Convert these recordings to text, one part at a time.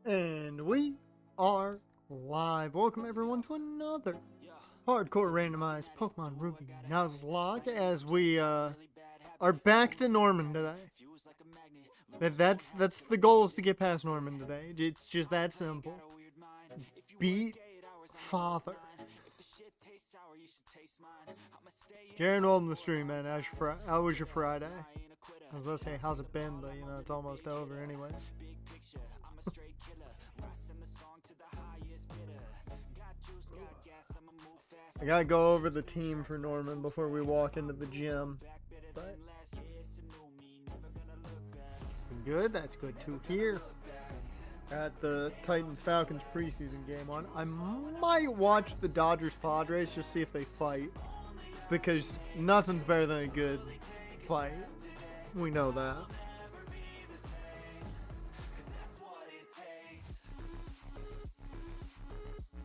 And we are live. Welcome everyone to another hardcore randomized Pokemon Ruby Nuzlocke as we are back to Norman today. That's the goal, is to get past Norman today. It's just that simple. Beat Father. Jaren, welcome to the stream, man. How was your Friday? I was about to say, how's it been, but you know, it's almost over anyway. I gotta go over the team for Norman before we walk into the gym. But it's been good. That's good to hear. At the Titans-Falcons preseason game on. I might watch the Dodgers-Padres just see if they fight. Because nothing's better than a good fight. We know that.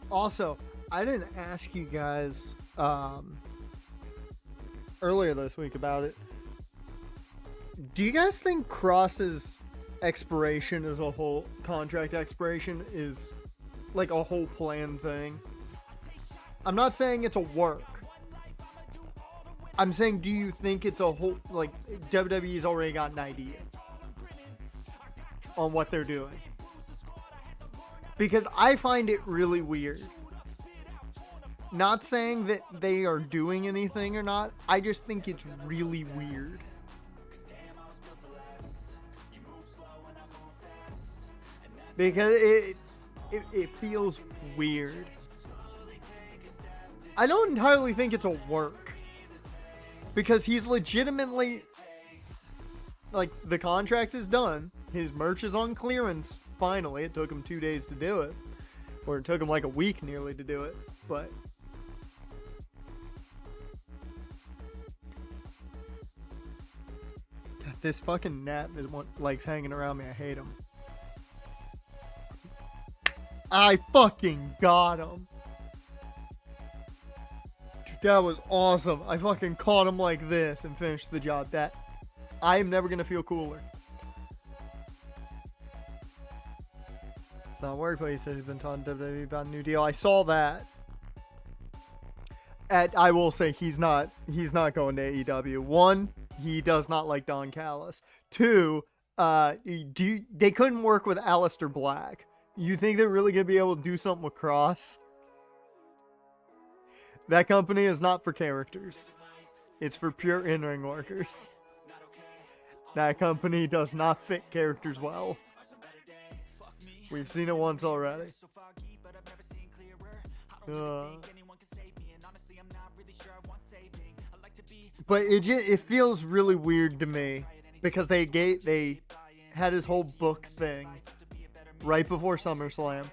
Also, I didn't ask you guys earlier this week about it. Do you guys think Cross's expiration as a whole, contract expiration, is like a whole planned thing? I'm not saying it's a work. I'm saying, do you think it's a whole, like, WWE's already got an idea on what they're doing? Because I find it really weird. Not saying that they are doing anything or not. I just think it's really weird. Because it feels weird. I don't entirely think it's a work. Because he's legitimately, like, the contract is done. His merch is on clearance, finally. It took him 2 days to do it. Or it took him like a week nearly to do it. But God, this fucking gnat that likes hanging around me, I hate him. I fucking got him. That was awesome. I fucking caught him like this and finished the job. That I am never gonna feel cooler. It's not work, but he says he's been talking to WWE about a new deal. I saw that. I will say he's not going to AEW. One, he does not like Don Callis. Two, they couldn't work with Aleister Black. You think they're really gonna be able to do something with Cross? That company is not for characters. It's for pure in-ring workers. That company does not fit characters well. We've seen it once already. But it feels really weird to me because they had his whole book thing right before SummerSlam.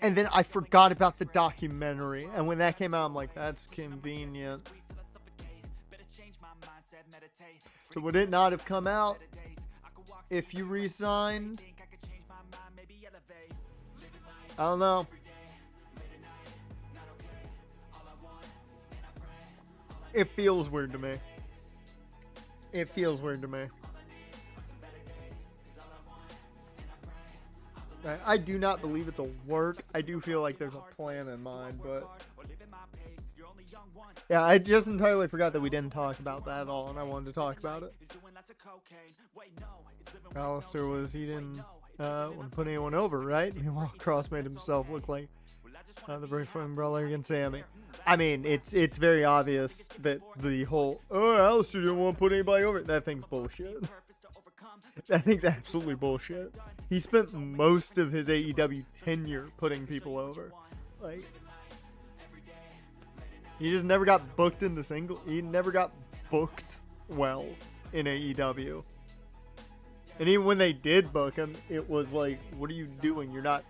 And then I forgot about the documentary. And when that came out, I'm like, that's convenient. So would it not have come out if you re-signed? I don't know. It feels weird to me. It feels weird to me. I do not believe it's a work. I do feel like there's a plan in mind, but yeah, I just entirely forgot that we didn't talk about that at all, and I wanted to talk about it. Aleister he didn't want to put anyone over, right? Meanwhile, Cross made himself look like the Brooklyn Brawler against Sammy. I mean, it's very obvious that the whole, Aleister didn't want to put anybody over, that thing's bullshit. That thing's absolutely bullshit. He spent most of his AEW tenure putting people over. Like, he just never got booked in the single. He never got booked well in AEW. And even when they did book him, it was like, what are you doing? You're not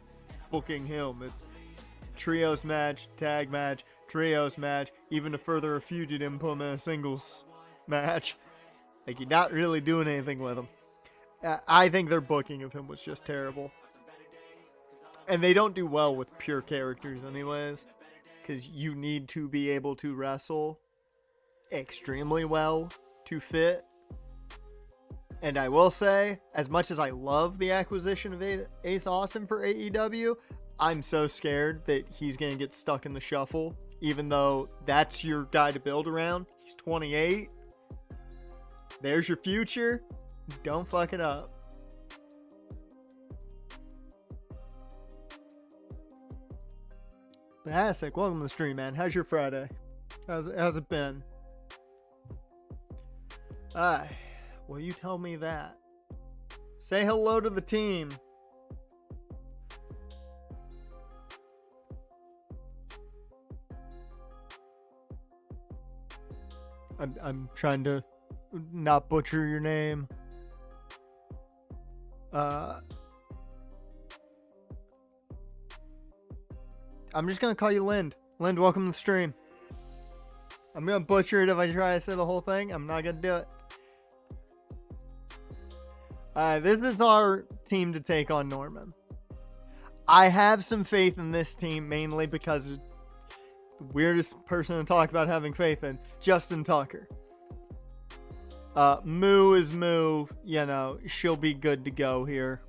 booking him. It's trios match, tag match, trios match. Even to further a feud, you didn't put him in a singles match. Like, you're not really doing anything with him. I think their booking of him was just terrible. And they don't do well with pure characters anyways. Because you need to be able to wrestle extremely well to fit. And I will say, as much as I love the acquisition of Ace Austin for AEW, I'm so scared that he's going to get stuck in the shuffle, even though that's your guy to build around. He's 28. There's your future. Don't fuck it up. Basic, welcome to the stream, man. How's your Friday? How's it been? Well, you tell me that. Say hello to the team. I'm trying to not butcher your name. I'm just gonna call you Lind. Lind, welcome to the stream. I'm gonna butcher it if I try to say the whole thing. I'm not gonna do it. This is our team to take on Norman. I have some faith in this team, mainly because the weirdest person to talk about having faith in, Justin Tucker. Moo is Moo, you know, she'll be good to go here.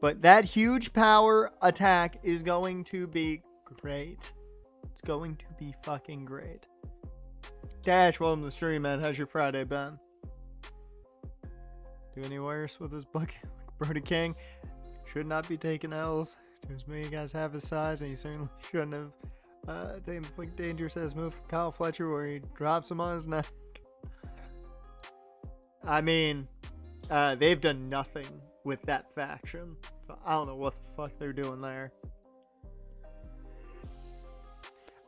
But that huge power attack is going to be great. It's going to be fucking great. Dash, welcome to the stream, man. How's your Friday been? Do any worse with this bucket? Brody King should not be taking L's. To as many guys have his size, and he certainly shouldn't have taken the quick dangerous ass move from Kyle Fletcher where he drops him on his neck. I mean, they've done nothing with that faction, so I don't know what the fuck they're doing there.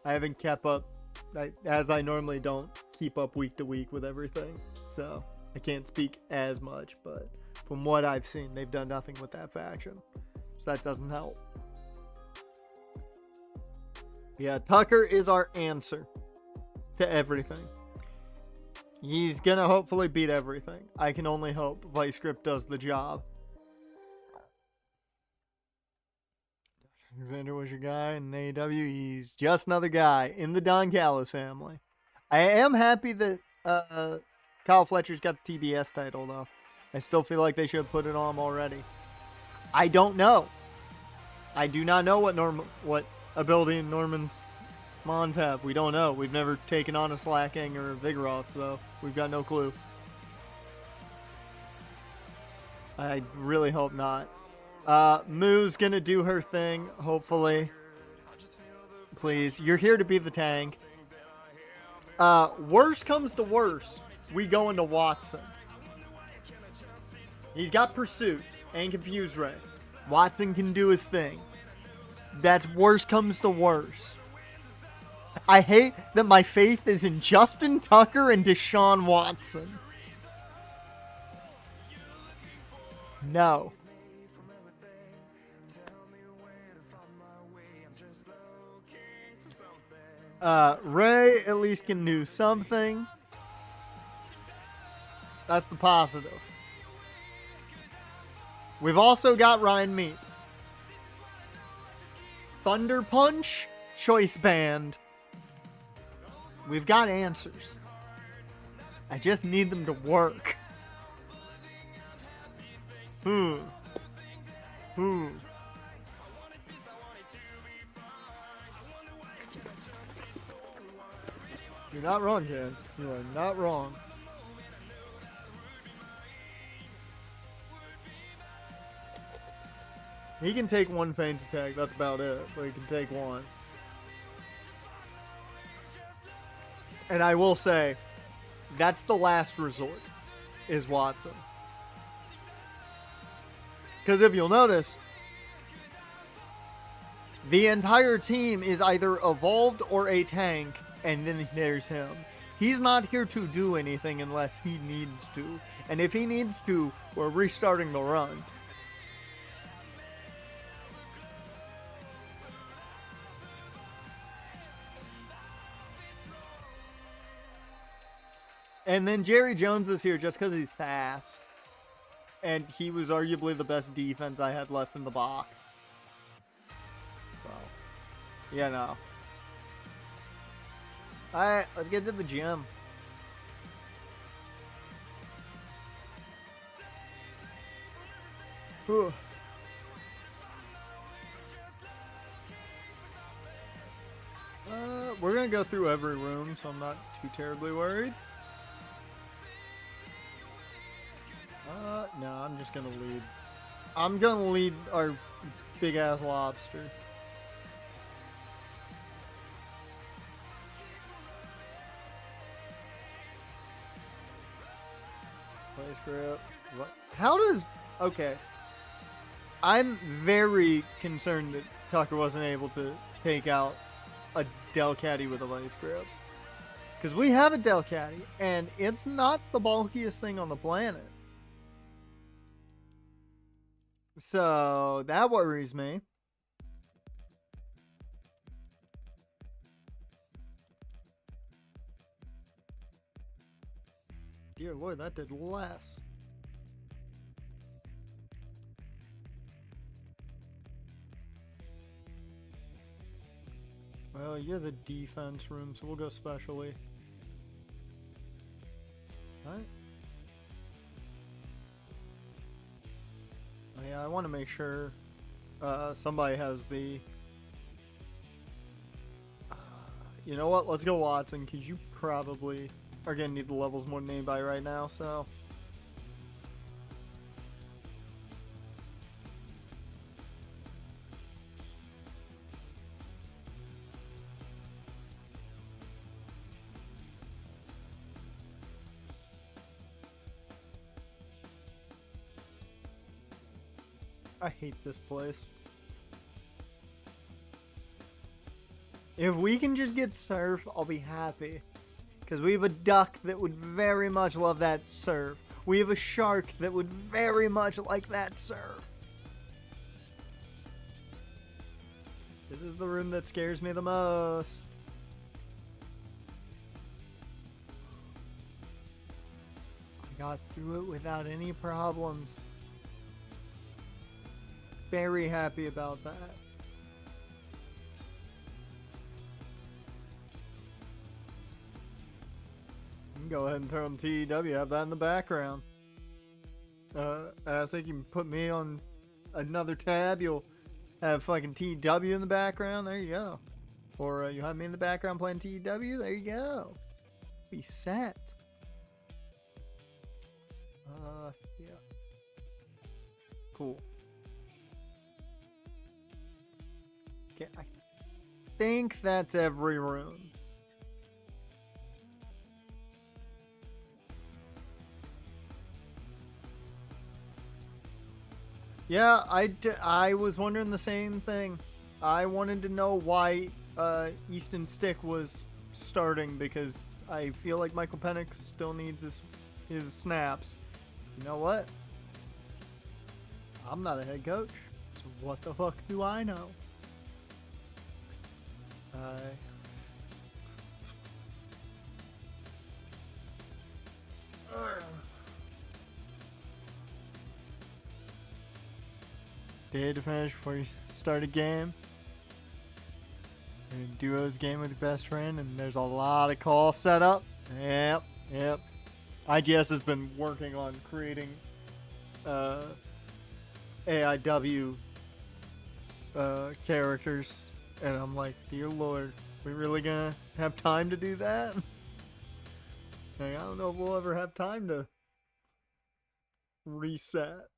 I haven't kept up, as I normally don't keep up week to week with everything, so I can't speak as much, but from what I've seen, they've done nothing with that faction, so that doesn't help. Yeah, Tucker is our answer to everything. He's gonna hopefully beat everything. I can only hope Vice Grip does the job. Alexander was your guy in AEW. He's just another guy in the Don Callis family. I am happy that Kyle Fletcher's got the TBS title, though. I still feel like they should have put it on him already. I don't know. I do not know what ability Norman's Mons have. We don't know. We've never taken on a Slacking or a Vigoroth, so we've got no clue. I really hope not. Moo's gonna do her thing, hopefully. Please, you're here to be the tank. Worst comes to worst, we go into Watson. He's got Pursuit and Confuse Ray. Watson can do his thing. That's worst comes to worst. I hate that my faith is in Justin Tucker and Deshaun Watson. No. Ray at least can do something. That's the positive. We've also got Ryan Meat. Thunder Punch, Choice Band. We've got answers. I just need them to work. You're not wrong, Jan. You are not wrong. He can take one feint attack, that's about it, but he can take one. And I will say, that's the last resort, is Watson. Because if you'll notice, the entire team is either evolved or a tank, and then there's him. He's not here to do anything unless he needs to. And if he needs to, we're restarting the run. And then Jerry Jones is here just because he's fast. And he was arguably the best defense I had left in the box. So, you know. Alright, let's get to the gym. Whew. We're gonna go through every room, so I'm not too terribly worried. No, I'm just gonna lead. I'm gonna lead our big ass lobster. Place grip. What? How does? Okay. I'm very concerned that Tucker wasn't able to take out a Delcatty with a vice grip. Because we have a Delcatty, and it's not the bulkiest thing on the planet. So, that worries me. Dear Lord, that did less. Well, you're the defense room, so we'll go specially. Alright. Oh, yeah, I want to make sure somebody has the... you know what? Let's go Watson, because you probably are going to need the levels more than anybody right now, so... I hate this place. If we can just get surf, I'll be happy. Because we have a duck that would very much love that surf. We have a shark that would very much like that surf. This is the room that scares me the most. I got through it without any problems. Very happy about that. You can go ahead and turn on TEW, have that in the background. I think you can put me on another tab, you'll have fucking TEW in the background, there you go. Or you have me in the background playing TEW, there you go. Be set. Yeah. Cool. Okay, I think that's every room. Yeah, I was wondering the same thing. I wanted to know why Easton Stick was starting, because I feel like Michael Penix still needs his snaps. You know what? I'm not a head coach, so what the fuck do I know? Day to finish before you start a game. And duos game with your best friend, and there's a lot of calls set up. Yep. IGS has been working on creating AIW characters, and I'm like, dear Lord, we really gonna have time to do that? Like, I don't know if we'll ever have time to reset.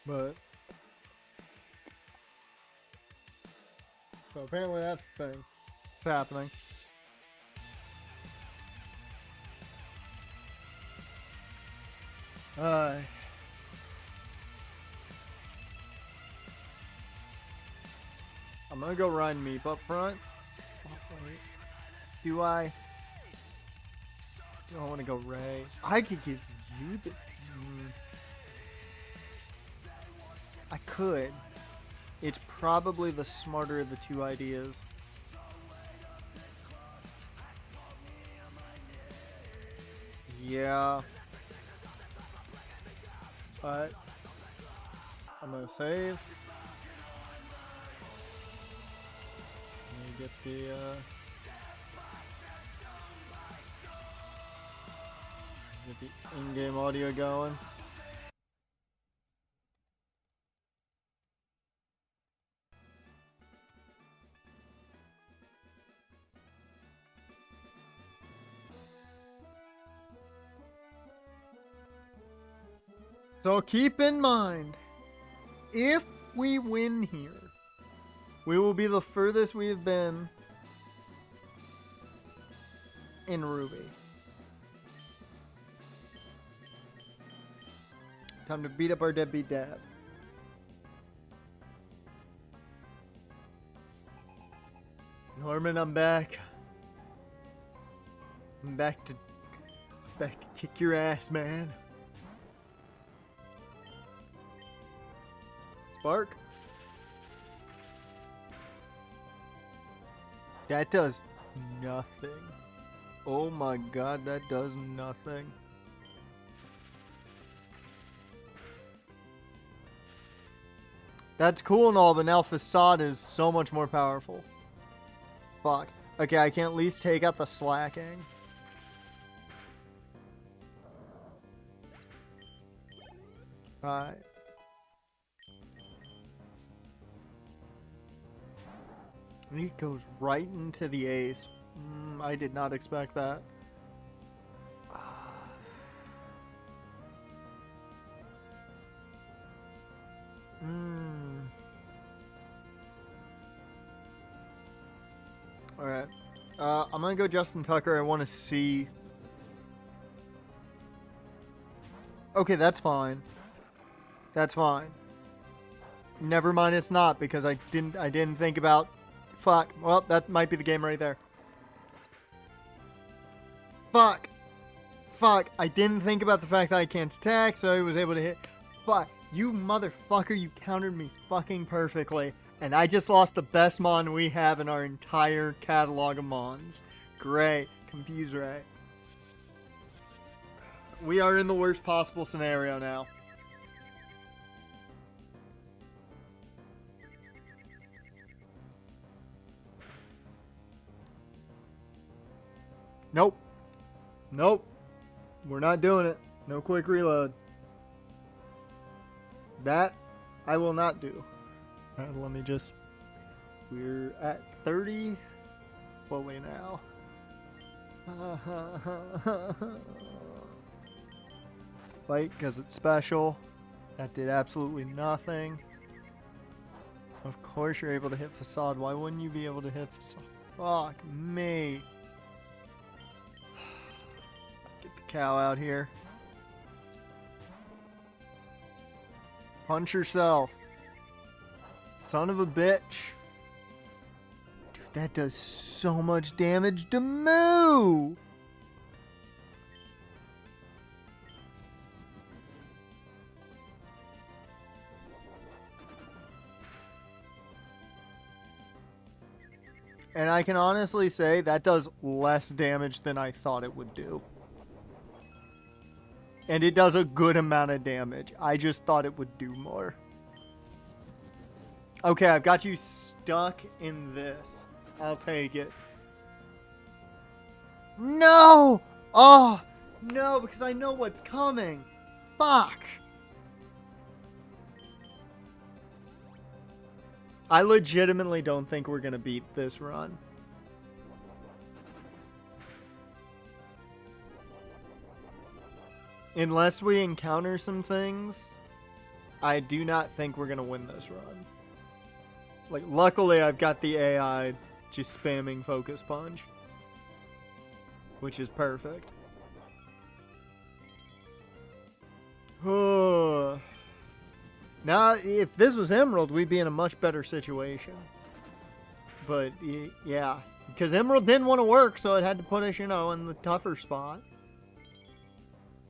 But so apparently that's the thing. It's happening. I'm gonna go Ryan Meep up front. Oh, wait. Do I? I want to go Ray. I could give you the... I could. It's probably the smarter of the two ideas. Yeah. But I'm gonna save. Let me get the Get the in-game audio going. So keep in mind, if we win here, we will be the furthest we have been in Ruby. Time to beat up our deadbeat dad. Norman, I'm back. I'm back to kick your ass, man. Spark. That does nothing. Oh my god, that does nothing. That's cool and all, but now Facade is so much more powerful. Fuck. Okay, I can at least take out the slacking. Alright. And he goes right into the ace. I did not expect that. Alright. I'm gonna go Justin Tucker. I want to see. Okay, that's fine. That's fine. Never mind, it's not, because I didn't think about. Fuck. Well, that might be the game right there. Fuck. Fuck. I didn't think about the fact that I can't attack, so I was able to hit. Fuck. You motherfucker, you countered me fucking perfectly. And I just lost the best Mon we have in our entire catalog of Mons. Great. Confuse Ray. We are in the worst possible scenario now. Nope. Nope. We're not doing it. No quick reload. That I will not do. Let me just... We're at 30. Slowly now. Fight because it's special. That did absolutely nothing. Of course you're able to hit Facade. Why wouldn't you be able to hit Facade? Fuck me. Get the cow out here. Punch yourself. Son of a bitch. Dude, that does so much damage to Moo. And I can honestly say that does less damage than I thought it would do. And it does a good amount of damage. I just thought it would do more. Okay, I've got you stuck in this. I'll take it. No! Oh, no, because I know what's coming. Fuck. I legitimately don't think we're going to beat this run. Unless we encounter some things, I do not think we're going to win this run. Like, luckily I've got the AI just spamming Focus Punch, which is perfect. Now, if this was Emerald, we'd be in a much better situation. But, yeah. Because Emerald didn't want to work, so it had to put us, you know, in the tougher spot.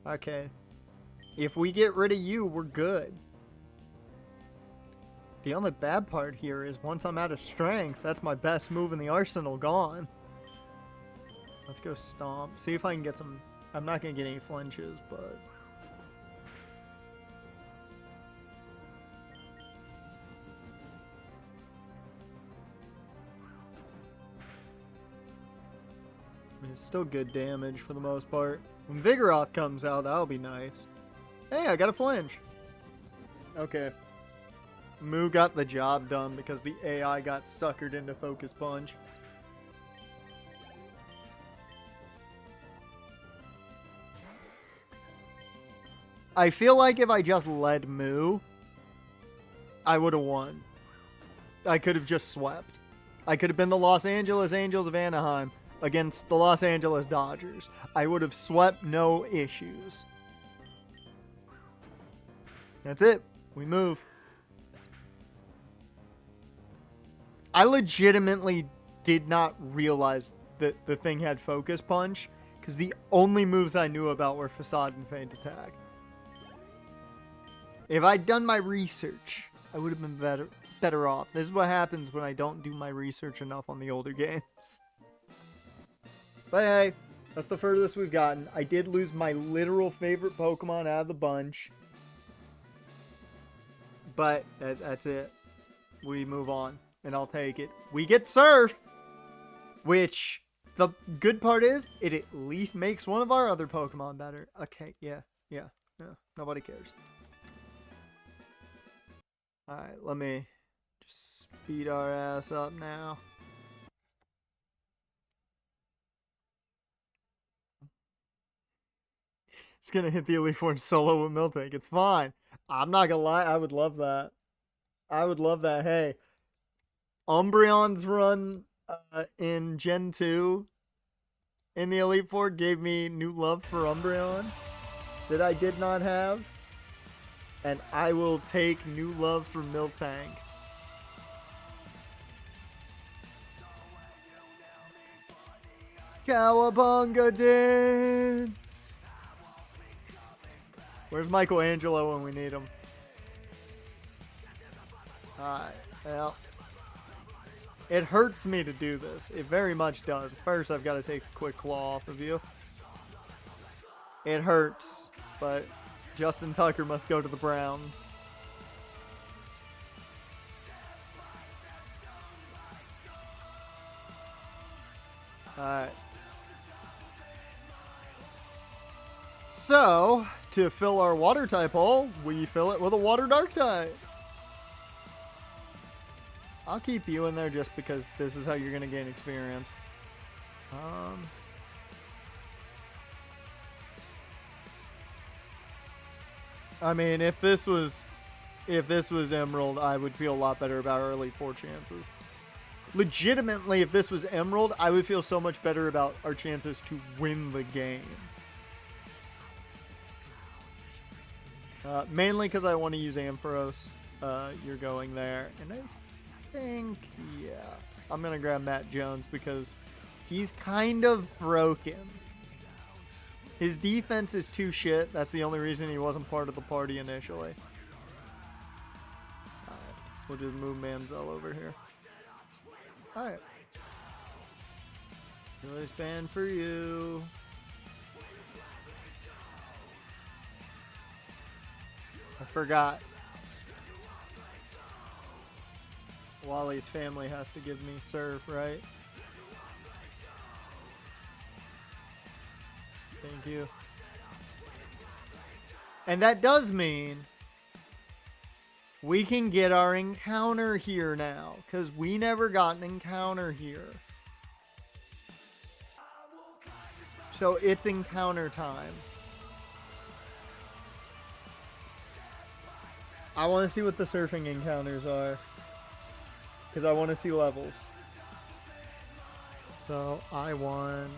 Okay. If we get rid of you, we're good. The only bad part here is once I'm out of strength, that's my best move in the arsenal gone. Let's go Stomp. See if I can get some... I'm not going to get any flinches, but... I mean, it's still good damage for the most part. When Vigoroth comes out, that'll be nice. Hey, I got a flinch. Okay. Moo got the job done because the AI got suckered into Focus Punch. I feel like if I just led Moo, I would have won. I could have just swept. I could have been the Los Angeles Angels of Anaheim against the Los Angeles Dodgers. I would have swept, no issues. That's it. We move. I legitimately did not realize that the thing had Focus Punch, because the only moves I knew about were Facade and Feint Attack. If I'd done my research, I would have been better off. This is what happens when I don't do my research enough on the older games. But hey, that's the furthest we've gotten. I did lose my literal favorite Pokemon out of the bunch. But that's it. We move on, and I'll take it. We get Surf, which the good part is it at least makes one of our other Pokemon better. Okay, yeah. Nobody cares. Alright, let me just speed our ass up now. It's gonna hit the Elite Four solo with Miltank. It's fine. I'm not gonna lie, I would love that. I would love that. Hey, Umbreon's run in Gen 2 in the Elite Four gave me new love for Umbreon that I did not have. And I will take new love for Miltank. Cowabunga Din! Where's Michelangelo when we need him? Alright, well. It hurts me to do this. It very much does. First, I've got to take a quick claw off of you. It hurts, but Justin Tucker must go to the Browns. Alright. So, to fill our water type hole, we fill it with a water dark type. I'll keep you in there just because this is how you're going to gain experience. I mean, if this was Emerald, I would feel a lot better about our Elite Four chances. Legitimately, if this was Emerald, I would feel so much better about our chances to win the game. Mainly because I want to use Ampharos. You're going there. And I think, yeah, I'm going to grab Matt Jones because he's kind of broken. His defense is too shit. That's the only reason he wasn't part of the party initially. Alright, we'll just move Manziel over here. Alright. Really span for you. I forgot. Wally's family has to give me Surf, right? Thank you. And that does mean we can get our encounter here now, because we never got an encounter here. So it's encounter time. I want to see what the surfing encounters are, because I want to see levels. So I want...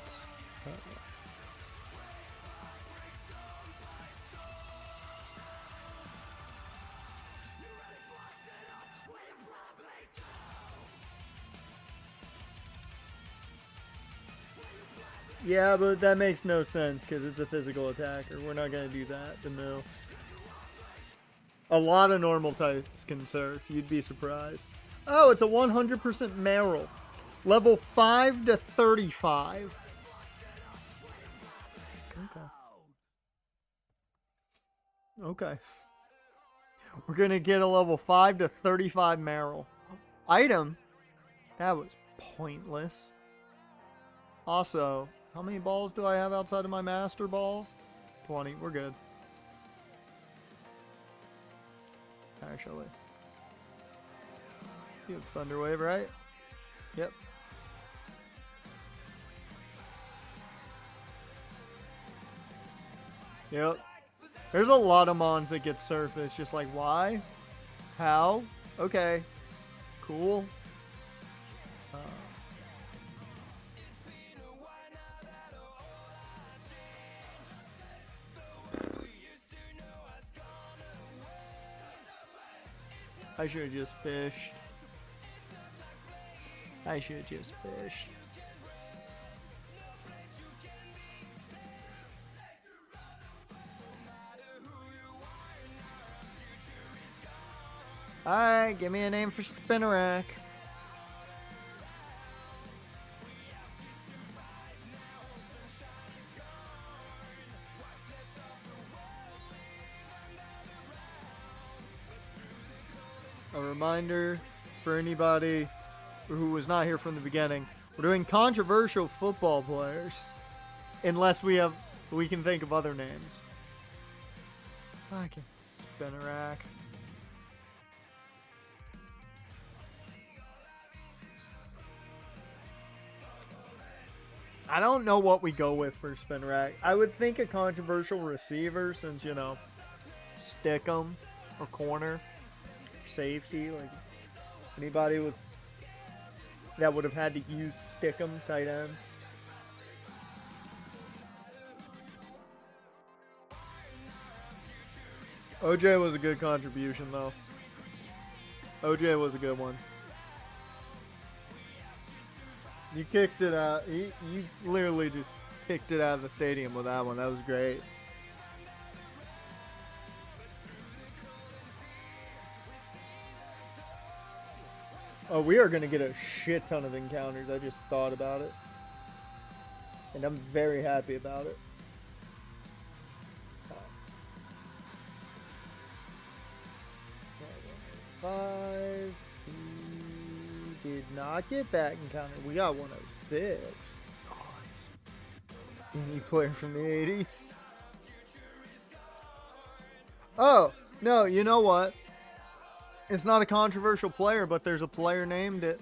yeah, but that makes no sense because it's a physical attacker. We're not going to do that to Moo. A lot of normal types can surf. You'd be surprised. Oh, it's a 100% Meryl. Level 5 to 35. Okay. We're going to get a level 5 to 35 Meryl. Item? That was pointless. Also, How many balls do I have outside of my master balls? 20. We're good. Actually. You have Thunder Wave, right? Yep. Yep. There's a lot of mons that get surfed that's just like, why? How? Okay. Cool. I should have just fished. I should have just fished. Alright, give me a name for Spinnerack. A reminder for anybody who was not here from the beginning, we're doing controversial football players. Unless we can think of other names. Fucking Spinnerack. I don't know what we go with for Spinnerack. I would think a controversial receiver since, you know, Stickum or corner, safety, like anybody with that would have had to use Stickum, tight end. OJ was a good contribution though. OJ was a good one. You kicked it out. You literally just kicked it out of the stadium with that one. That was great. Oh, we are going to get a shit ton of encounters. I just thought about it. And I'm very happy about it. Five. Did not get that encounter. We got 106. Nice. Any player from the 80s. Oh, no, you know what? It's not a controversial player, but there's a player named it.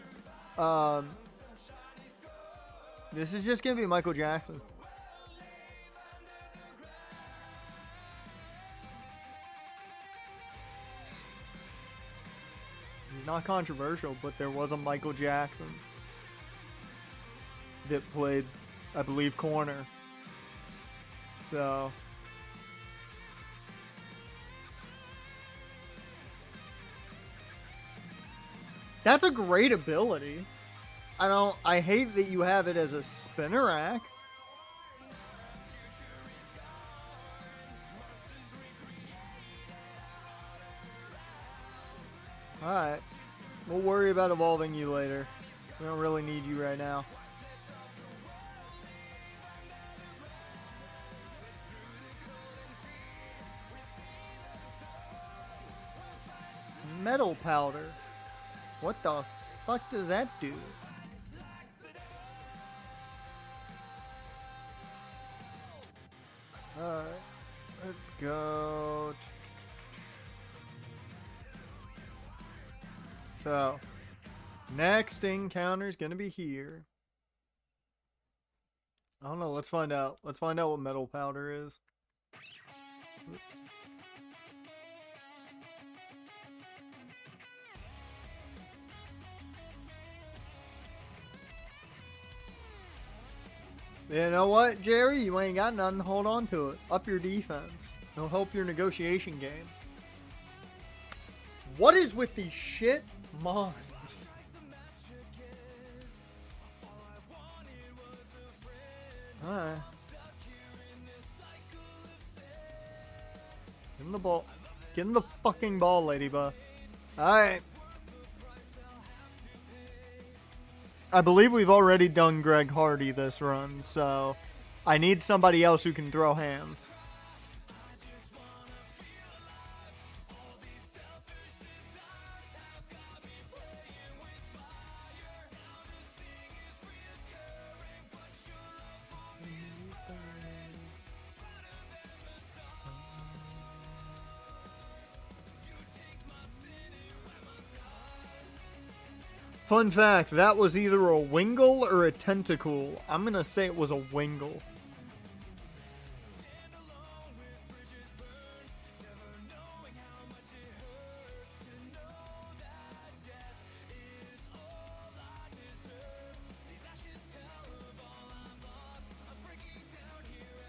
This is just going to be Michael Jackson. He's not controversial, but there was a Michael Jackson that played, I believe, corner. So that's a great ability. I hate that you have it as a Spinnerack. Alright. We'll worry about evolving you later. We don't really need you right now. Metal powder. What the fuck does that do? Alright. Let's go. So, next encounter is going to be here. I don't know. Let's find out. Let's find out what metal powder is. Oops. You know what, Jerry? You ain't got nothing to hold on to it. Up your defense. It'll help your negotiation game. What is with these shit mons? Alright. Give him the ball. Give him the fucking ball, Ladybug. Alright. I believe we've already done Greg Hardy this run, so I need somebody else who can throw hands. Fun fact, that was either a Wingle or a Tentacool. I'm gonna say it was a Wingle.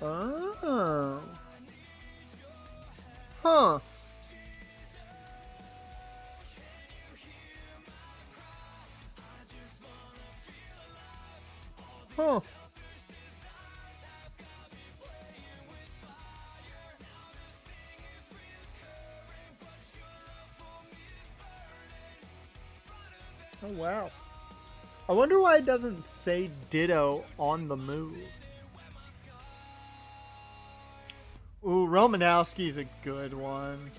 Oh. Huh. Huh. Oh, wow. I wonder why it doesn't say Ditto on the move. Ooh, Romanowski's a good one.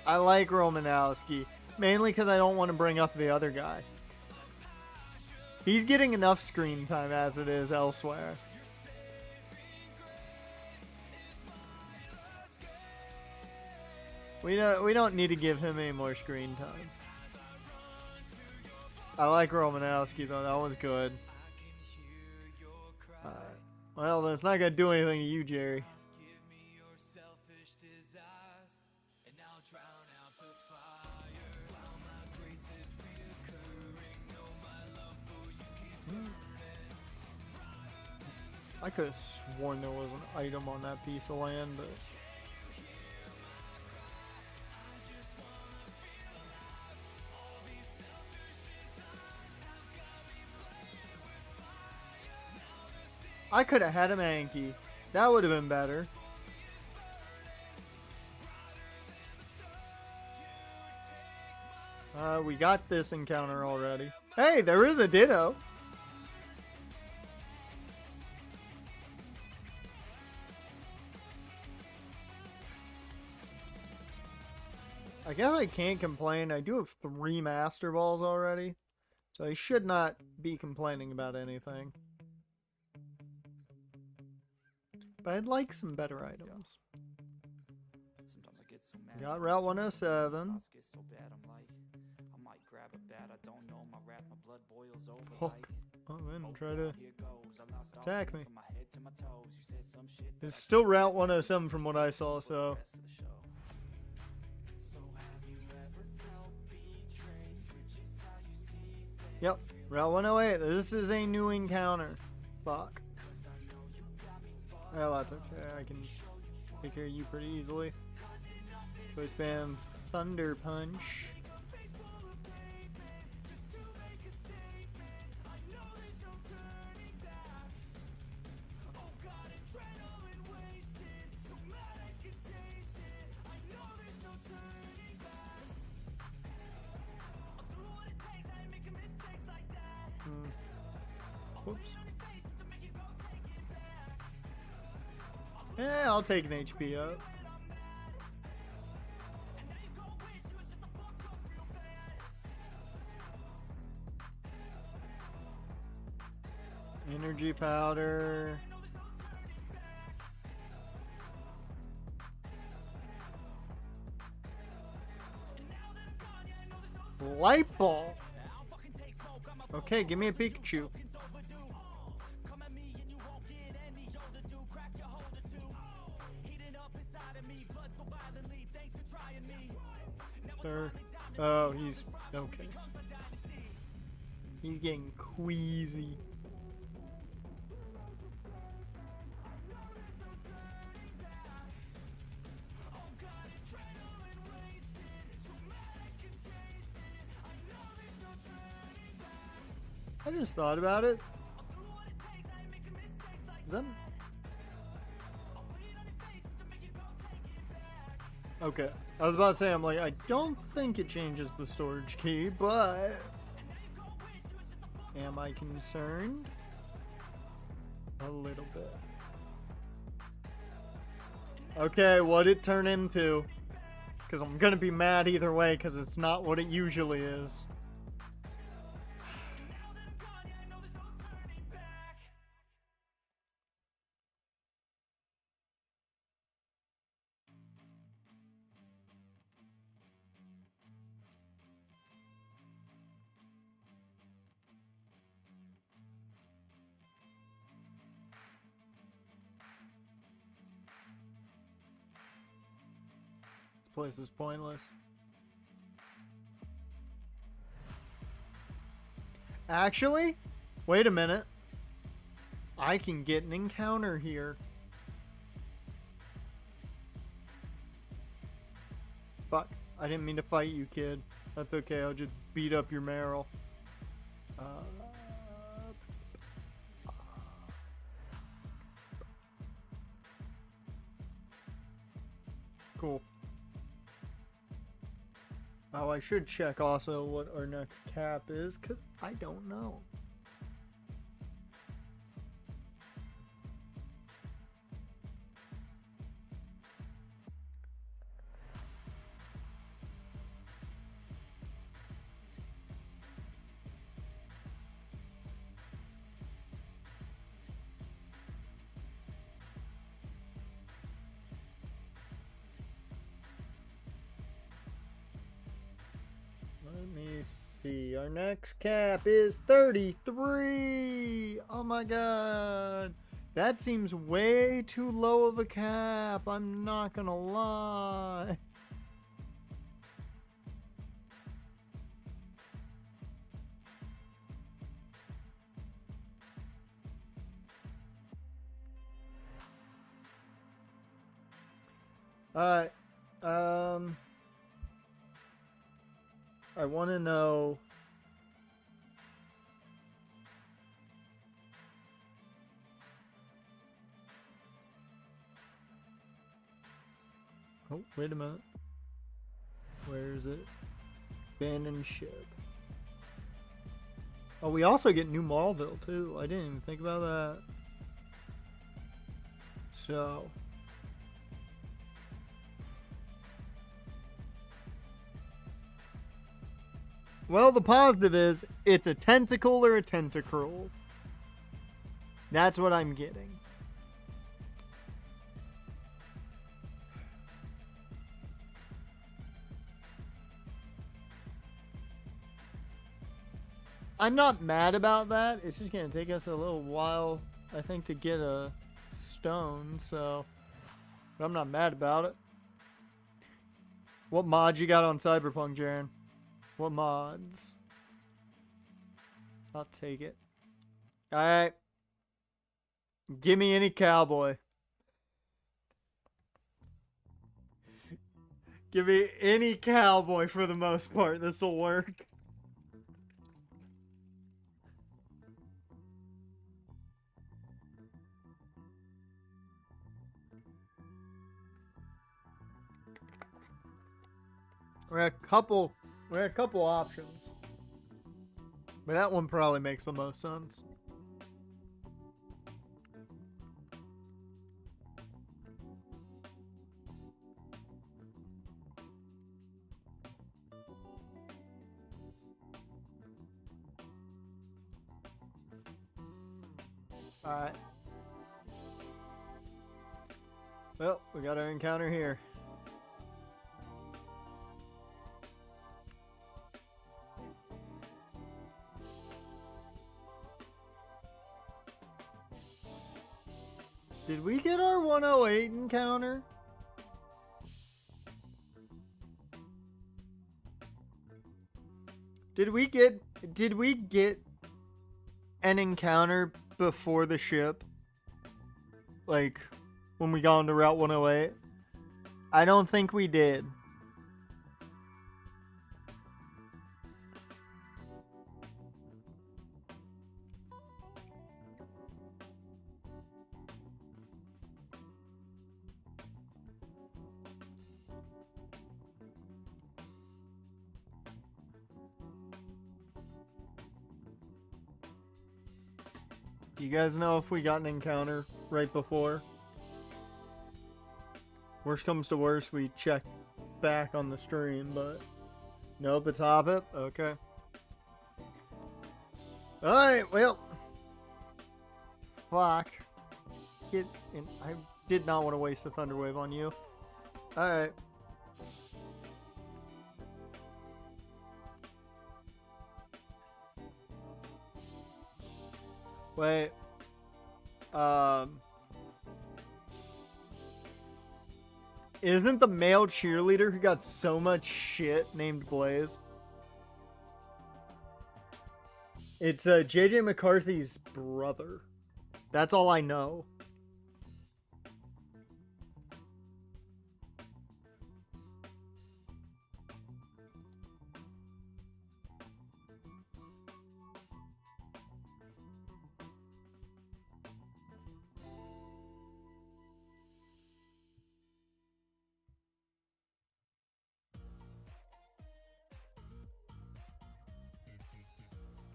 I like Romanowski. Mainly because I don't want to bring up the other guy. He's getting enough screen time as it is elsewhere. We don't need to give him any more screen time. I like Romanowski though, that was good. Alright. Well, then it's not gonna do anything to you, Jerry. I could have sworn there was an item on that piece of land, but... I could have had a Mankey. That would have been better. We got this encounter already. Hey, there is a Ditto. I guess I can't complain. I do have 3 Master Balls already, so I should not be complaining about anything. But I'd like some better items. I got Route 107. Hook. Oh, then try to attack me. It's still Route 107 from what I saw, so... Yep, Route 108. This is a new encounter. Fuck. Oh, that's okay. I can take care of you pretty easily. Choice Band Thunder Punch. Whoops. Yeah, I'll take an HP up. Energy powder. Light ball. Okay, give me a Pikachu. Sir. Oh, he's okay. He's getting queasy. I just thought about it. Is that... Okay. I was about to say, I'm like, I don't think it changes the storage key, but... Am I concerned? A little bit. Okay, what'd it turn into? Because I'm gonna be mad either way, because it's not what it usually is. place was pointless. Actually, wait a minute. I can get an encounter here. Fuck. I didn't mean to fight you, kid. That's okay. I'll just beat up your Meryl. Cool. Oh, I should check also what our next cap is, because I don't know. Let me see. Our next cap is 33. Oh my god. That seems way too low of a cap. I'm not gonna lie. Alright. I want to know. Oh, wait a minute. Where is it? Abandoned ship. Oh, we also get New Marlville, too. I didn't even think about that. So. Well, the positive is, it's a tentacle or a tentacruel. That's what I'm getting. I'm not mad about that. It's just going to take us a little while, I think, to get a stone, so. But I'm not mad about it. What mod you got on Cyberpunk, Jaren? What mods? I'll take it. Alright. Give me any cowboy. Give me any cowboy for the most part. This will work. We're at a couple options. But that one probably makes the most sense. Alright. Well, we got our encounter here. Did we get our 108 encounter? Did we get an encounter before the ship? Like, when we got onto Route 108? I don't think we did. Do you guys know if we got an encounter right before? Worst comes to worst, we check back on the stream, but nope, it's Hobbit. Okay. Alright, well. Fuck. I did not want to waste a Thunderwave on you. Alright. Wait. Isn't the male cheerleader who got so much shit named Blaze? It's JJ McCarthy's brother. That's all I know.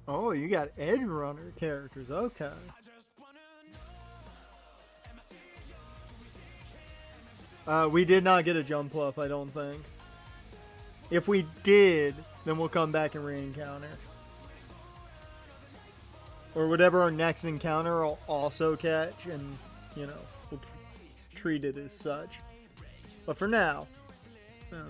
Oh, you got Edge Runner characters. Okay. We did not get a jump pluff, I don't think. If we did, then we'll come back and re-encounter. Or whatever our next encounter will also catch, and, you know, we'll treat it as such. But for now, no.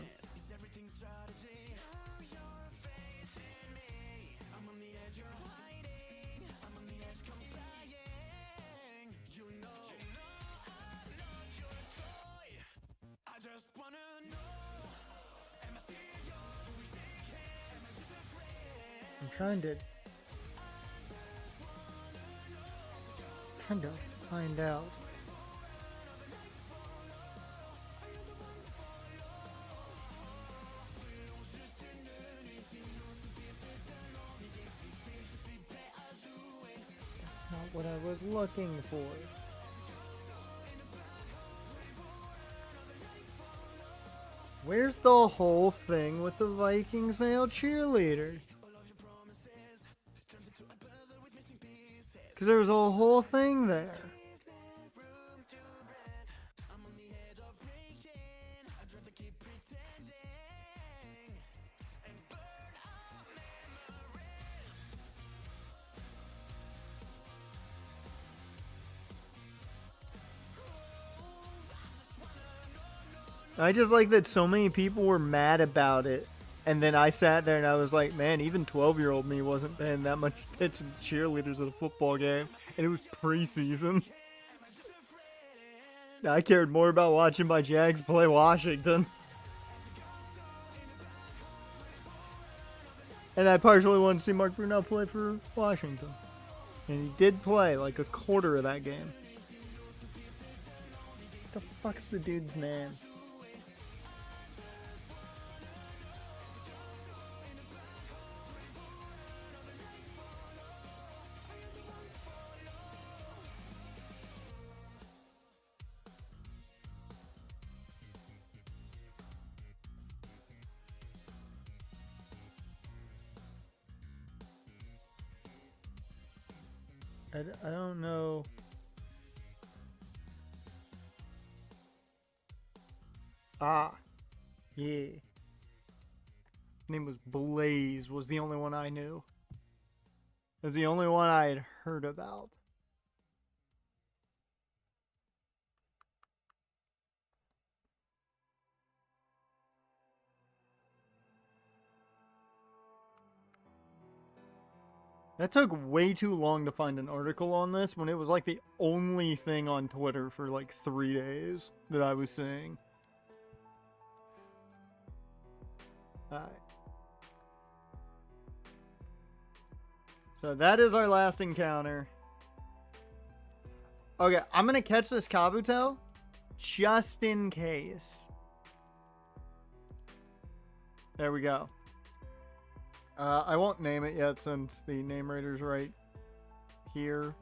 I'm trying to find out. That's not what I was looking for. Where's the whole thing with the Vikings male cheerleader? Because there was a whole thing there. I just like that so many people were mad about it. And then I sat there and I was like, man, even 12-year-old me wasn't paying that much attention to cheerleaders at a football game. And it was preseason. I cared more about watching my Jags play Washington. And I partially wanted to see Mark Brunell play for Washington. And he did play like a quarter of that game. What the fuck's the dude's name? I don't know. Ah, yeah. Name was Blaze, was the only one I knew. It was the only one I had heard about. That took way too long to find an article on this when it was like the only thing on Twitter for like 3 days that I was seeing. Alright. So that is our last encounter. Okay, I'm gonna catch this Kabuto just in case. There we go. I won't name it yet since the name rater's right here.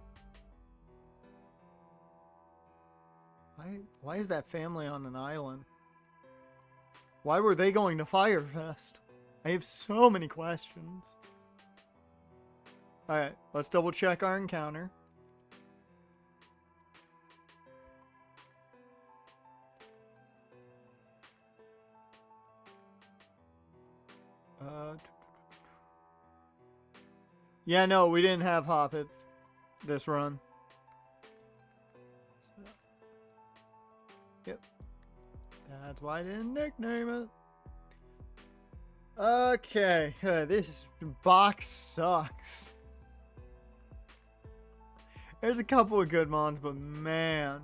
Why is that family on an island? Why were they going to Firefest? I have so many questions. Alright, let's double check our encounter. Yeah, no, we didn't have Hoppet this run. So, yep. That's why I didn't nickname it. Okay, this box sucks. There's a couple of good mons, but man.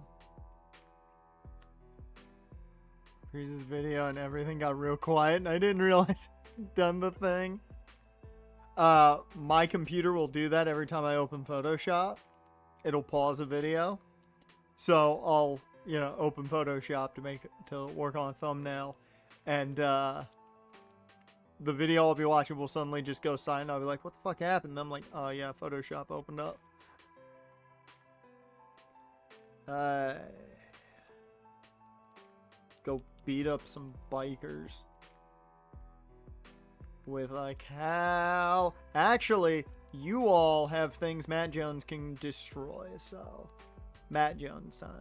Freezes video and everything got real quiet and I didn't realize I'd done the thing. My computer will do that every time I open Photoshop. It'll pause a video. So I'll, open Photoshop to work on a thumbnail. And the video I'll be watching will suddenly just go silent. I'll be like, what the fuck happened? And I'm like, oh yeah, Photoshop opened up. Go beat up some bikers with a cow. Actually, you all have things Matt Jones can destroy, so Matt Jones time.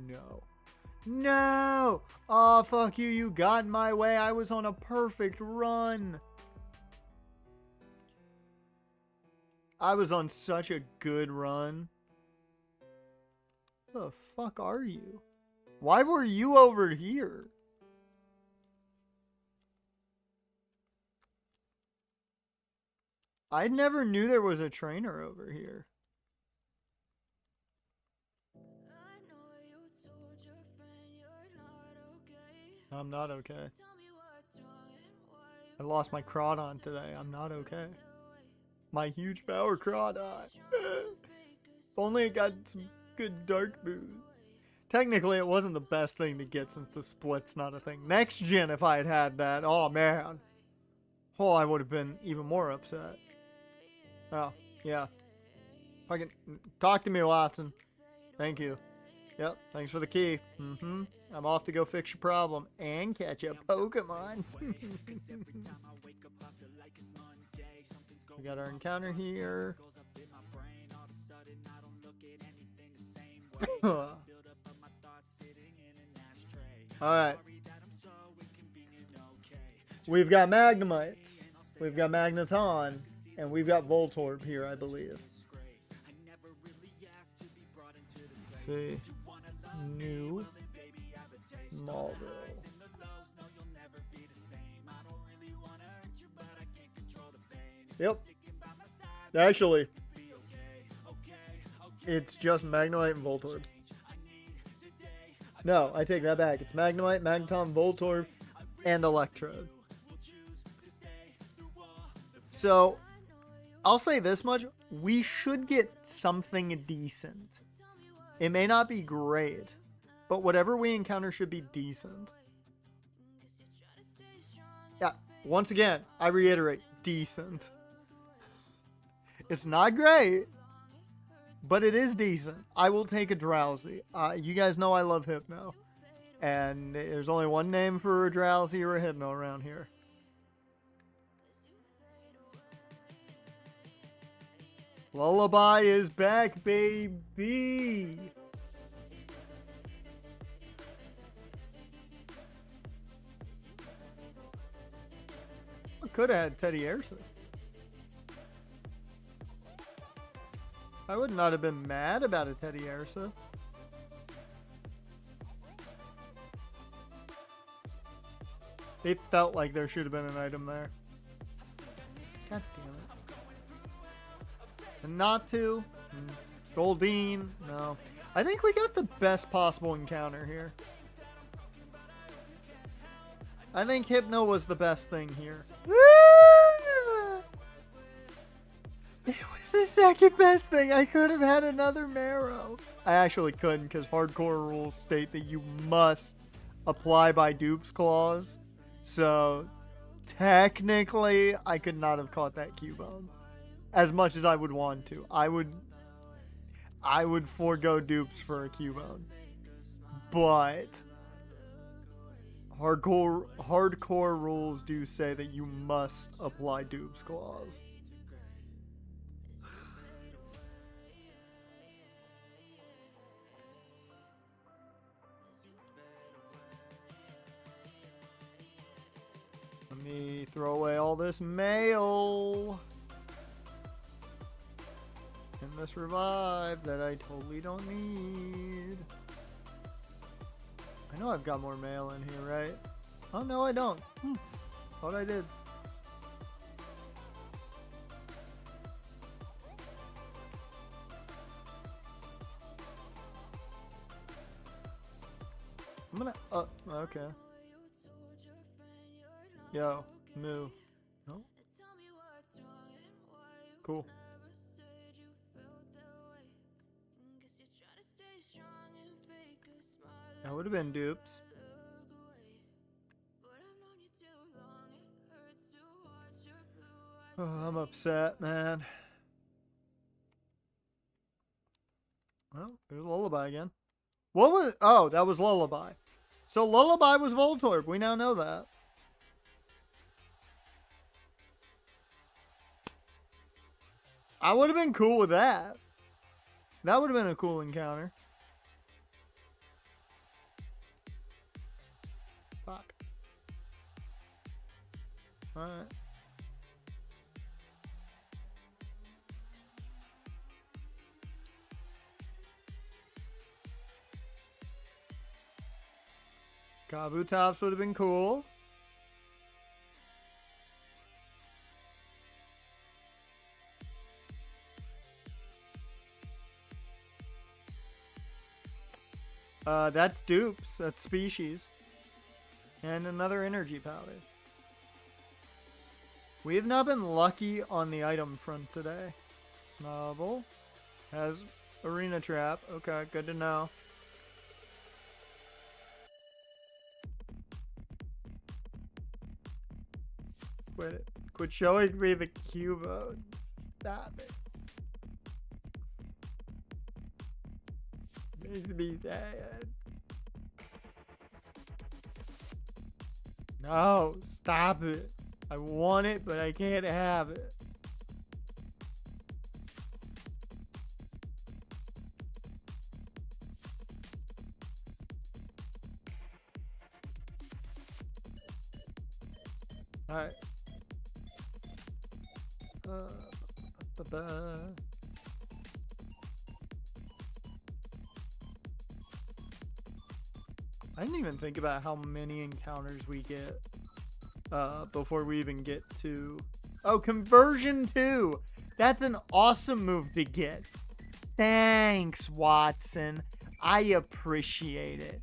No. No! Oh, fuck you. You got in my way. I was on a perfect run. I was on such a good run. Who the fuck are you? Why were you over here? I never knew there was a trainer over here. I'm not okay. I lost my Crawdon today. I'm not okay. My huge power Crawdon. If only it got some good dark boost. Technically, it wasn't the best thing to get since the split's not a thing. Next gen, if I had had that, oh man. Oh, I would have been even more upset. Oh, yeah. Fucking talk to me, Watson. Thank you. Yep, thanks for the key. I'm off to go fix your problem and catch a Pokemon. We got our encounter here. Alright. We've got Magnemites. We've got Magneton. And we've got Voltorb here, I believe. Let's see. New model. Yep. Actually, it's just Magnemite and Voltorb. No, I take that back. It's Magnemite, Magneton, Voltorb, and Electrode. So, I'll say this much. We should get something decent. It may not be great, but whatever we encounter should be decent. Yeah, once again, I reiterate, decent. It's not great, but it is decent. I will take a Drowsy. You guys know I love Hypno. And there's only one name for a Drowsy or a Hypno around here. Lullaby is back, baby. I could have had Teddy Airson. I would not have been mad about a Teddy Airson. It felt like there should have been an item there. God damn it. And not to. Goldeen. No. I think we got the best possible encounter here. I think Hypno was the best thing here. It was the second best thing. I could have had another Marrow. I actually couldn't because hardcore rules state that you must apply by dupes clause. So technically, I could not have caught that Cubone. As much as I would want to. I would forego dupes for a Cubone. But hardcore rules do say that you must apply dupes clause. Let me throw away all this mail. And this revive that I totally don't need. I know I've got more mail in here, right? Oh, no, I don't. Thought I did. gonna, okay. Yo, moo. No? Cool. That would have been dupes. Oh, I'm upset, man. Well, there's Lullaby again. What was... Oh, that was Lullaby. So Lullaby was Voltorb. We now know that. I would have been cool with that. That would have been a cool encounter. Fuck. Alright. Kabutops would have been cool. That's dupes. That's species. And another energy powder. We have not been lucky on the item front today. Snubble has Arena Trap. Okay, good to know. Quit showing me the Cubone. Stop it. Makes me sad. No, stop it. I want it, but I can't have it. Alright. I didn't even think about how many encounters we get before we even get to... Oh, Conversion 2! That's an awesome move to get. Thanks, Watson. I appreciate it.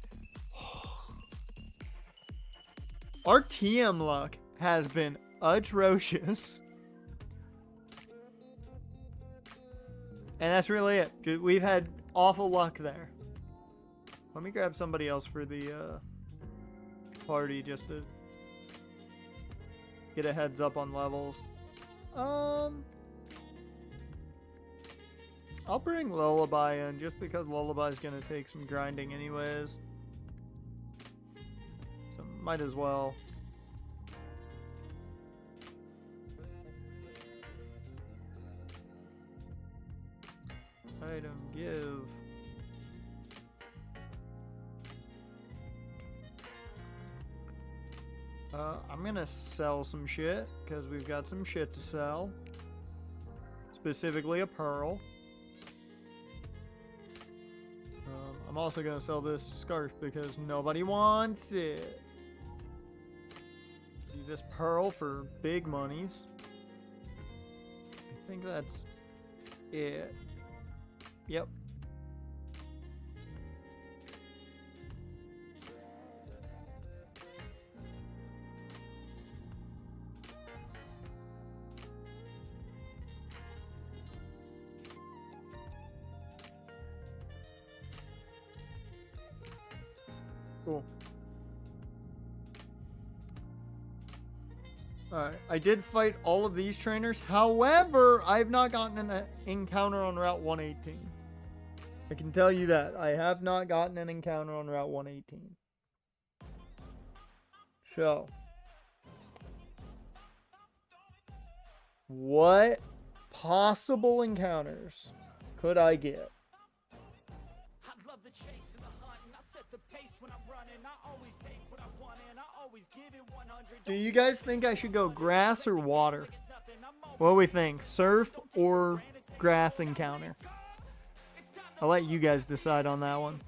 Our TM luck has been atrocious. And that's really it. We've had awful luck there. Let me grab somebody else for the party just to get a heads up on levels. I'll bring Lullaby in just because Lullaby's gonna take some grinding anyways. So might as well. Item give. I'm gonna sell some shit because we've got some shit to sell. Specifically a pearl. I'm also gonna sell this scarf because nobody wants it. Do this pearl for big monies. I think that's it. Yep. Cool. Alright, I did fight all of these trainers. However, I have not gotten an encounter on Route 118. I can tell you that. I have not gotten an encounter on Route 118. So. What possible encounters could I get? Do you guys think I should go grass or water? What do we think? Surf or grass encounter? I'll let you guys decide on that one.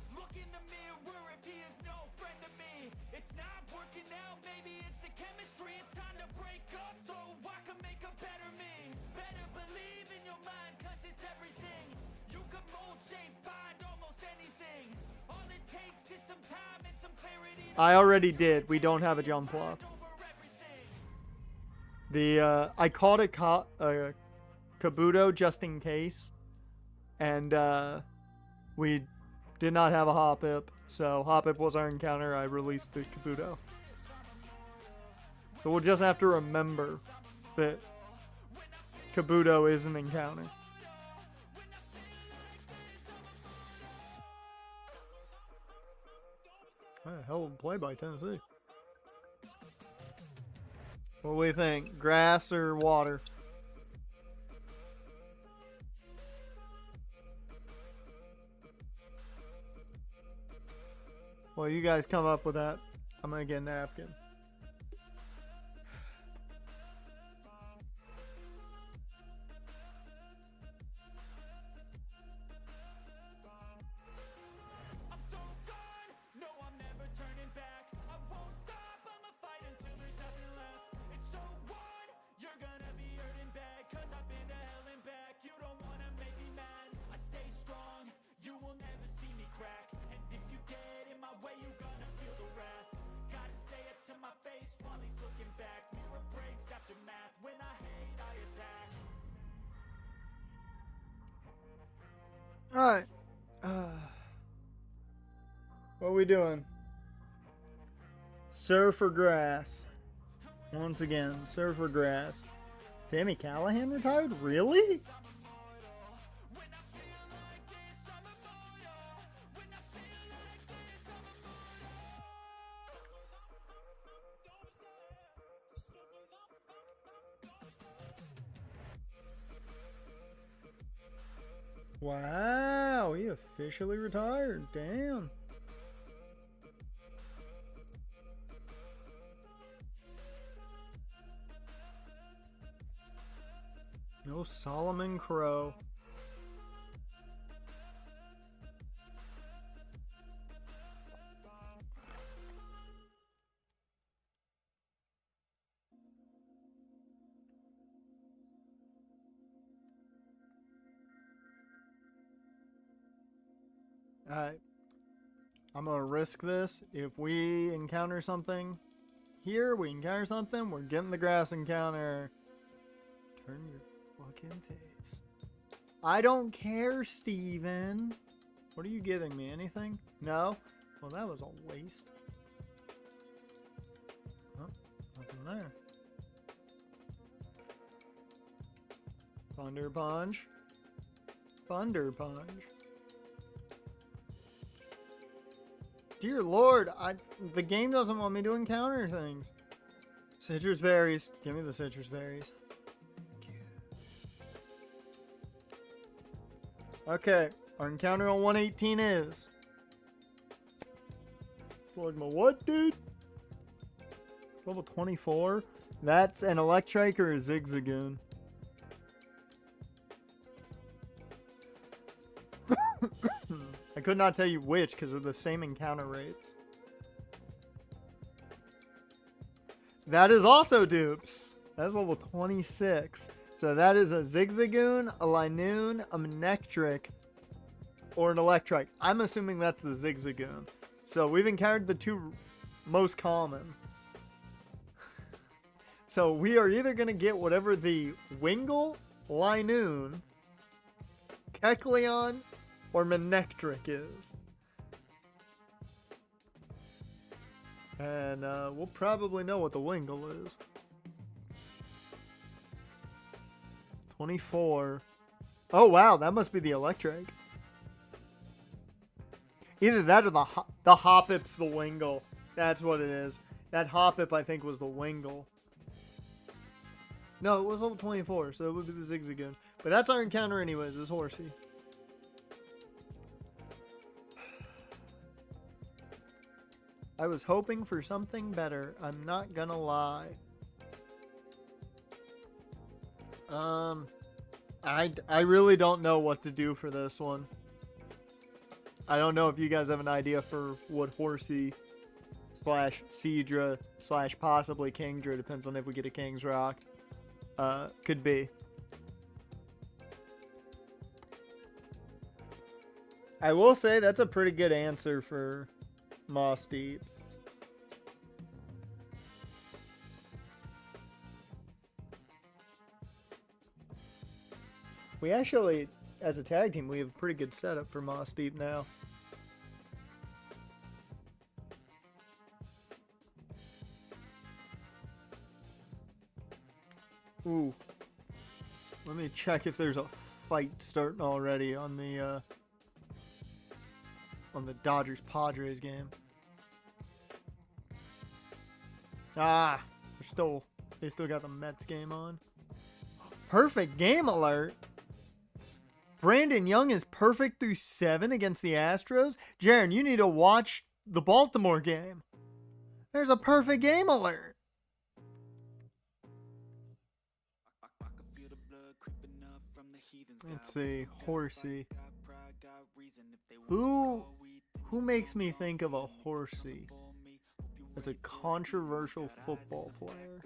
All it takes is some time and some clarity. I already did. We don't have a jump fluff. I called it Kabuto just in case. And we did not have a Hoppip. So Hoppip was our encounter. I released the Kabuto. So we'll just have to remember that Kabuto is an encounter. Hell of a play by Tennessee. What do we think? Grass or water? Well, you guys come up with that. I'm going to get a napkin. Alright. What are we doing? Surf or grass? Once again, surf or grass. Sammy Callahan retired? Really? Wow, he officially retired. Damn. No Solomon Crow. Alright. I'm gonna risk this. If we encounter something here, we encounter something, we're getting the grass encounter. Turn your fucking face. I don't care, Steven. What are you giving me? Anything? No? Well, that was a waste. Oh, nothing there. Thunder Punch. Thunder Punch. Dear Lord, the game doesn't want me to encounter things. Citrus berries. Give me the citrus berries. Okay, our encounter on 118 is... Slugma what, dude? It's level 24? That's an Electrike or a Zigzagoon? I could not tell you which because of the same encounter rates. That is also dupes. That's level 26. So that is a Zigzagoon, a Linoon, a Manectric, or an Electrike. I'm assuming that's the Zigzagoon. So we've encountered the two most common. So we are either going to get whatever the Wingull, Linoon, Kecleon, or Manectric is. And we'll probably know what the Wingull is. 24. Oh wow, that must be the Electric. Either that or the Hoppip's the Wingull. That's what it is. That Hoppip I think was the Wingull. No, it was level 24, so it would be the Zigzagoon. But that's our encounter anyways, is Horsey. I was hoping for something better. I'm not gonna lie. I really don't know what to do for this one. I don't know if you guys have an idea for what Horsey / Seadra / possibly Kingdra, depends on if we get a King's Rock, could be. I will say that's a pretty good answer for Moss Deep. We actually, as a tag team, we have a pretty good setup for Moss Deep now. Ooh. Let me check if there's a fight starting already on the Dodgers-Padres game. Ah, they still got the Mets game on. Perfect game alert. Brandon Young is perfect through 7 against the Astros. Jaron, you need to watch the Baltimore game. There's a perfect game alert. Let's see, Horsey. Who makes me think of a Horsey as a controversial football player?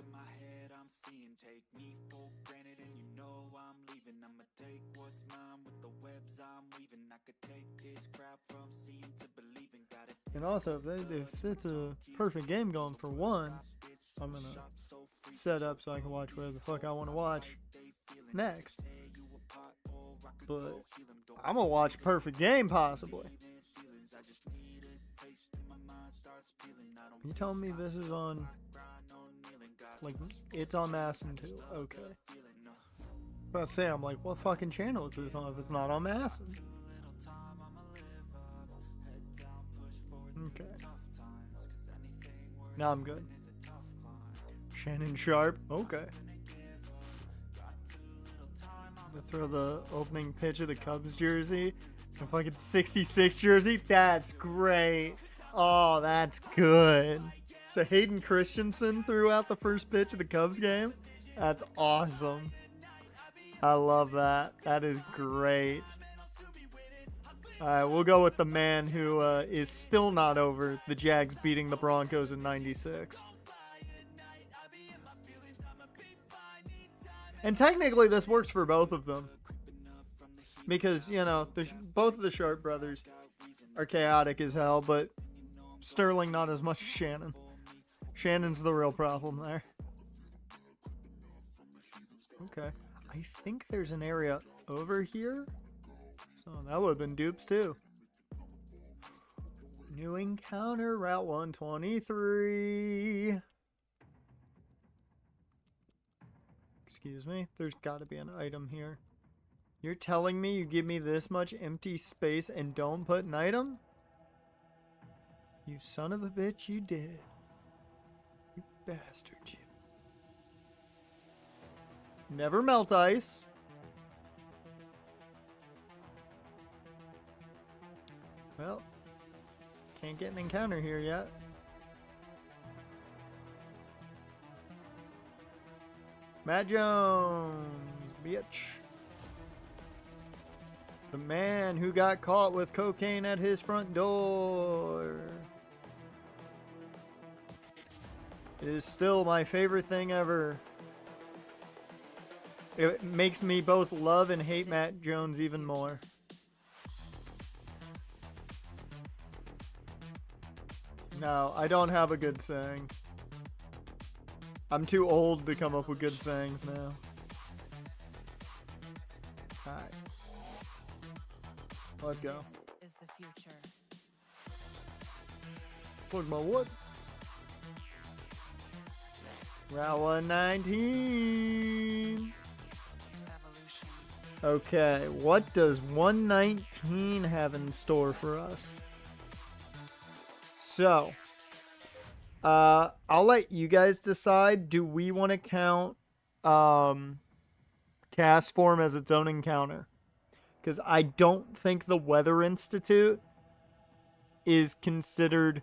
And also, if it's a perfect game going for one, I'm going to set up so I can watch whatever the fuck I want to watch next. But I'm going to watch perfect game, possibly. You telling me this is on, like, it's on Masson too? Okay. About to say, I'm like, what fucking channel is this on if it's not on Masson? Okay. Now I'm good. Shannon Sharp. Okay. To throw the opening pitch of the Cubs jersey. The fucking 66 jersey. That's great. Oh, that's good. So Hayden Christensen threw out the first pitch of the Cubs game. That's awesome. I love that. That is great. Alright, we'll go with the man who is still not over the Jags beating the Broncos in 96. And technically this works for both of them. Because, you know, both of the Sharp brothers are chaotic as hell, but Sterling not as much as Shannon. Shannon's the real problem there. Okay. I think there's an area over here. So that would have been dupes too. New encounter, Route 123. Excuse me. There's got to be an item here. You're telling me you give me this much empty space and don't put an item? You son of a bitch, you did. You bastard, you. Never melt ice. Well, can't get an encounter here yet. Matt Jones, bitch. The man who got caught with cocaine at his front door. It is still my favorite thing ever. It makes me both love and hate Matt Jones even more. No, I don't have a good saying. I'm too old to come up with good sayings now. Alright. Let's go. This is the future. Look my what? Route 119. Evolution. Okay, what does 119 have in store for us? So, I'll let you guys decide. Do we want to count cast form as its own encounter? Because I don't think the Weather Institute is considered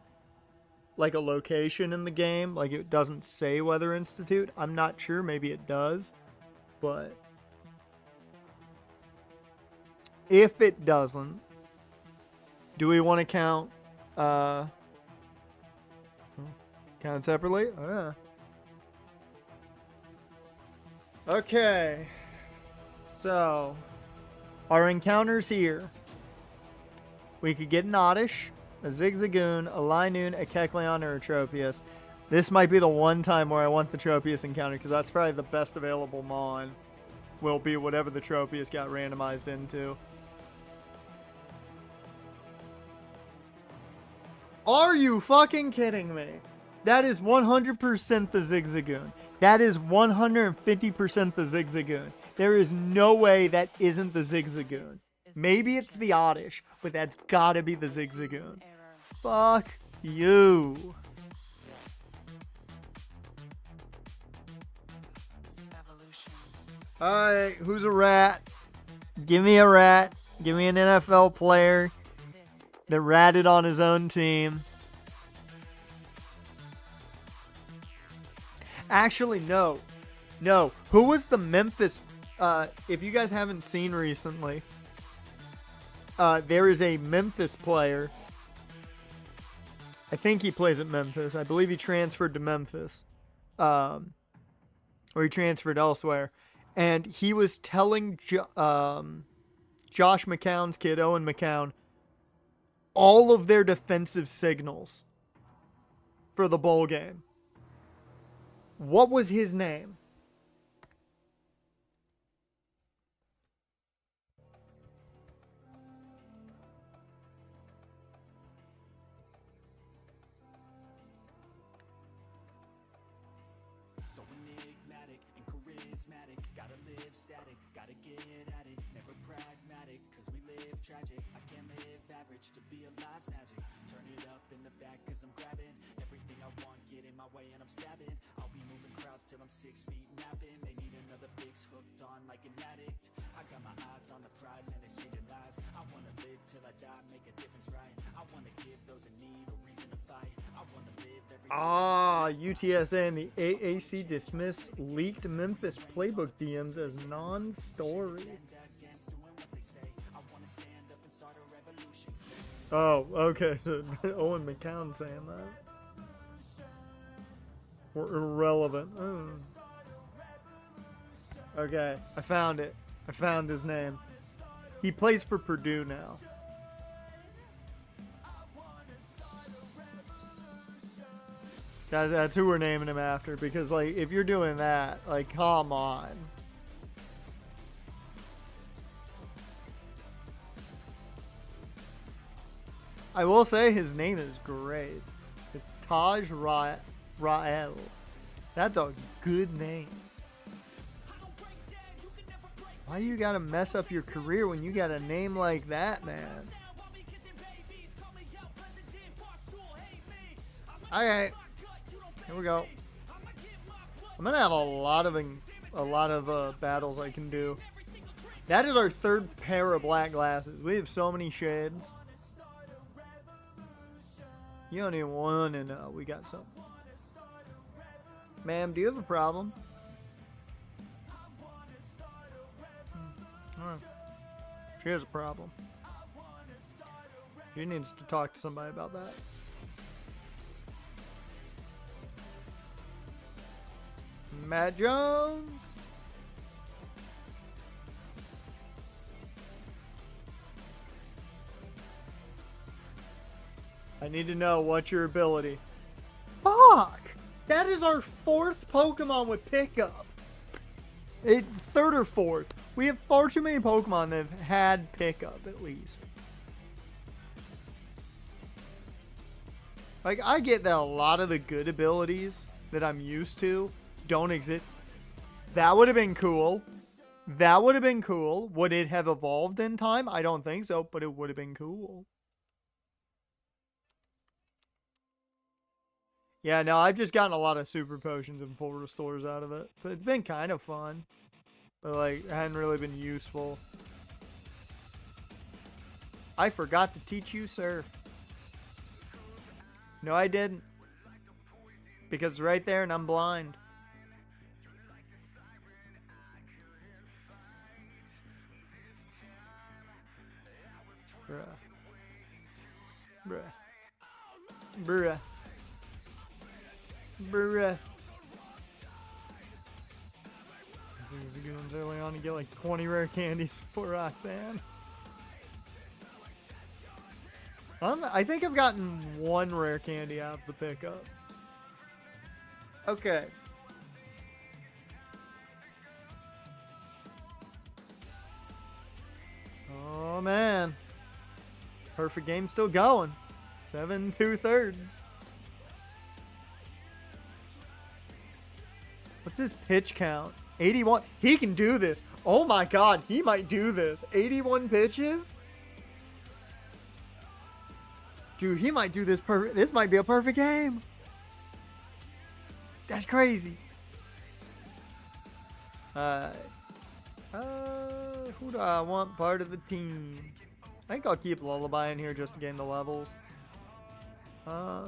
like a location in the game. Like, it doesn't say Weather Institute. I'm not sure. Maybe it does. But if it doesn't, do we want to count count separately? Oh, yeah. Okay. So, our encounters here. We could get an Oddish, a Zigzagoon, a Linoon, a Kecleon, or a Tropius. This might be the one time where I want the Tropius encounter, because that's probably the best available Mon. will be whatever the Tropius got randomized into. Are you fucking kidding me? That is 100% the Zigzagoon. That is 150% the Zigzagoon. There is no way that isn't the Zigzagoon. Maybe it's the Oddish, but that's gotta be the Zigzagoon. Fuck you. Alright, who's a rat? Give me a rat. Give me an NFL player that ratted on his own team. Actually, no. No. Who was the Memphis... if you guys haven't seen recently, there is a Memphis player. I think he plays at Memphis. I believe he transferred to Memphis. Or he transferred elsewhere. And he was telling Josh McCown's kid, Owen McCown, all of their defensive signals for the bowl game. What was his name? So enigmatic and charismatic, gotta live static, gotta get at it, never pragmatic, cause we live tragic. I can't live average, to be alive's magic. Turn it up in the back cause I'm grabbing everything I want, get in my way and I'm stabbing. I'll be moving crowds till I'm 6 feet napping. They need another fix, hooked on like an addict. I got my eyes on the prize and it's changing lives. I wanna live till I die, make a difference, right? I wanna give those in need a reason to fight. I wanna live every UTSA and the AAC dismiss leaked Memphis playbook DMs as non-story. Oh, okay. So Owen McCown saying that. We're irrelevant. Okay, I found it. I found his name. He plays for Purdue now. That's who we're naming him after, because, like, if you're doing that, like, come on. I will say his name is great. It's Taj Rael. That's a good name. Why you gotta mess up your career when you got a name like that, man? Okay. Here we go. I'm gonna have a lot of battles I can do. That is our third pair of black glasses. We have so many shades. You don't even want to know we got some. Ma'am, do you have a problem? Alright. She has a problem. She needs to talk to somebody about that. Matt Jones. I need to know what's your ability. Fuck! That is our fourth Pokemon with pickup. Third or fourth. We have far too many Pokemon that have had pickup, at least. Like, I get that a lot of the good abilities that I'm used to don't exist. That would have been cool. That would have been cool. Would it have evolved in time? I don't think so, but it would have been cool. Yeah, no, I've just gotten a lot of super potions and full restores out of it. So it's been kind of fun. But, like, it hadn't really been useful. I forgot to teach you, sir. No, I didn't. Because it's right there and I'm blind. Bruh. Bruh. Bruh. Bruh. These goons early on to get like 20 rare candies before Roxanne. I think I've gotten one rare candy out of the pickup. Okay. Oh man. Perfect game still going. 7 2/3. What's his pitch count? 81. He can do this. Oh my god, he might do this. 81 pitches? Dude, he might do this perfect. This might be a perfect game. That's crazy. Who do I want part of the team? I think I'll keep Lullaby in here just to gain the levels. I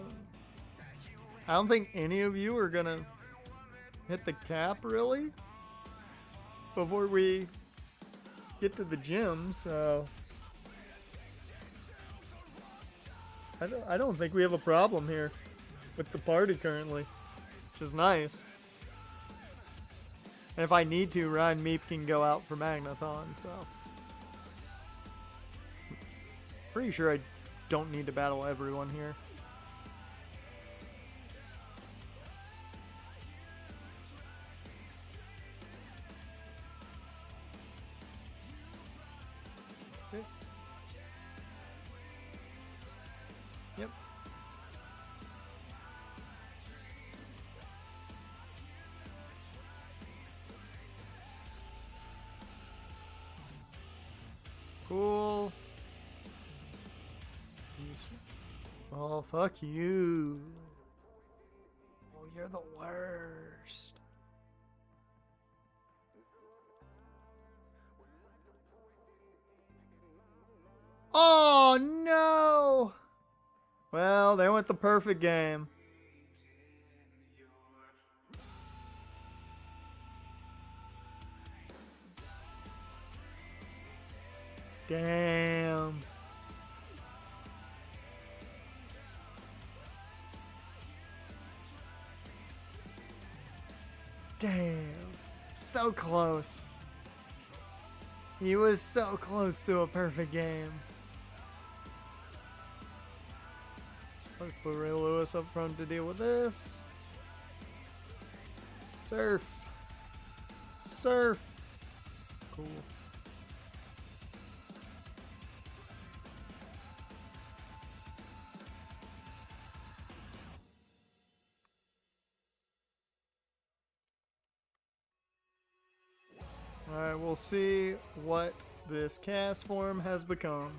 don't think any of you are gonna hit the cap really before we get to the gym, so I don't think we have a problem here with the party currently, which is nice. And if I need to, Ryan Meep can go out for Magnathon, so pretty sure I don't need to battle everyone here. Okay. Yep. Cool. Oh, fuck you. Oh, you're the worst. Oh, no. Well, there went the perfect game. Damn. Damn. So close. He was so close to a perfect game. Let's put Ray Lewis up front to deal with this. Surf. Surf. Cool. Alright, we'll see what this cast form has become.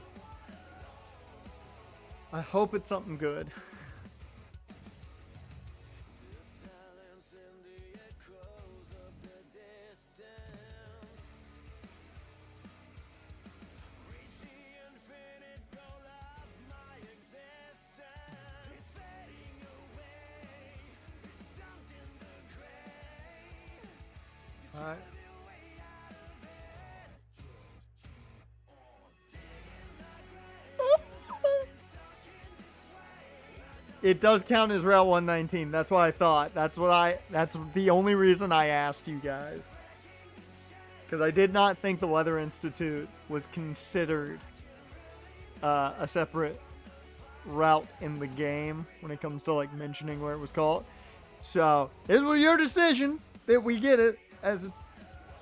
I hope it's something good. Alright. It does count as Route 119. That's what I thought. That's the only reason I asked you guys. Because I did not think the Weather Institute was considered a separate route in the game when it comes to like mentioning where it was called. So this was your decision that we get it as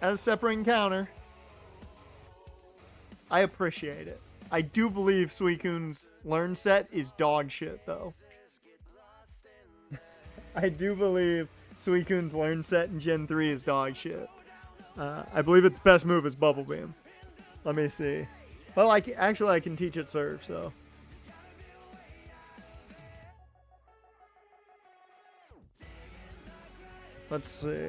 a separate encounter. I appreciate it. I do believe Suikun's learn set is dog shit though. I do believe Suikun's learn set in Gen 3 is dog shit. I believe its best move is Bubble Beam. Let me see. Well, I can teach it Surf, so. Let's see.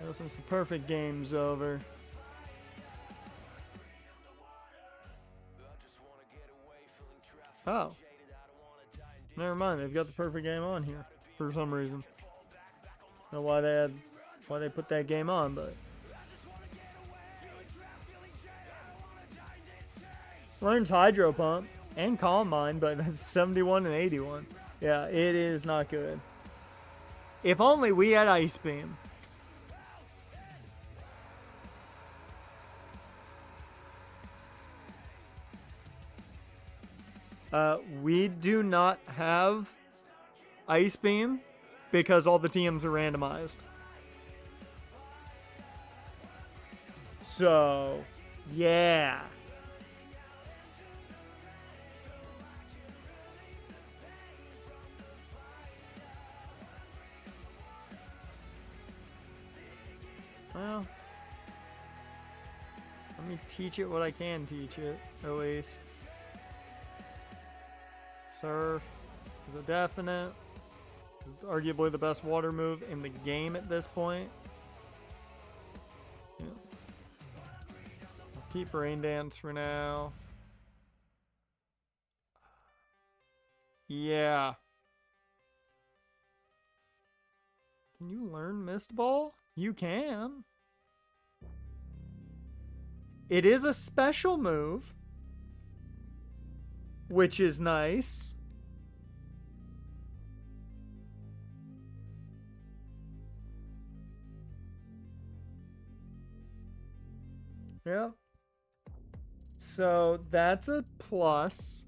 Well, since the perfect game's over. Oh. Never mind, they've got the perfect game on here for some reason. I don't know why they put that game on, but learns Hydro Pump and Calm Mind, but that's 71 and 81. Yeah, it is not good. If only we had Ice Beam. We do not have Ice Beam because all the teams are randomized. So, yeah. Well, let me teach it what I can teach it, at least. Surf is a definite. It's arguably the best water move in the game at this point. Yeah. I'll keep Rain Dance for now. Yeah. Can you learn Mist Ball? You can. It is a special move, which is nice. Yeah. So that's a plus.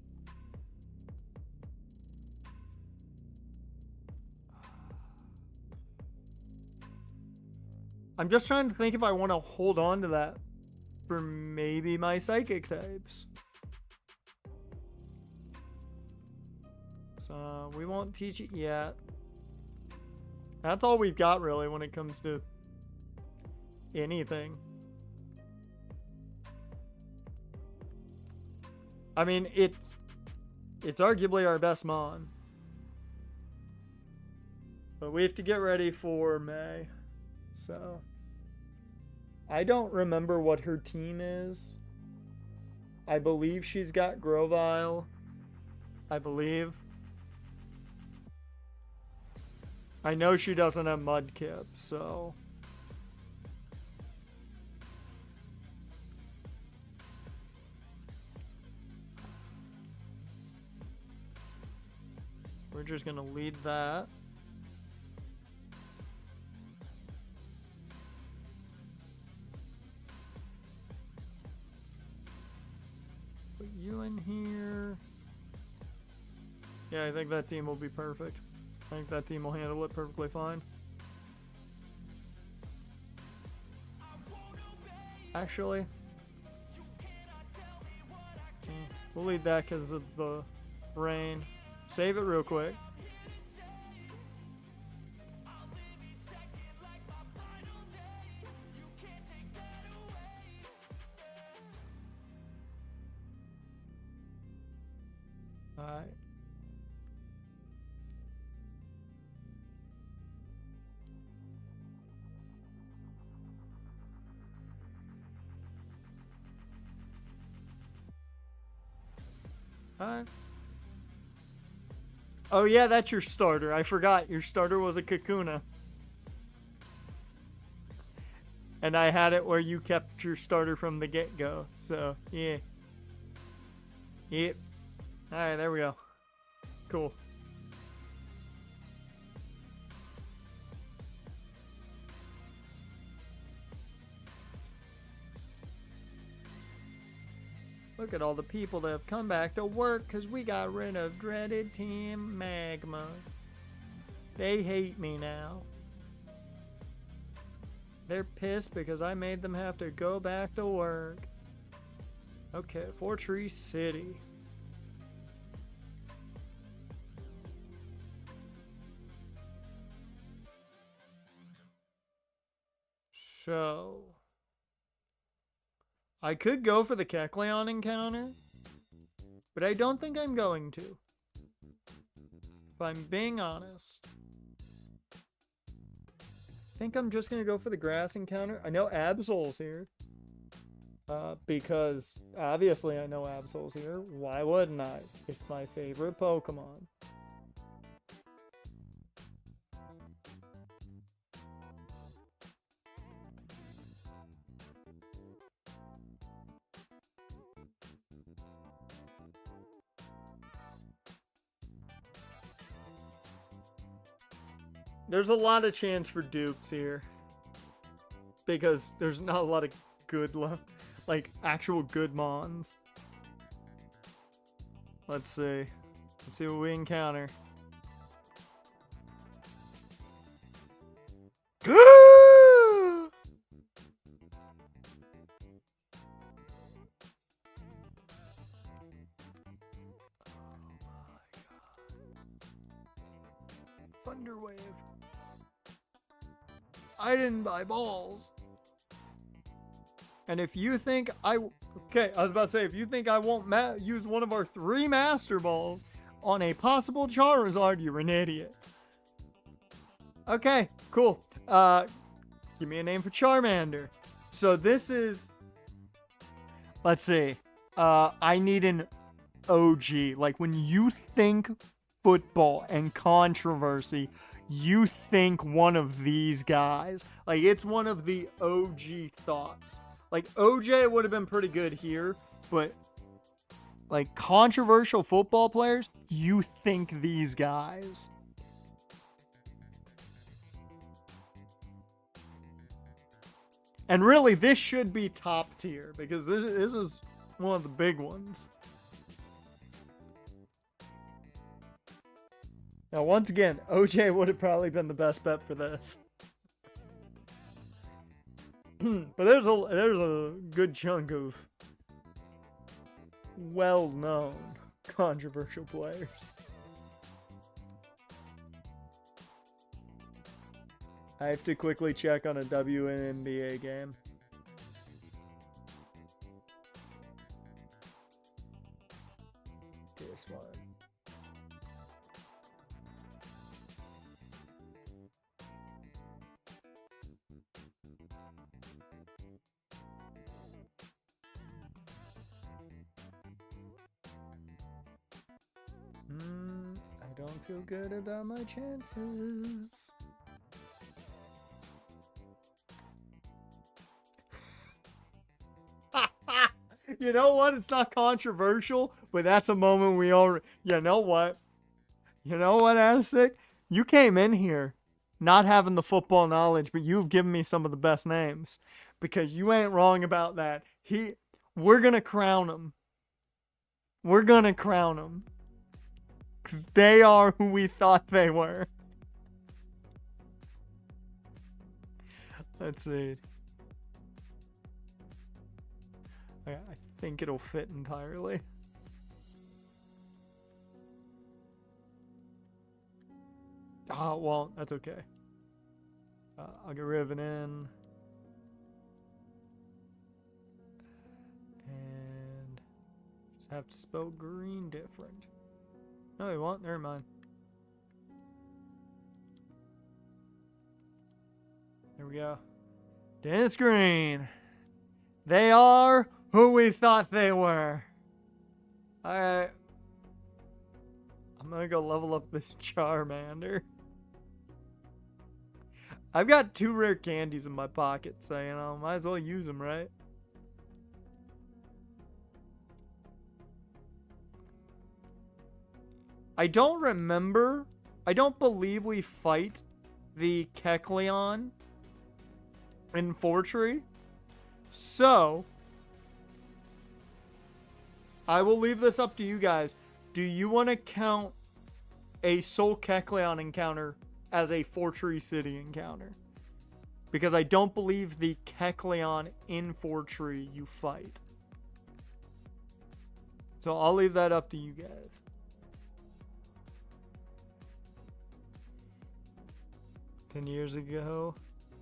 I'm just trying to think if I want to hold on to that for maybe my psychic types. So we won't teach it yet. That's all we've got really when it comes to anything. I mean, it's arguably our best mon. But we have to get ready for May. So I don't remember what her team is. I believe she's got Grovyle. I believe. I know she doesn't have Mudkip, so we're just gonna lead that. Put you in here. Yeah, I think that team will be perfect. I think that team will handle it perfectly fine. Actually, we'll lead that because of the rain. Save it real quick. Alright. Alright. Oh yeah, that's your starter. I forgot. Your starter was a Kakuna. And I had it where you kept your starter from the get-go. So, yeah. Yep. Alright, there we go. Cool. Look at all the people that have come back to work because we got rid of dreaded Team Magma. They hate me now. They're pissed because I made them have to go back to work. Okay, Fortree City. So I could go for the Kecleon encounter, but I don't think I'm going to. If I'm being honest. I think I'm just going to go for the grass encounter. I know Absol's here. Because obviously I know Absol's here. Why wouldn't I? It's my favorite Pokemon. There's a lot of chance for dupes here. Because there's not a lot of good, like, actual good mons. Let's see. Let's see what we encounter. Thunderwave. I didn't buy balls. And if you think okay, I was about to say, if you think I won't use one of our 3 Master Balls on a possible Charizard, you're an idiot. Okay, cool. Give me a name for Charmander. So this is, let's see. I need an OG. Like, when you think football and controversy, you think one of these guys. Like, it's one of the OG thoughts. Like, OJ would have been pretty good here, but like controversial football players, you think these guys. And really, this should be top tier because this is one of the big ones. Now, once again, OJ would have probably been the best bet for this. But there's a good chunk of well-known controversial players. I have to quickly check on a WNBA game. This one. I don't feel good about my chances. You know what? It's not controversial, but that's a moment we all... You know what? You know what, Adisic? You came in here not having the football knowledge, but you've given me some of the best names. Because you ain't wrong about that. We're going to crown him. We're going to crown him. Because they are who we thought they were. Let's see. I think it'll fit entirely. Ah, it won't. That's okay. I'll get rid of an N. And just have to spell green different. No, it won't. Never mind. There we go. Dennis Green. They are who we thought they were. Alright. I'm gonna go level up this Charmander. I've got 2 rare candies in my pocket, so, you know, might as well use them, right? I don't believe we fight the Kecleon in Fortree. So, I will leave this up to you guys. Do you want to count a Soul Kecleon encounter as a Fortree City encounter? Because I don't believe the Kecleon in Fortree you fight. So I'll leave that up to you guys. Ten years ago,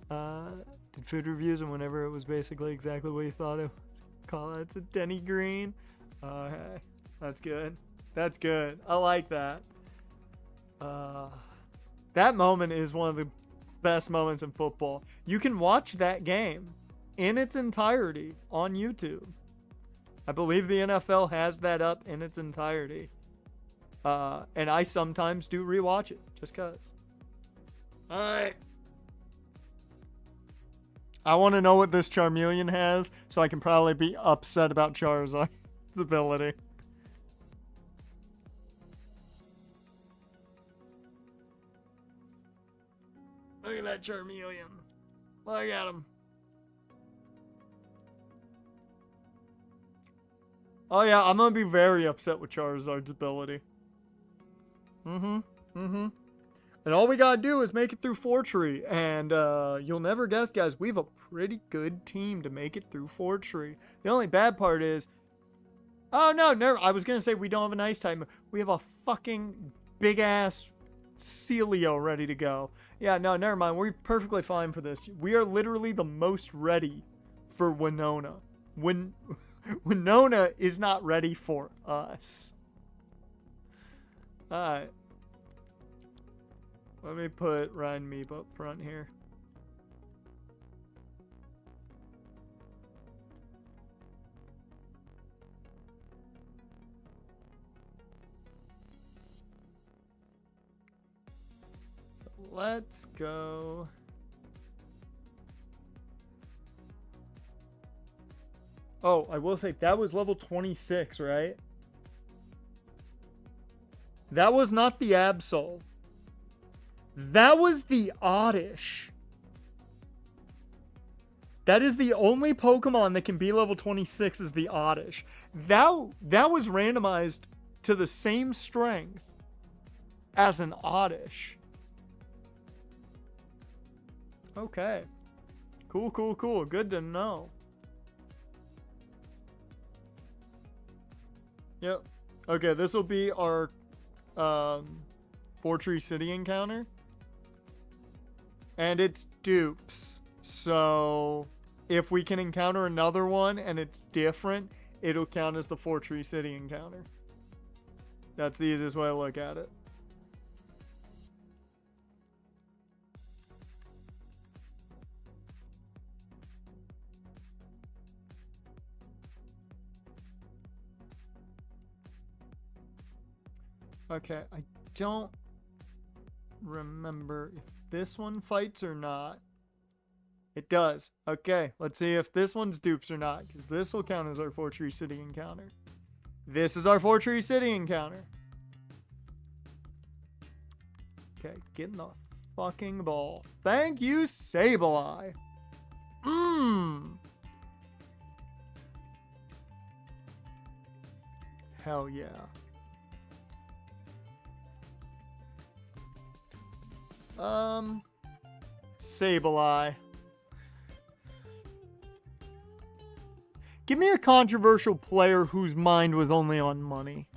did food reviews, and whenever it was basically exactly what you thought it was, call it a Denny Green. Okay, that's good. That's good. I like that. That moment is one of the best moments in football. You can watch that game in its entirety on YouTube. I believe the NFL has that up in its entirety. And I sometimes do rewatch it just cause. Alright. I want to know what this Charmeleon has, so I can probably be upset about Charizard's ability. Look at that Charmeleon. Look at him. Oh yeah, I'm gonna be very upset with Charizard's ability. And all we gotta do is make it through Fortree, and you'll never guess, guys, we have a pretty good team to make it through Fortree. The only bad part is, oh no, never. I was gonna say we don't have an ice type. We have a fucking big ass Celio ready to go. Yeah, no, never mind. We're perfectly fine for this. We are literally the most ready for Winona. Winona is not ready for us. Alright. Let me put Ryan Meep up front here. So let's go. Oh, I will say that was level 26, right? That was not the Absol. That was the Oddish. That is the only Pokemon that can be level 26 is the Oddish. That was randomized to the same strength as an Oddish. Okay. Cool, cool, cool. Good to know. Yep. Okay, this will be our Fortree City encounter. And it's dupes. So if we can encounter another one and it's different, it'll count as the Fortree City encounter. That's the easiest way to look at it. Okay, I don't remember if this one fights or not. It does. Okay, let's see if this one's dupes or not, because this will count as our Fortree City encounter. This is our Fortree City encounter. Okay, get in the fucking ball. Thank you, Sableye. Hell yeah. Sableye. Give me a controversial player whose mind was only on money.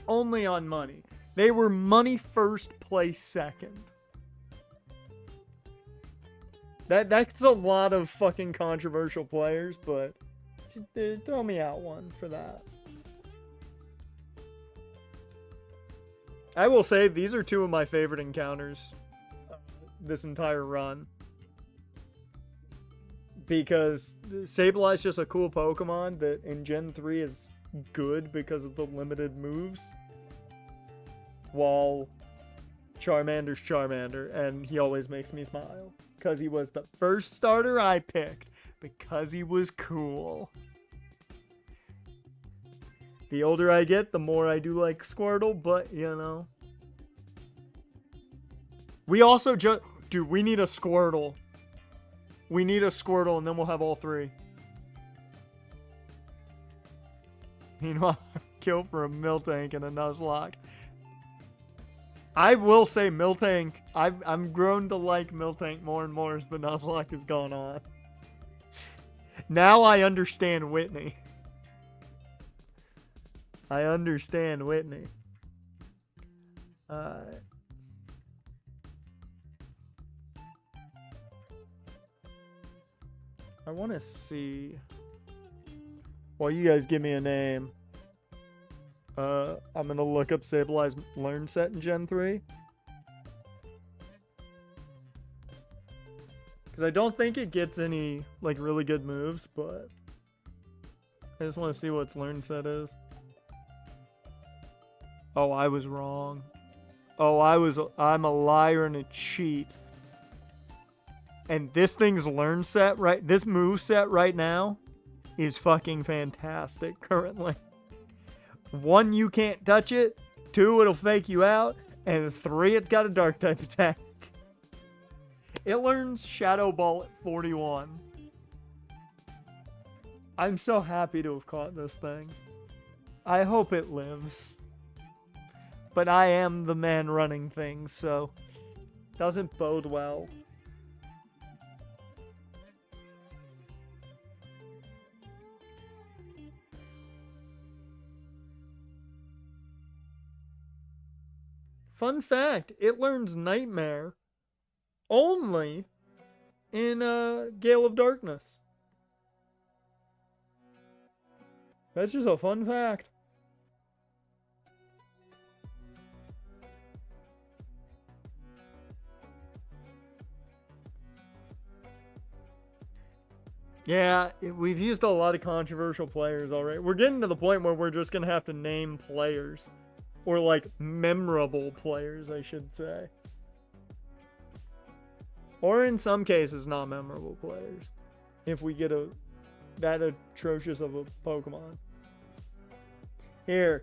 Only on money. They were money first, play second. That's a lot of fucking controversial players, but throw me out one for that. I will say these are two of my favorite encounters this entire run. Because Sableye's just a cool Pokemon that in Gen 3 is good because of the limited moves. While Charmander's Charmander, and he always makes me smile. Because he was the first starter I picked. Because he was cool. The older I get, the more I do like Squirtle, but, you know. We also just... Dude, we need a Squirtle. We need a Squirtle, and then we'll have all three. Meanwhile, kill for a Miltank and a Nuzlocke. I will say Miltank, I'm grown to like Miltank more and more as the Nuzlocke has gone on. Now I understand Whitney. I understand Whitney. I want to see. Well, you guys give me a name. I'm gonna look up Sableye's Learn Set in Gen 3. Because I don't think it gets any, like, really good moves, but I just want to see what its Learn Set is. Oh, I was wrong. Oh, I'm a liar and a cheat. And this thing's Learn Set, right? This move set right now is fucking fantastic currently. 1, you can't touch it. 2, it'll fake you out. And 3, it's got a dark type attack. It learns Shadow Ball at 41. I'm so happy to have caught this thing. I hope it lives. But I am the man running things, so doesn't bode well. Fun fact, it learns Nightmare only in Gale of Darkness. That's just a fun fact. Yeah, we've used a lot of controversial players already. We're getting to the point where we're just going to have to name players. Or, like, memorable players, I should say. Or in some cases, not memorable players. If we get that atrocious of a Pokemon. Here,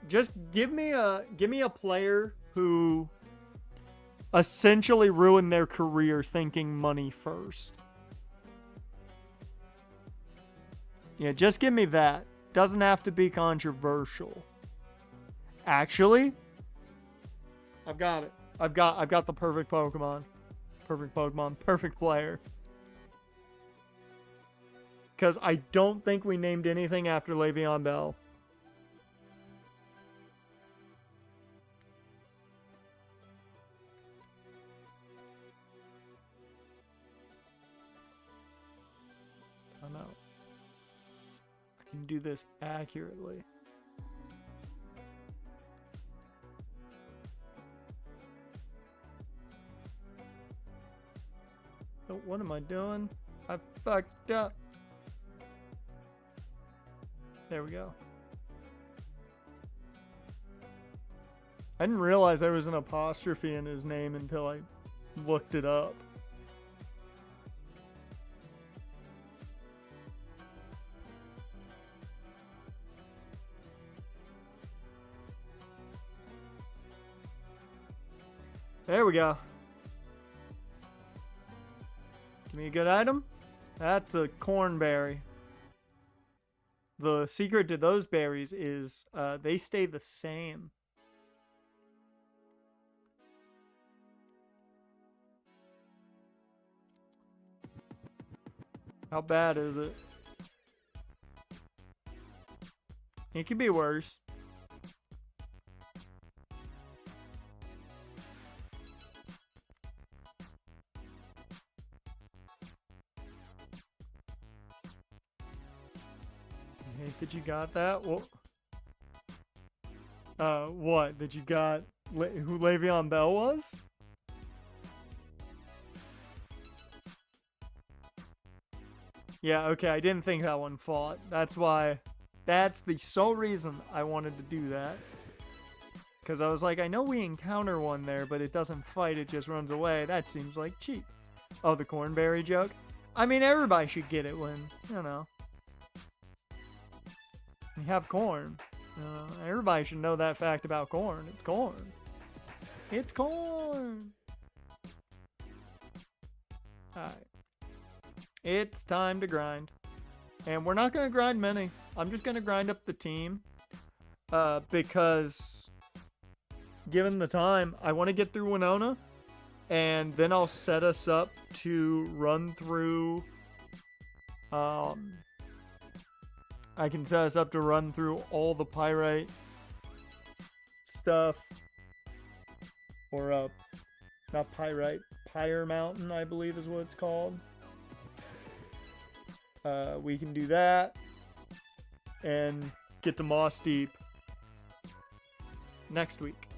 just give me a player who essentially ruined their career thinking money first. Yeah, just give me that. Doesn't have to be controversial. Actually, I've got it. I've got the perfect Pokemon. Perfect Pokemon. Perfect player. Because I don't think we named anything after Le'Veon Bell. I know. I can do this accurately. Oh, what am I doing? I fucked up. There we go. I didn't realize there was an apostrophe in his name until I looked it up. There we go. Give me a good item. That's a cornberry. The secret to those berries is they stay the same. How bad is it? It could be worse. Hey, did you got that? Well, what? Did you got who Le'Veon Bell was? Yeah, okay, I didn't think that one fought. That's the sole reason I wanted to do that. Because I was like, I know we encounter one there, but it doesn't fight, it just runs away. That seems like cheap. Oh, the cornberry joke? I mean, everybody should get it when, you know. You have corn. Everybody should know that fact about corn. It's corn. It's corn! Alright. It's time to grind. And we're not going to grind many. I'm just going to grind up the team. Because, given the time, I want to get through Winona. And then I'll set us up to run through... I can set us up to run through all the Pyrite stuff. Or, not Pyrite, Pyre Mountain, I believe is what it's called. We can do that. And get to Moss Deep next week.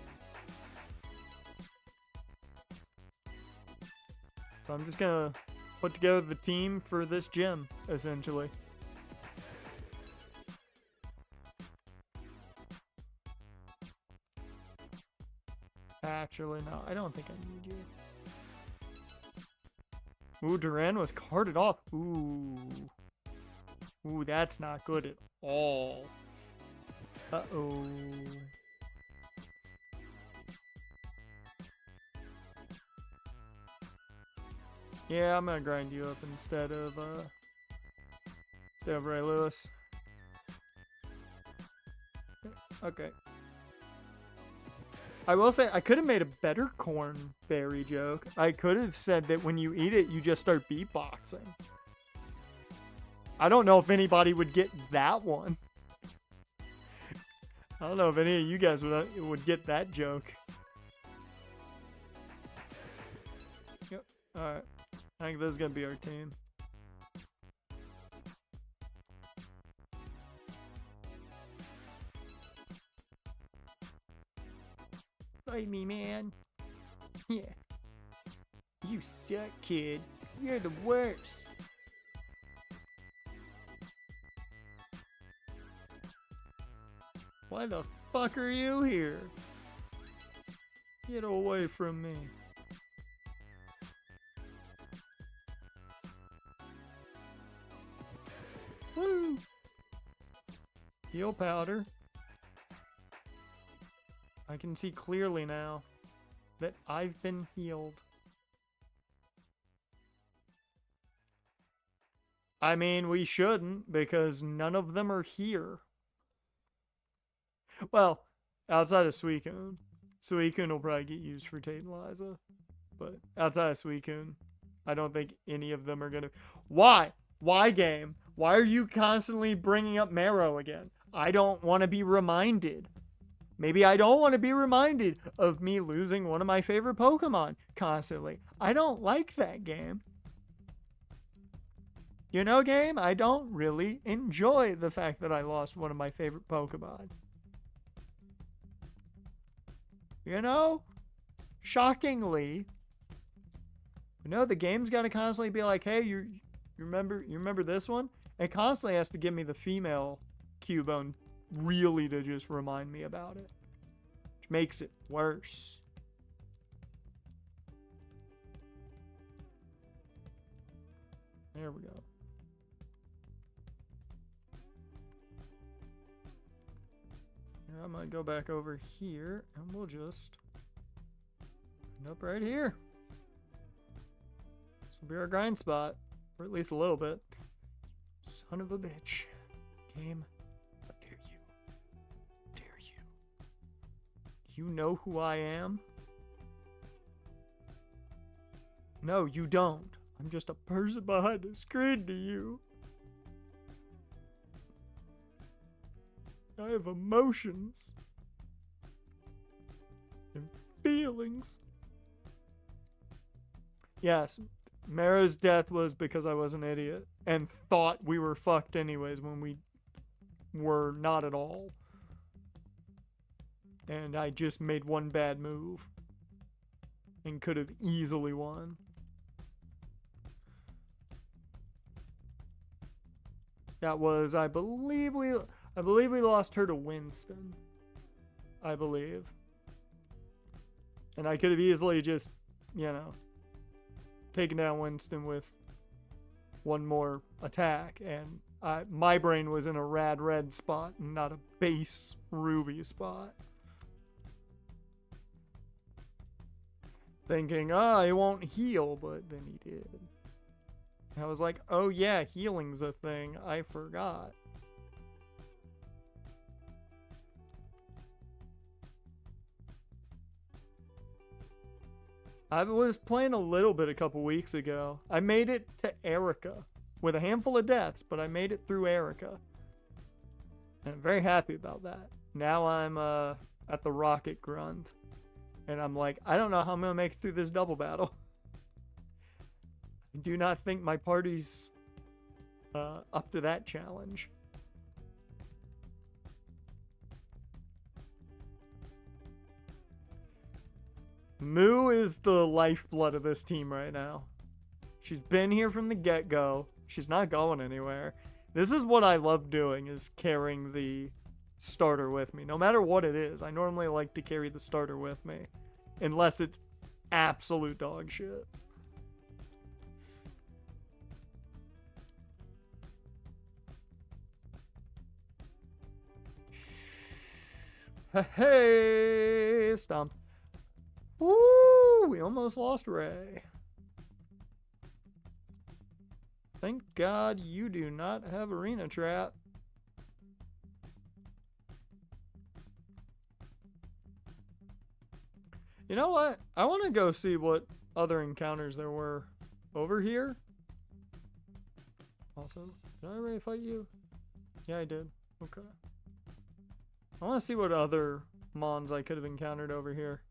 So I'm just gonna put together the team for this gym, essentially. Actually, no, I don't think I need you. Ooh, Duran was carted off. Ooh. Ooh, that's not good at all. Uh-oh. Yeah, I'm gonna grind you up instead of Stay over, Ray Lewis. Okay. I will say, I could have made a better corn berry joke. I could have said that when you eat it, you just start beatboxing. I don't know if anybody would get that one. I don't know if any of you guys would get that joke. Yep. Alright. I think this is going to be our team. Fight me, man. Yeah. You suck, kid. You're the worst. Why the fuck are you here? Get away from me. Woo! Heal powder. I can see clearly now that I've been healed. I mean, we shouldn't, because none of them are here. Well, outside of Suicune. Suicune will probably get used for Tate and Liza. But outside of Suicune, I don't think any of them are going to... Why? Why, game? Why are you constantly bringing up Marrow again? I don't want to be reminded. Maybe I don't want to be reminded of me losing one of my favorite Pokemon constantly. I don't like that, game. You know, game, I don't really enjoy the fact that I lost one of my favorite Pokemon. You know? Shockingly. You know, the game's got to constantly be like, hey, you remember this one? It constantly has to give me the female Cubone really to just remind me about it. Which makes it worse. There we go. Here, I'm going to go back over here and we'll just end up right here. This will be our grind spot. For at least a little bit. Son of a bitch. Game. How dare you? Dare you? You know who I am? No, you don't. I'm just a person behind a screen to you. I have emotions. And feelings. Yes, Mara's death was because I was an idiot and thought we were fucked anyways when we were not at all. And I just made one bad move and could have easily won. That was, I believe we lost her to Winston. I believe. And I could have easily just, you know, taken down Winston with one more attack, and my brain was in a rad red spot and not a base ruby spot. Thinking, he won't heal, but then he did. And I was like, oh yeah, healing's a thing. I forgot. I was playing a little bit a couple weeks ago. I made it to Erica with a handful of deaths, but I made it through Erica. And I'm very happy about that. Now I'm at the Rocket Grunt. And I'm like, I don't know how I'm going to make it through this double battle. I do not think my party's up to that challenge. Moo is the lifeblood of this team right now. She's been here from the get-go. She's not going anywhere. This is what I love doing, is carrying the starter with me. No matter what it is, I normally like to carry the starter with me. Unless it's absolute dog shit. Hey, stomp. Woo! We almost lost Ray. Thank God you do not have arena trap. You know what? I want to go see what other encounters there were over here. Also, did I already fight you? Yeah, I did. Okay. I want to see what other mons I could have encountered over here.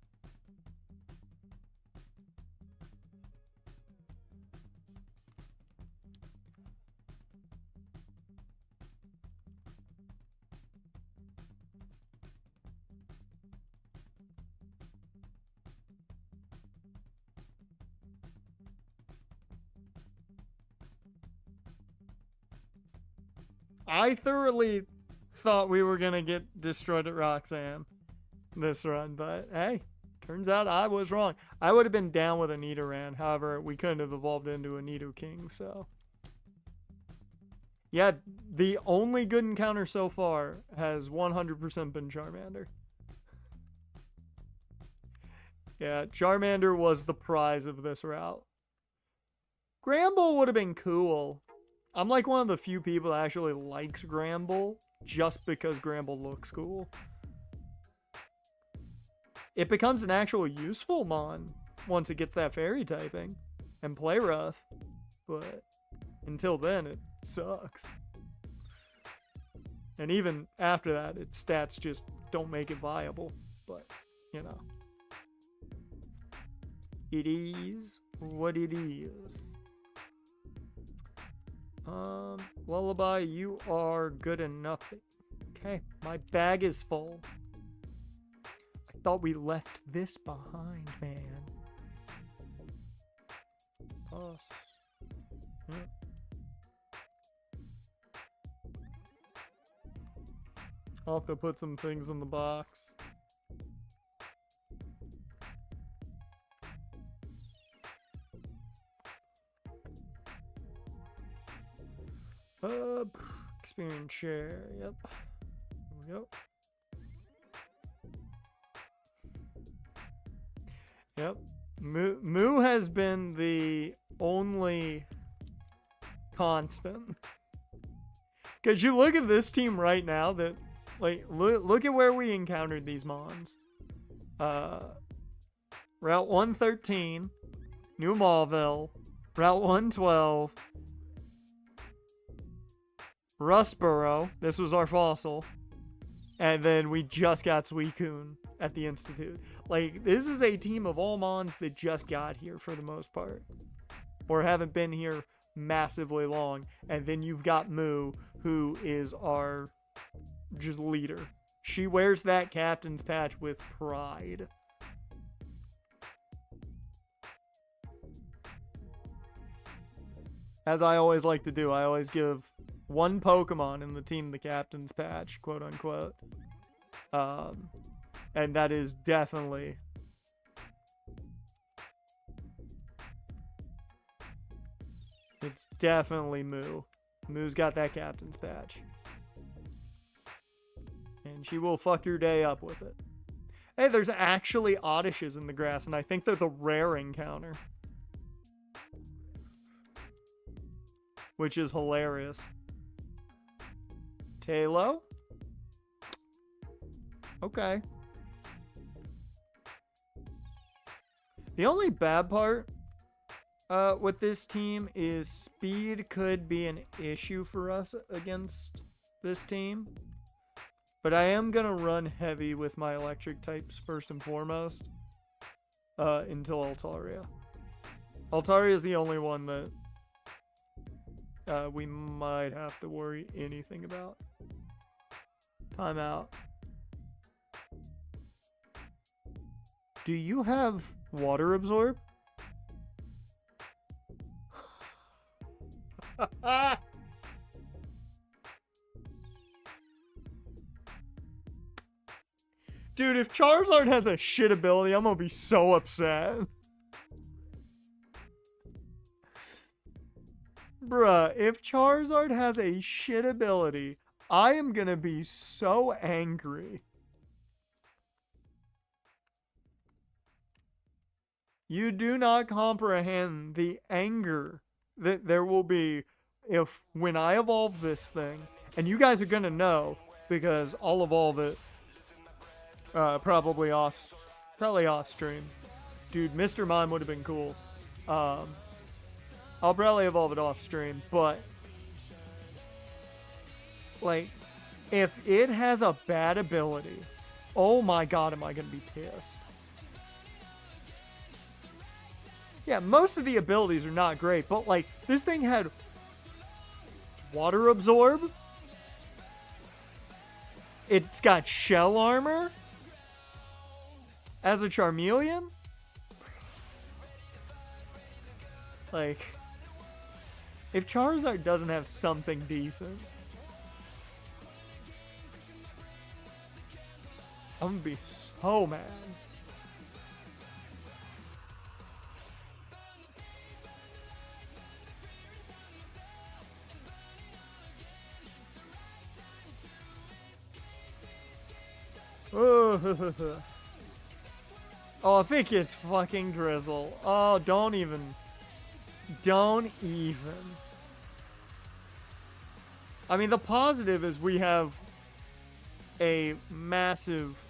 I thoroughly thought we were going to get destroyed at Roxanne this run, but hey, turns out I was wrong. I would have been down with a Nidoran, however, we couldn't have evolved into a Nidoking, so. Yeah, the only good encounter so far has 100% been Charmander. Yeah, Charmander was the prize of this route. Gramble would have been cool. I'm like one of the few people that actually likes Gramble just because Gramble looks cool. It becomes an actual useful mon once it gets that fairy typing and play rough, but until then it sucks. And even after that, its stats just don't make it viable, but you know. It is what it is. Lullaby, you are good enough. Okay, my bag is full. I thought we left this behind, man. Us. Yep. I'll have to put some things in the box. Experience share. Yep. Here we go. Yep. Moo has been the only constant. Because you look at this team right now, that like look at where we encountered these mons. Route 113, New Mauville, Route 112, Rustboro, this was our fossil, and then we just got Suicune at the Institute. Like, this is a team of all mons that just got here for the most part, or haven't been here massively long, and then you've got Moo, who is our just leader. She wears that captain's patch with pride. As I always like to do, I always give one Pokemon in the team the captain's patch, quote unquote. And that is definitely it's definitely Moo. Moo's got that captain's patch. And she will fuck your day up with it. Hey, there's actually Oddishes in the grass, and I think they're the rare encounter. Which is hilarious. Talo? Okay. The only bad part with this team is speed could be an issue for us against this team. But I am going to run heavy with my electric types first and foremost until Altaria. Altaria is the only one that we might have to worry anything about. Timeout. Do you have water absorb? Dude, if Charizard has a shit ability, I'm gonna be so upset. Bruh, if Charizard has a shit ability, I am gonna be so angry. You do not comprehend the anger that there will be if when I evolve this thing, and you guys are gonna know because I'll evolve it probably off stream. Dude, Mr. Mime would have been cool. I'll probably evolve it off stream, but like if it has a bad ability, oh my god, am I gonna be pissed. Yeah, most of the abilities are not great, but like this thing had water absorb. It's got shell armor as a Charmeleon. Like, if Charizard doesn't have something decent, I'm gonna be so mad. Oh, I think it's fucking Drizzle. Oh, don't even. I mean, the positive is we have a massive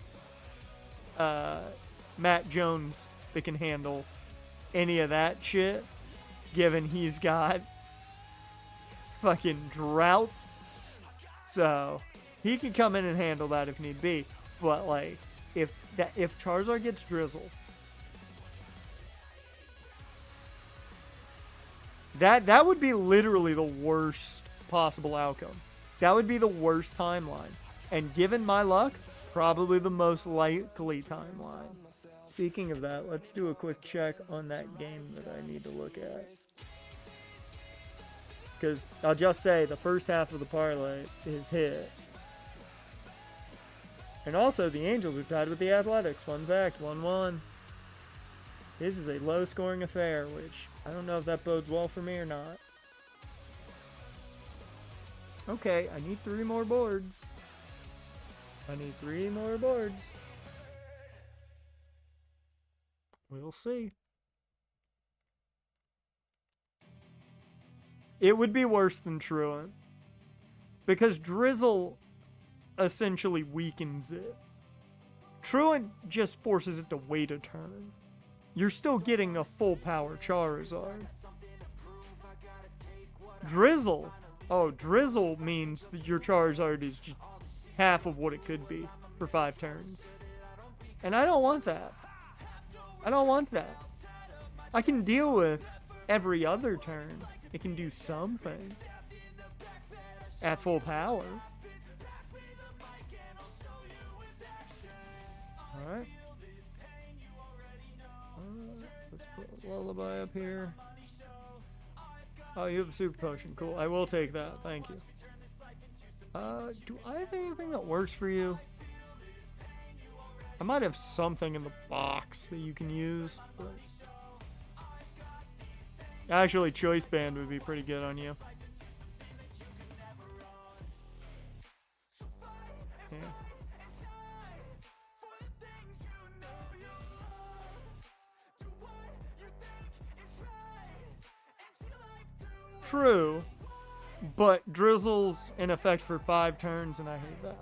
Matt Jones that can handle any of that shit, given he's got fucking drought. So he can come in and handle that if need be. But like, if Charizard gets Drizzle, that would be literally the worst possible outcome. That would be the worst timeline. And given my luck, probably the most likely timeline. Speaking of that, let's do a quick check on that game that I need to look at. Because I'll just say the first half of the parlay is hit. And also, the Angels are tied with the Athletics. Fun fact, 1-1. This is a low-scoring affair, which I don't know if that bodes well for me or not. Okay, I need 3 more boards. We'll see. It would be worse than Truant. Because Drizzle essentially weakens it. Truant just forces it to wait a turn. You're still getting a full power Charizard. Drizzle. Oh, Drizzle means that your Charizard is just half of what it could be for 5 turns. And I don't want that. I can deal with every other turn. It can do something. At full power. Alright. Let's put Lullaby up here. Oh, you have a super potion. Cool. I will take that. Thank you. Do I have anything that works for you? I might have something in the box that you can use. But actually, Choice Band would be pretty good on you. Yeah. True, but Drizzle's in effect for 5 turns, and I hate that.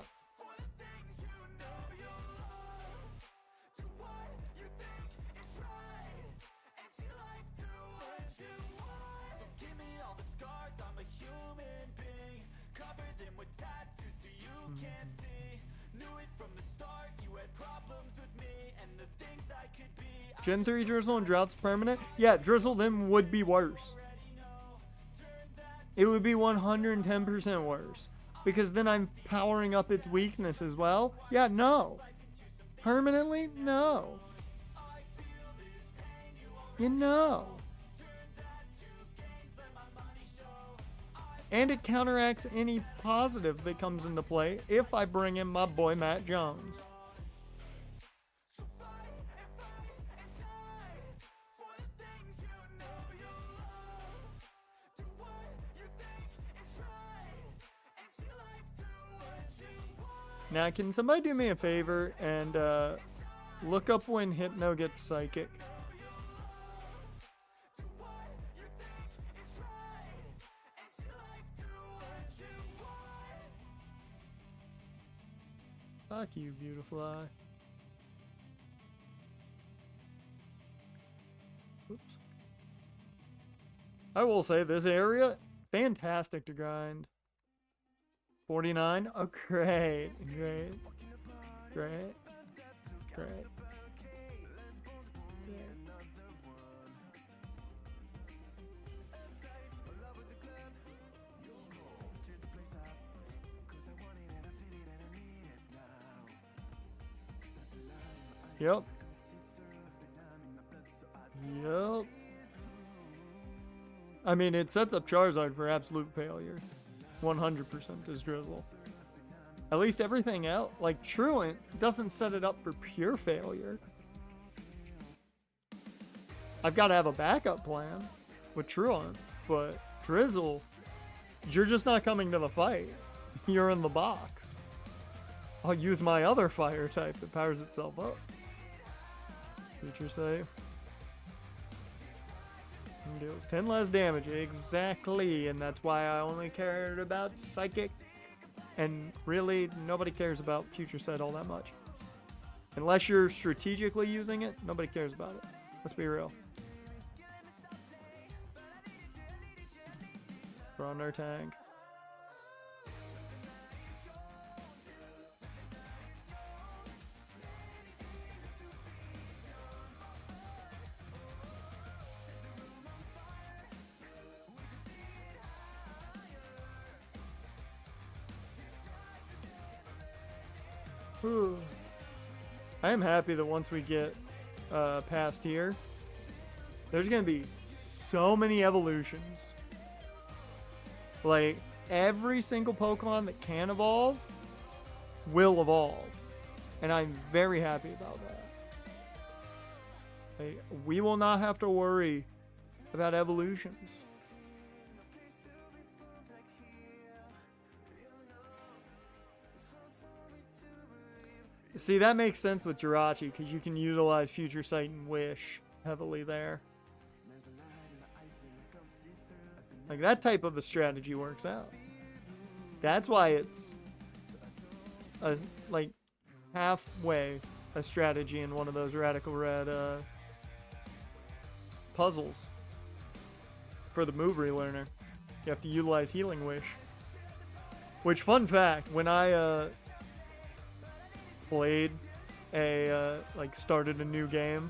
Gen 3 Drizzle and Drought's permanent? Yeah, Drizzle then would be worse. It would be 110% worse. Because then I'm powering up its weakness as well? Yeah, no. Permanently? No. You know. And it counteracts any positive that comes into play if I bring in my boy Matt Jones. Now, can somebody do me a favor and look up when Hypno gets Psychic? Fuck you, beautiful eye. Oops. I will say this area, fantastic to grind. 49? Oh, great. Great. Great. Great. Yep. Yep. I mean, it sets up Charizard for absolute failure. 100% is Drizzle. At least everything else, like Truant, doesn't set it up for pure failure. I've got to have a backup plan with Truant, but Drizzle, you're just not coming to the fight. You're in the box. I'll use my other fire type that powers itself up. Future save. And deals 10 less damage, exactly, and that's why I only cared about Psychic. And really, nobody cares about Future Sight all that much. Unless you're strategically using it, nobody cares about it. Let's be real. We're on our tank. I am happy that once we get past here, there's going to be so many evolutions. Like, every single Pokemon that can evolve will evolve. And I'm very happy about that. Like, we will not have to worry about evolutions. See, that makes sense with Jirachi, because you can utilize Future Sight and Wish heavily there. Like, that type of a strategy works out. That's why it's like halfway a strategy in one of those Radical Red puzzles for the move relearner. You have to utilize Healing Wish. Which, fun fact, when I played like started a new game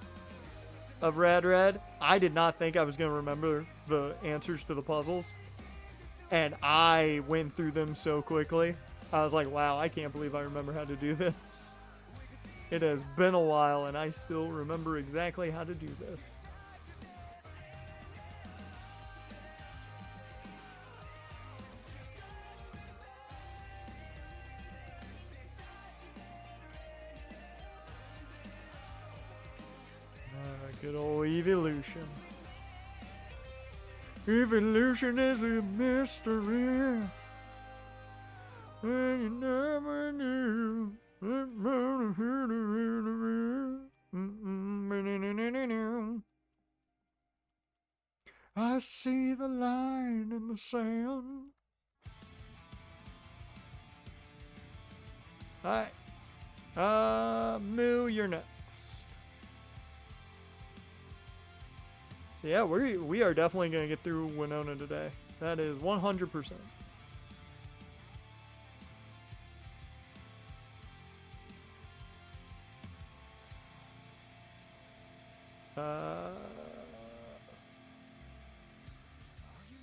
of Rad Red, I did not think I was going to remember the answers to the puzzles, and I went through them so quickly. I was like, wow, I can't believe I remember how to do this. It has been a while and I still remember exactly how to do this. Good old evolution. Evolution is a mystery. And you never knew. I see the line in the sand. Alright. Moo, you're next. So yeah, we are definitely going to get through Winona today. That is 100%.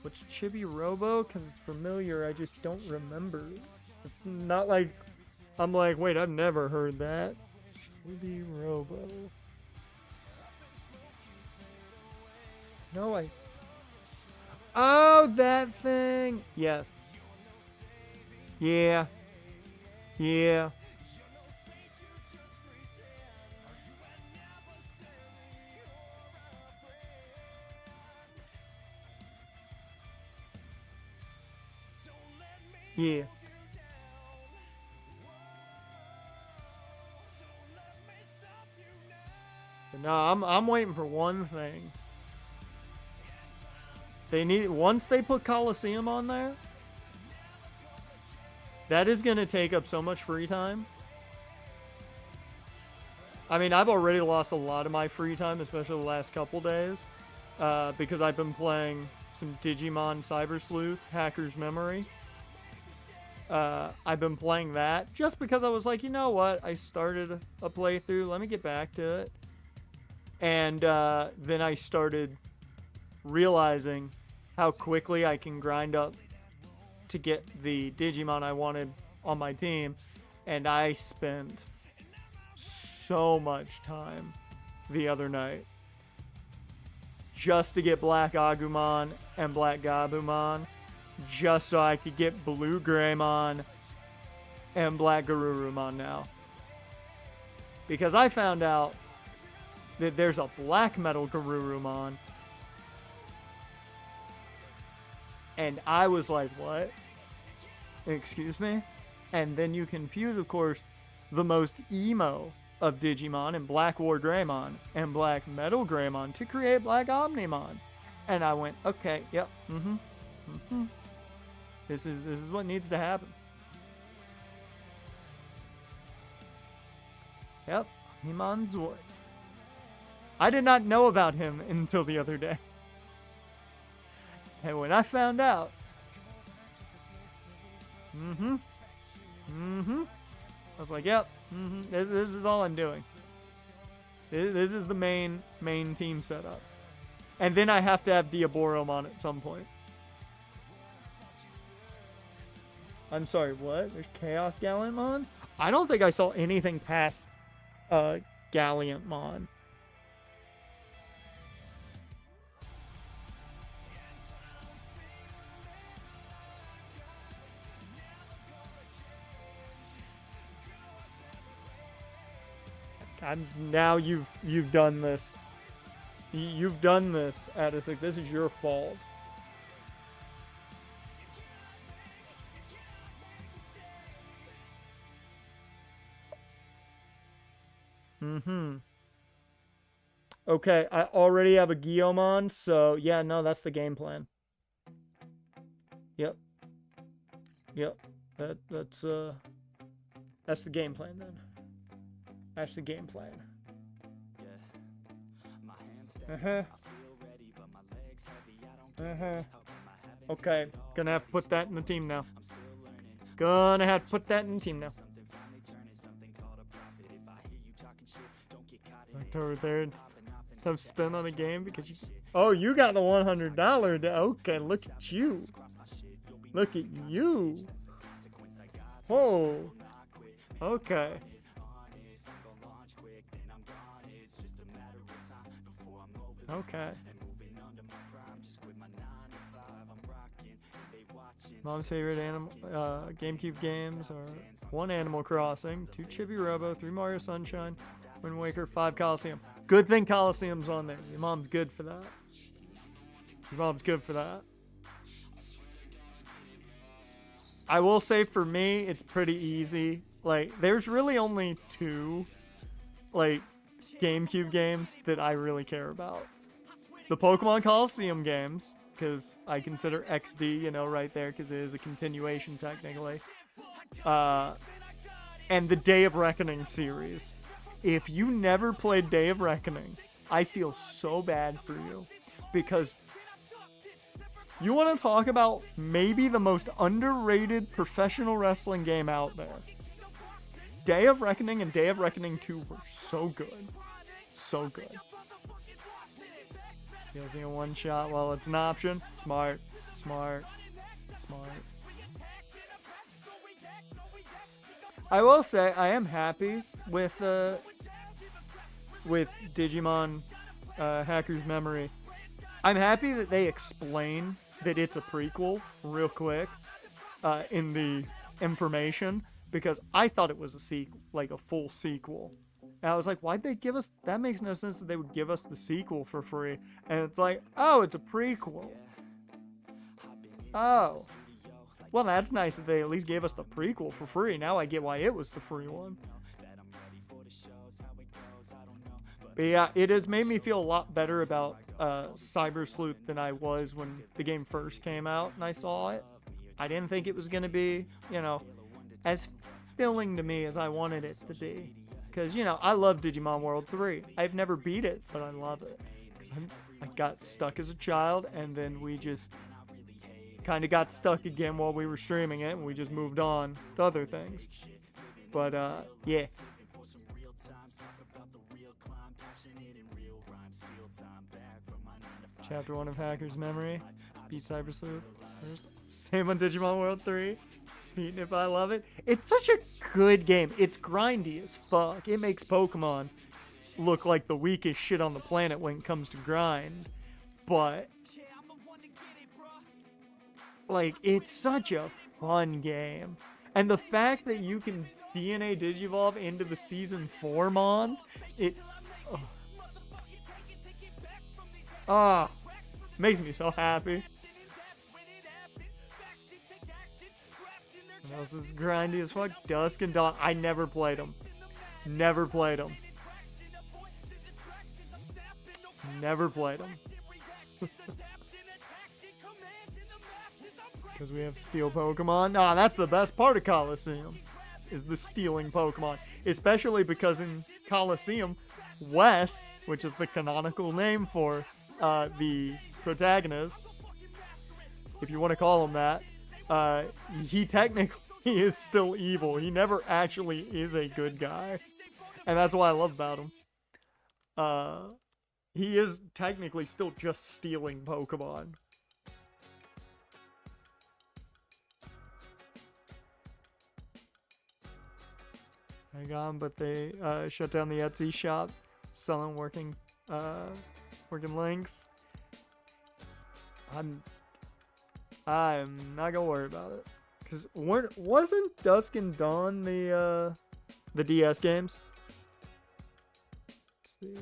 What's Chibi Robo? Because it's familiar, I just don't remember. It's not like I'm like, wait, I've never heard that. Chibi Robo. No, oh, that thing! Yeah. Yeah. Yeah. Yeah. No, I'm waiting for one thing. They need, once they put Coliseum on there, that is going to take up so much free time. I mean, I've already lost a lot of my free time, especially the last couple days, because I've been playing some Digimon Cyber Sleuth, Hacker's Memory. I've been playing that just because I was like, you know what? I started a playthrough. Let me get back to it. And then I started realizing how quickly I can grind up to get the Digimon I wanted on my team. And I spent so much time the other night just to get Black Agumon and Black Gabumon, just so I could get Blue Greymon and Black Garurumon now. Because I found out that there's a Black Metal Garurumon, and I was like, what? Excuse me? And then you can fuse, of course, the most emo of Digimon and Black War Greymon and Black Metal Greymon to create Black Omnimon. And I went, okay, yep, This is what needs to happen. Yep, Omnimon's what? I did not know about him until the other day. And when I found out, I was like, yep, this is all I'm doing. This is the main team setup. And then I have to have Diaboromon at some point. I'm sorry, what? There's Chaos Galliantmon? I don't think I saw anything past Galliantmon. Now you've done this. You've done this, Addisic. This is your fault. Okay, I already have a Guillaumon, so yeah, no, that's the game plan. Yep. That's the game plan then. That's the game plan. Okay, gonna have to put that in the team now. Gonna have to put that in the team now. Over there, it's some spin on a game because you. Oh, you got the $100. Okay, look at you. Look at you. Oh. Okay. Okay. Mom's favorite GameCube games are 1 Animal Crossing, 2 Chibi Robo, 3 Mario Sunshine, Wind Waker, 5 Coliseum. Good thing Coliseum's on there. Your mom's good for that. Your mom's good for that. I will say for me, it's pretty easy. Like, there's really only 2, like, GameCube games that I really care about. The Pokemon Coliseum games, because I consider XD, you know, right there, because it is a continuation technically. And the Day of Reckoning series. If you never played Day of Reckoning, I feel so bad for you. Because you want to talk about maybe the most underrated professional wrestling game out there. Day of Reckoning and Day of Reckoning 2 were so good. So good. Using a one shot while it's an option. Smart. I will say I am happy with Digimon Hacker's Memory. I'm happy that they explain that it's a prequel real quick in the information, because I thought it was a sequel, like a full sequel. And I was like, why'd they give us... That makes no sense that they would give us the sequel for free. And it's like, oh, it's a prequel. Oh. Well, that's nice that they at least gave us the prequel for free. Now I get why it was the free one. But yeah, it has made me feel a lot better about Cyber Sleuth than I was when the game first came out and I saw it. I didn't think it was going to be, you know, as filling to me as I wanted it to be. Because, you know, I love Digimon World 3. I've never beat it, but I love it. Because I got stuck as a child, and then we just kind of got stuck again while we were streaming it, and we just moved on to other things. But, yeah. Chapter 1 of Hacker's Memory. Beat Cyber Sleuth first. Same on Digimon World 3. Beating it, but I love it. It's such a good game. It's grindy as fuck. It makes Pokemon look like the weakest shit on the planet when it comes to grind. But, like, it's such a fun game. And the fact that you can DNA Digivolve into the Season 4 Mons, makes me so happy. What else is grindy as fuck? Dusk and Dawn. I never played them. Never played them. Never played them. Because we have steel Pokemon. Nah, that's the best part of Coliseum. Is the stealing Pokemon. Especially because in Coliseum, Wes, which is the canonical name for the protagonist, if you want to call him that, he technically is still evil. He never actually is a good guy. And that's what I love about him. He is technically still just stealing Pokemon. Hang on, but they shut down the Etsy shop, selling working links. I'm not gonna worry about it, cause wasn't Dusk and Dawn the DS games? Let's see.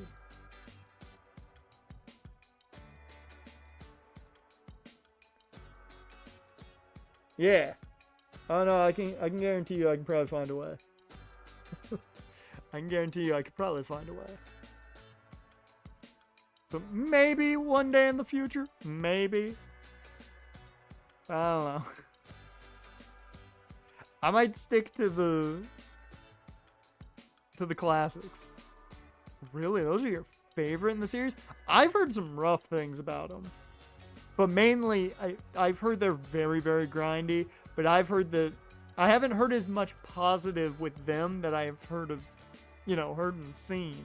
Yeah. Oh no, I can guarantee you I can probably find a way. I can guarantee you I could probably find a way. So maybe one day in the future, maybe. I don't know. I might stick to the classics. Really? Those are your favorite in the series? I've heard some rough things about them. But mainly, I've heard they're very, very grindy. But I've heard that... I haven't heard as much positive with them that I have heard of, you know, heard and seen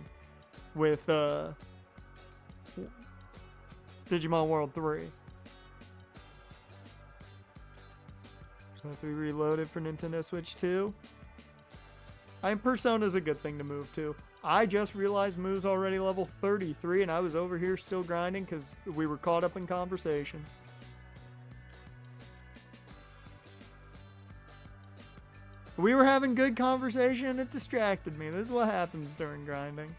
with Digimon World 3. So 3 Reloaded for Nintendo Switch 2. Persona's a good thing to move to. I just realized Moo's already level 33 and I was over here still grinding because we were caught up in conversation. We were having good conversation and it distracted me. This is what happens during grinding.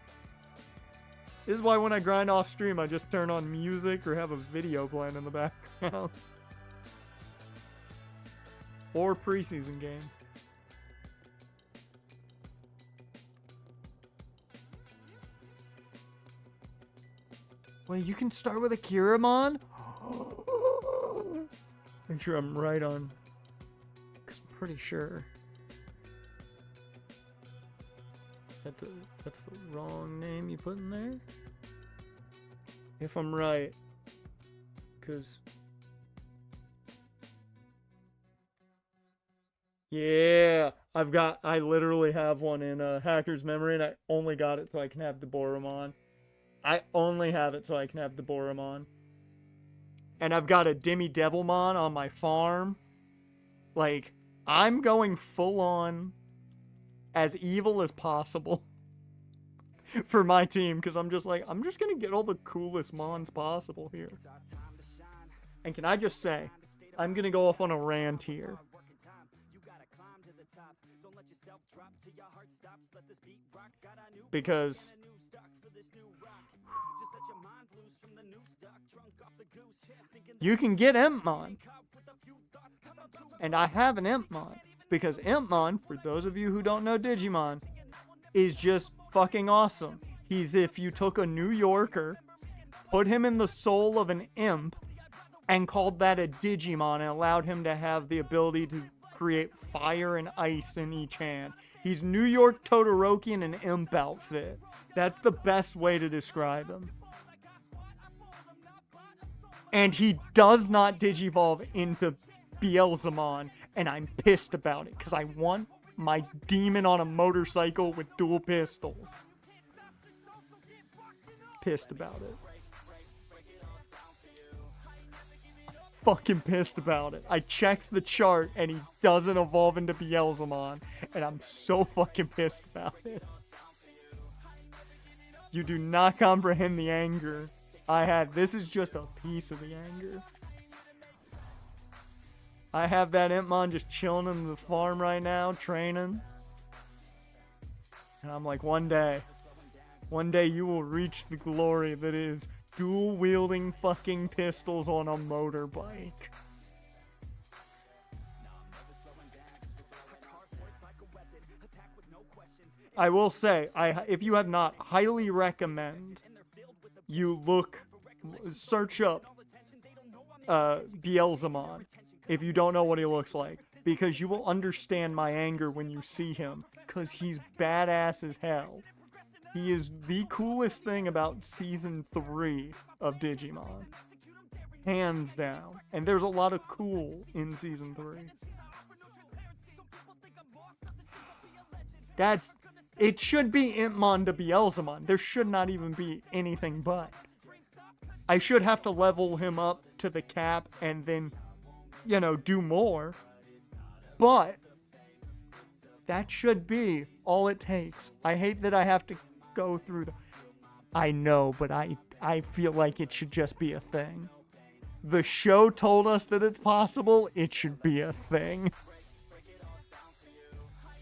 This is why when I grind off stream, I just turn on music or have a video playing in the background. Or preseason game. Wait, you can start with a Kiramon? Make sure I'm right on. Because I'm pretty sure. That's the wrong name you put in there? If I'm right. Because... Yeah, I literally have one in Hacker's Memory, and I only got it so I can have the Boromon. I only have it so I can have the Boromon. And I've got a Demi Devilmon on my farm. Like, I'm going full on as evil as possible for my team, because I'm just like, I'm just going to get all the coolest Mons possible here. And can I just say, I'm going to go off on a rant here. Because you can get Impmon. And I have an Impmon. Because Impmon, for those of you who don't know Digimon, is just fucking awesome. He's if you took a New Yorker, put him in the soul of an imp, and called that a Digimon and allowed him to have the ability to create fire and ice in each hand. He's New York Todoroki in an imp outfit. That's the best way to describe him. And he does not digivolve into Beelzemon, and I'm pissed about it, because I want my demon on a motorcycle with dual pistols. Pissed about it. Fucking pissed about it. I checked the chart, and he doesn't evolve into Beelzemon, and I'm so fucking pissed about it. You do not comprehend the anger I had. This is just a piece of the anger. I have that Impmon just chilling in the farm right now, training. And I'm like, one day you will reach the glory that is dual-wielding fucking pistols on a motorbike. I will say, if you have not, highly recommend you search up Beelzemon if you don't know what he looks like, because you will understand my anger when you see him, because he's badass as hell. He is the coolest thing about Season 3 of Digimon. Hands down. And there's a lot of cool in Season 3. It should be Impmon to Beelzemon. There should not even be anything but. I should have to level him up to the cap and then, do more. But that should be all it takes. I hate that I have to go through I know, but I feel like it should just be a thing. The show told us that it's possible. It should be a thing.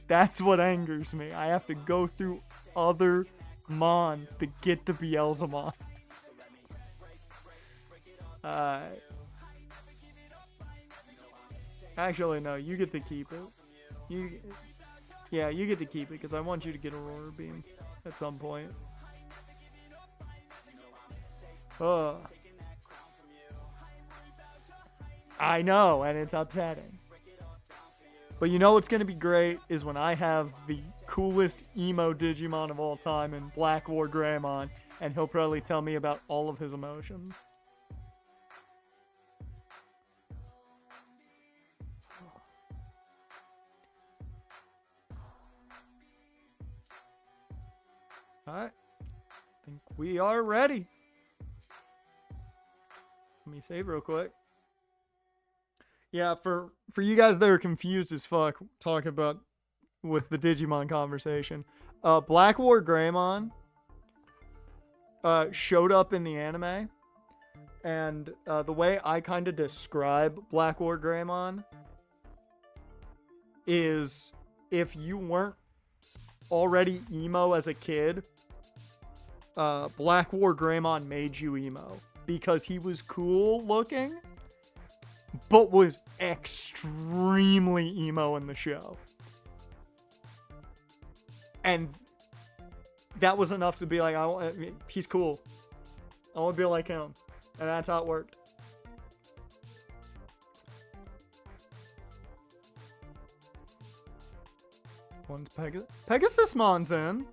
That's what angers me. I have to go through other Mons to get to Beelzemon. Actually, no. You get to keep it. You get to keep it, because I want you to get Aurora Beam at some point. I know, and it's upsetting. But you know what's going to be great is when I have the coolest emo Digimon of all time in Black War Greymon, and he'll probably tell me about all of his emotions. Alright. I think we are ready. Let me save real quick. Yeah, for you guys that are confused as fuck talking about with the Digimon conversation, Black War Greymon showed up in the anime, and the way I kind of describe Black War Greymon is if you weren't already emo as a kid, Black War Greymon made you emo because he was cool looking, but was extremely emo in the show. And that was enough to be like, he's cool. I want to be like him. And that's how it worked. One's Pegasusmon's in.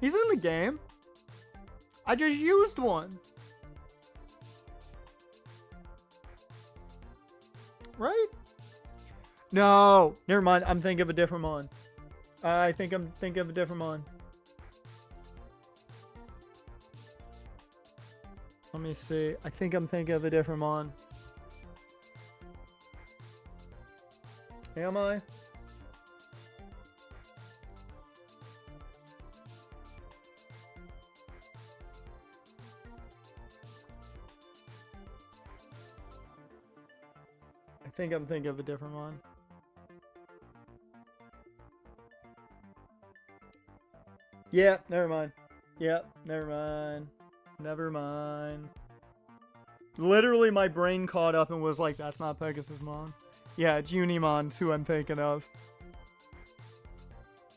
He's in the game. I just used one. Right? No. Never mind. I'm thinking of a different mon. I think I'm thinking of a different mon. Let me see. I think I'm thinking of a different mon. Am I? I think I'm thinking of a different one. Yeah, never mind. Yep, never mind. Never mind. Literally, my brain caught up and was like, that's not Pegasusmon. Yeah, it's Unimon's who I'm thinking of.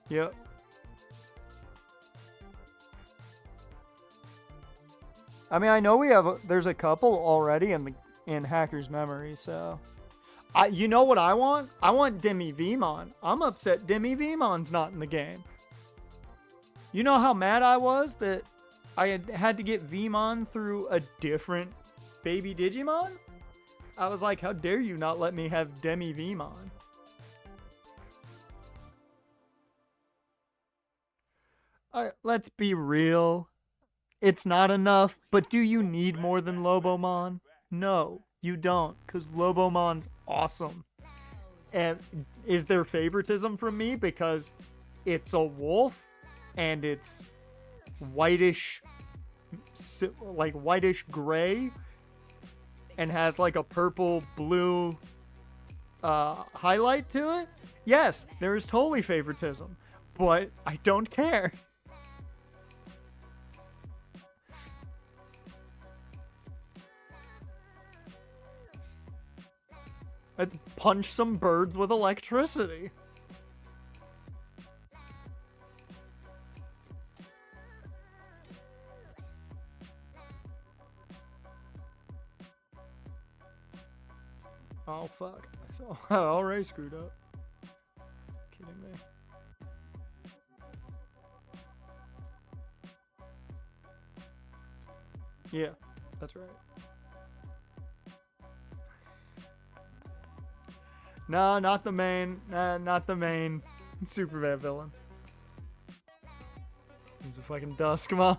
Yep. I mean, I know there's a couple already in Hacker's Memory, so... You know what I want? I want Demi Vemon. I'm upset Demi Vemon's not in the game. You know how mad I was that I had to get Vemon through a different baby Digimon? I was like, how dare you not let me have Demi Vemon? Let's be real. It's not enough, but do you need more than Lobomon? No, you don't, because Lobomon's awesome. And is there favoritism from me because it's a wolf and it's whitish, like whitish gray, and has like a purple blue highlight to it? Yes, there is totally favoritism, but I don't care. Let's punch some birds with electricity. Oh, fuck. I already screwed up. Kidding me. Yeah, that's right. No, not the main. Not the main Superman villain. He's a fucking Duskmon.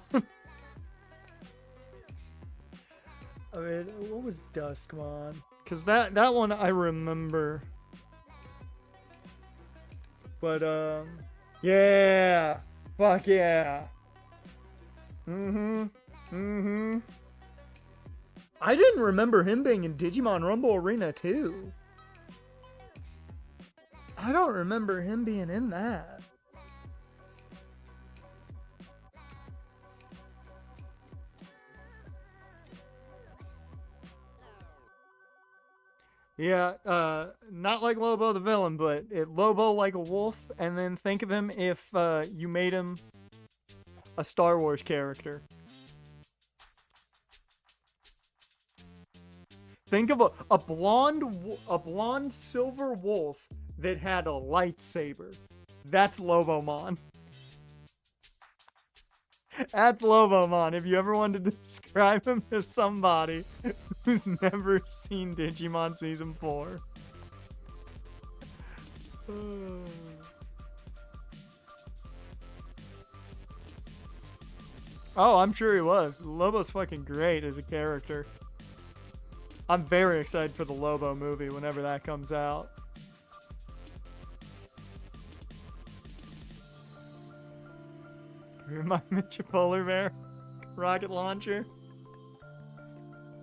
I mean, what was Duskmon? Because that one I remember. But, yeah. Fuck yeah. I didn't remember him being in Digimon Rumble Arena too. I don't remember him being in that. Yeah, not like Lobo the villain, but Lobo like a wolf, and then think of him if you made him a Star Wars character. Think of a blonde silver wolf that had a lightsaber. That's Lobomon. That's Lobomon. If you ever wanted to describe him to somebody who's never seen Digimon Season 4. Oh, I'm sure he was. Lobo's fucking great as a character. I'm very excited for the Lobo movie whenever that comes out. Remind me of Polar Bear rocket launcher.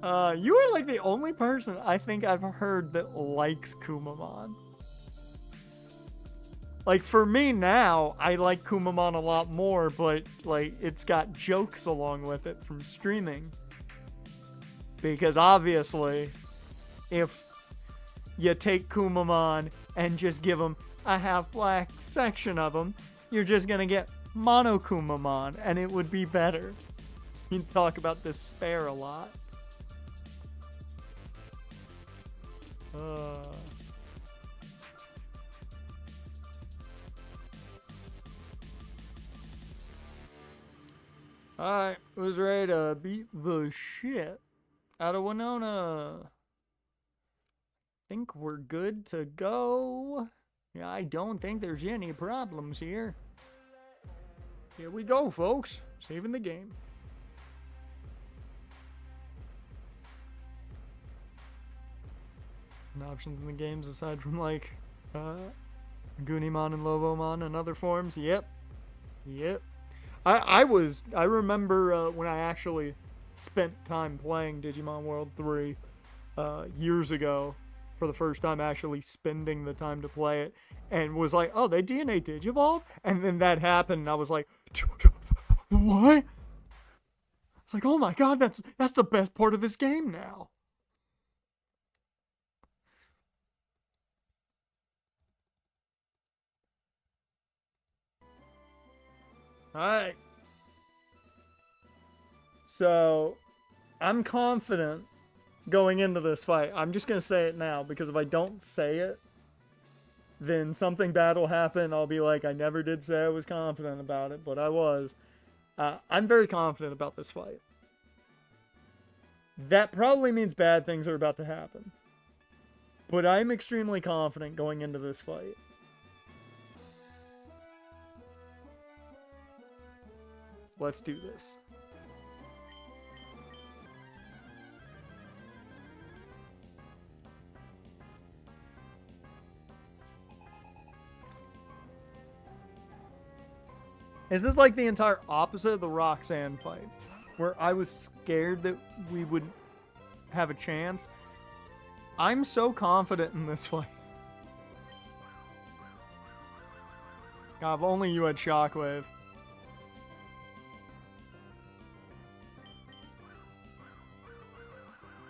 You are like the only person I think I've heard that likes Kumamon. Like, for me now, I like Kumamon a lot more, but, like, it's got jokes along with it from streaming. Because, obviously, if you take Kumamon and just give him a half-black section of him, you're just gonna get Mono Kumamon, and it would be better. You'd talk about despair a lot. Alright, who's ready to beat the shit out of Winona? Think we're good to go. Yeah, I don't think there's any problems here. Here we go, folks. Saving the game. And options in the games aside from, like, Goonimon and Lobomon and other forms. Yep. I remember when I actually spent time playing Digimon World 3 years ago for the first time, actually spending the time to play it, and was like, oh, they DNA Digivolve? And then that happened, and I was like, what? It's like, oh my god, that's the best part of this game now. Alright. So, I'm confident going into this fight. I'm just going to say it now, because if I don't say it, then something bad will happen. I'll be like, I never did say I was confident about it, but I was. I'm very confident about this fight. That probably means bad things are about to happen. But I'm extremely confident going into this fight. Let's do this. Is this like the entire opposite of the Roxanne fight? Where I was scared that we would have a chance? I'm so confident in this fight. God, if only you had Shockwave.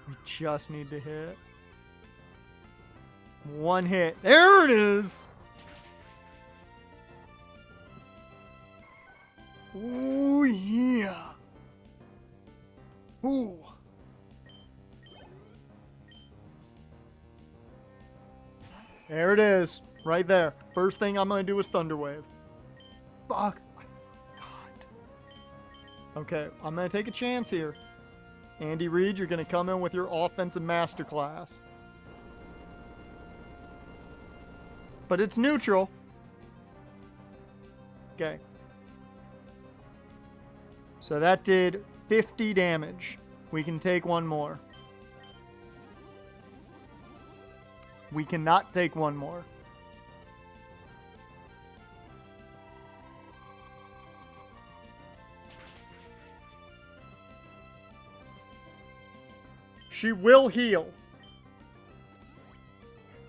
We just need to hit. One hit. There it is! Ooh, yeah. Ooh. There it is. Right there. First thing I'm going to do is Thunder Wave. Fuck. God. Okay, I'm going to take a chance here. Andy Reid, you're going to come in with your offensive masterclass. But it's neutral. Okay. So that did 50 damage. We can take one more. We cannot take one more. She will heal.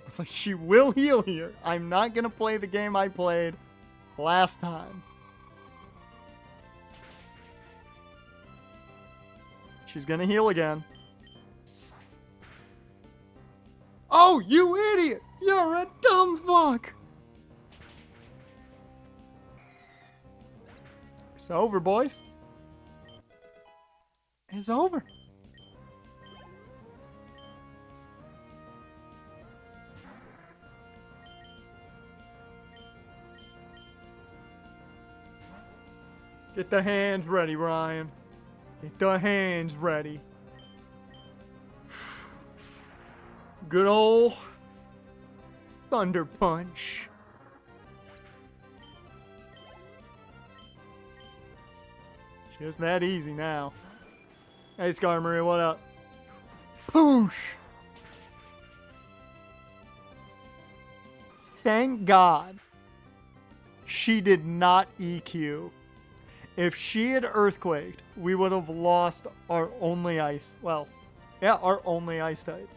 It's like, she will heal here. I'm not going to play the game I played last time. She's going to heal again. Oh, you idiot! You're a dumb fuck! It's over, boys. It's over. Get the hands ready, Ryan. Get the hands ready. Good old Thunder Punch. Just that easy now. Hey, Scar Maria, what up? Poosh! Thank God she did not EQ. If she had Earthquaked, we would have lost our only ice. Well, yeah, our only ice type.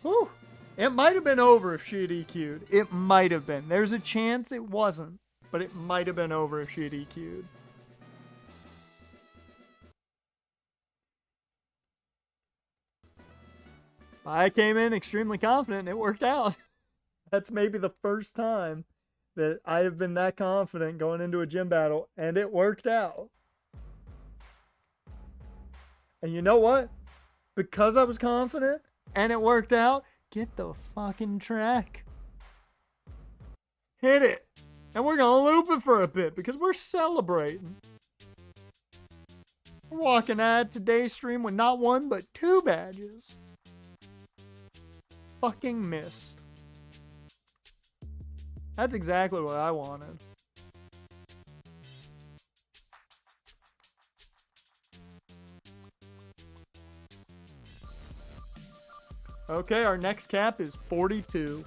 Whew. It might have been over if she had EQ'd. It might have been. There's a chance it wasn't, but it might have been over if she had EQ'd. I came in extremely confident and it worked out. That's maybe the first time that I have been that confident going into a gym battle, and it worked out. And you know what? Because I was confident and it worked out, get the fucking track. Hit it. And we're going to loop it for a bit because we're celebrating. We're walking out today's stream with not one, but 2 badges. Fucking missed. That's exactly what I wanted. Okay, our next cap is 42.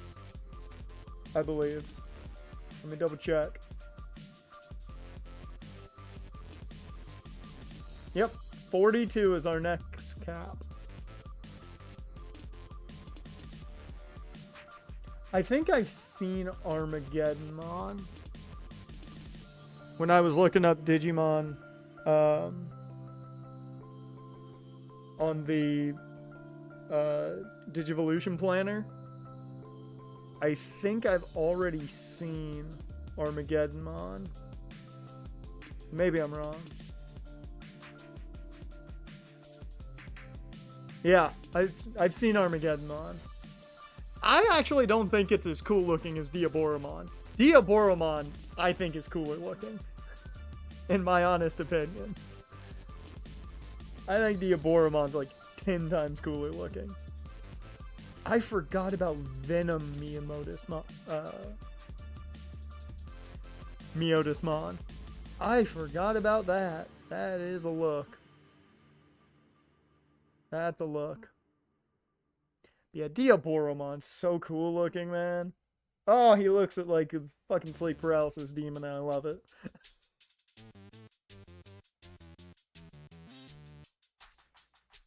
I believe. Let me double check. Yep, 42 is our next cap. I think I've seen Armageddon when I was looking up Digimon on the Digivolution Planner. I think I've already seen Armageddon. Maybe I'm wrong. Yeah, I've seen Armageddon. I actually don't think it's as cool looking as Diaboromon. Diaboromon, I think, is cooler looking. In my honest opinion. I think Diaboromon's like 10 times cooler looking. I forgot about Venom Miotismon. I forgot about that. That is a look. That's a look. Yeah, Diaboromon's so cool looking, man. Oh, he looks like a fucking sleep paralysis demon, and I love it.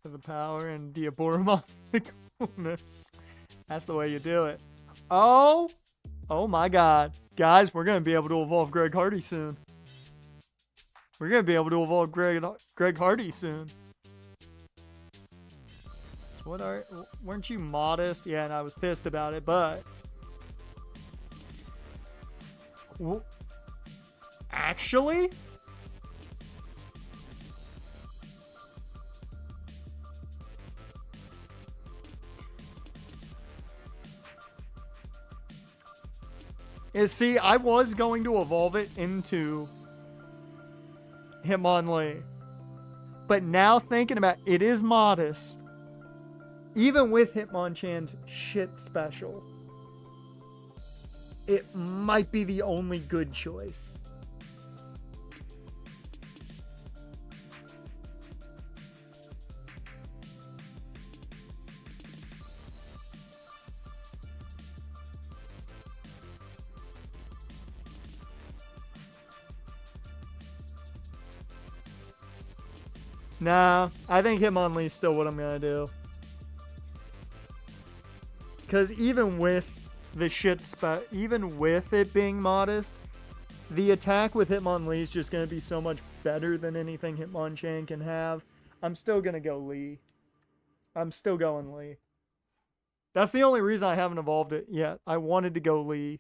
For the power and Diaboromon, the coolness. That's the way you do it. Oh my god. Guys, we're going to be able to evolve Greg Hardy soon. We're going to be able to evolve Greg Hardy soon. Weren't you modest? Yeah, and I was pissed about it, but... Actually? See, I was going to evolve it into Hitmonlee. But now thinking about it, it is modest. Even with Hitmonchan's shit special, it might be the only good choice. Nah, I think Hitmonlee's still what I'm gonna do. Because even with the even with it being modest, the attack with Hitmonlee is just gonna be so much better than anything Hitmonchan can have. I'm still gonna go Lee. I'm still going Lee. That's the only reason I haven't evolved it yet. I wanted to go Lee.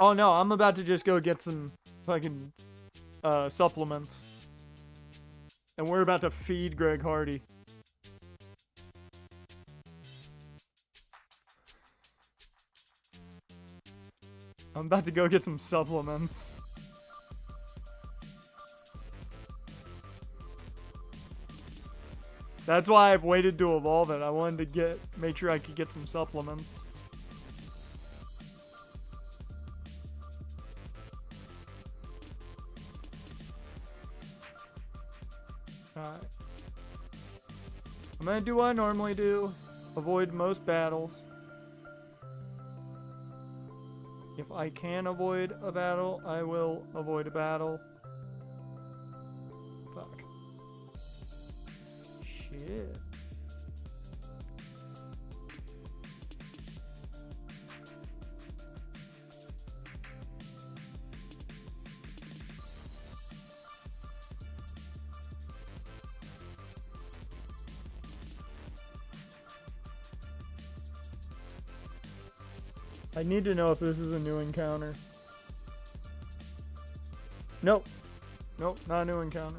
Oh no, I'm about to just go get some fucking supplements. And we're about to feed Greg Hardy. I'm about to go get some supplements. That's why I've waited to evolve it. I wanted to make sure I could get some supplements. Alright. I'm gonna do what I normally do. Avoid most battles. If I can avoid a battle, I will avoid a battle. Fuck. Shit. I need to know if this is a new encounter. Nope. Nope, not a new encounter.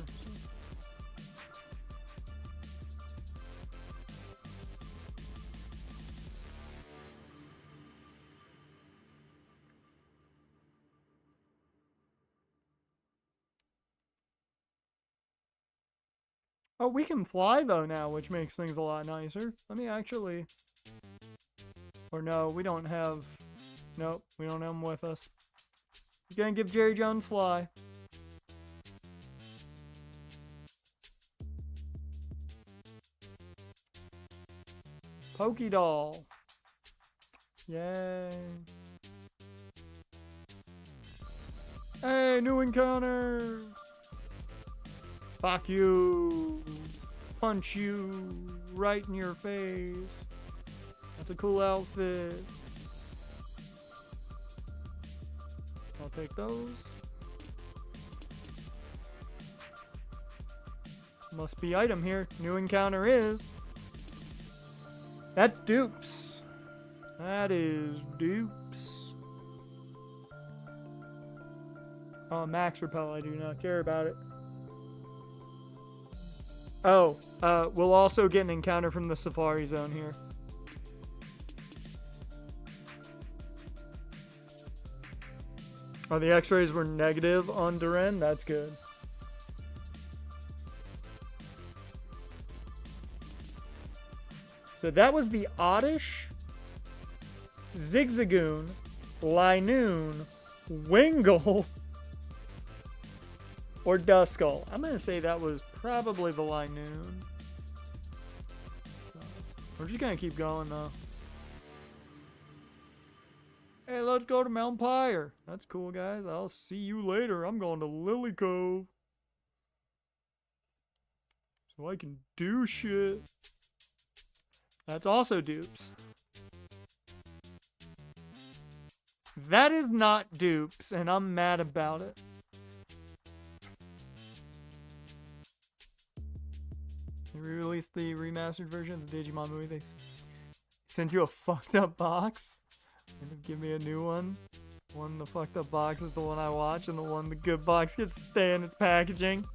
Oh, we can fly though now, which makes things a lot nicer. Let me actually... Or no, we don't have... Nope, we don't have him with us. We're gonna give Jerry Jones fly. Pokédoll. Yay. Hey, new encounter. Fuck you. Punch you right in your face. That's a cool outfit. I'll take those. Must be item here. New encounter is. That's dupes. That is dupes. Oh, max repel. I do not care about it. Oh, we'll also get an encounter from the Safari Zone here. Oh, the x-rays were negative on Duran? That's good. So that was the Oddish, Zigzagoon, Linoon, Wingull, or Duskull. I'm going to say that was probably the Linoon. We're just going to keep going, though. Hey, let's go to Mount Pyre. That's cool, guys. I'll see you later. I'm going to Lily Cove. So I can do shit. That's also dupes. That is not dupes, and I'm mad about it. They re-released the remastered version of the Digimon movie. They sent you a fucked up box. And give me a new one. One, the fucked up box is the one I watch, and the one, the good box, gets to stay in its packaging.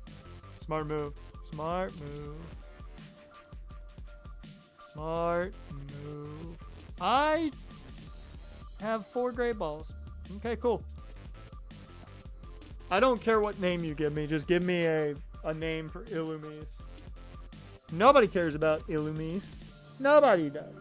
Smart move. Smart move. Smart move. I have 4 great balls. Okay, cool. I don't care what name you give me. Just give me a name for Illumise. Nobody cares about Illumise. Nobody does.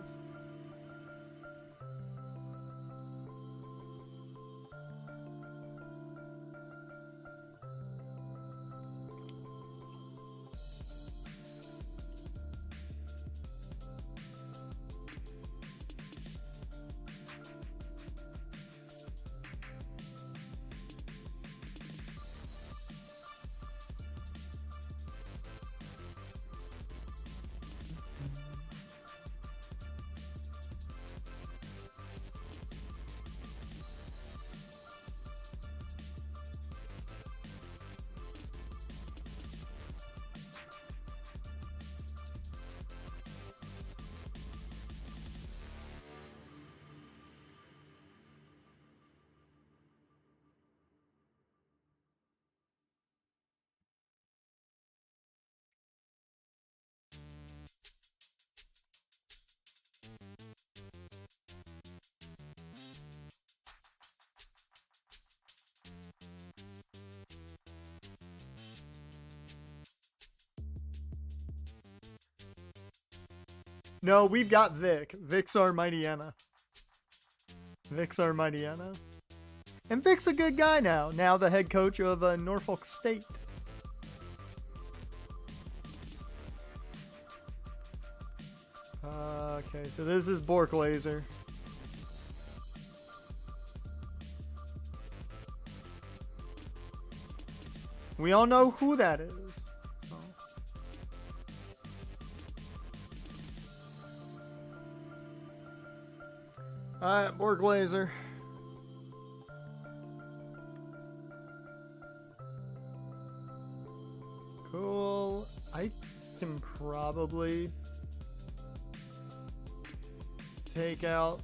No, we've got Vic. Vic's our Mightyena. Vic's our Mightyena. And Vic's a good guy now. Now the head coach of Norfolk State. Okay, so this is Bork Laser. We all know who that is. So. Alright, Bork Laser. Cool. I can probably take out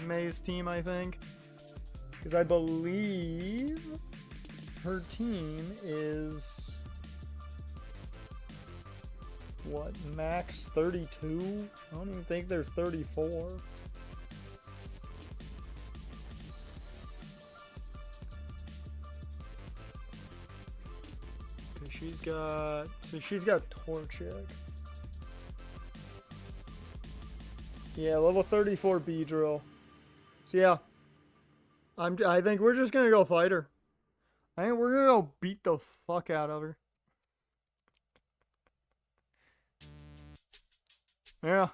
May's team, I think. Because I believe her team is what, max 32? I don't even think they're 34. Cause she's got Torchic. Yeah, level 34 Beedrill. So yeah, I think we're just gonna go fight her. I think we're gonna go beat the fuck out of her. Yeah.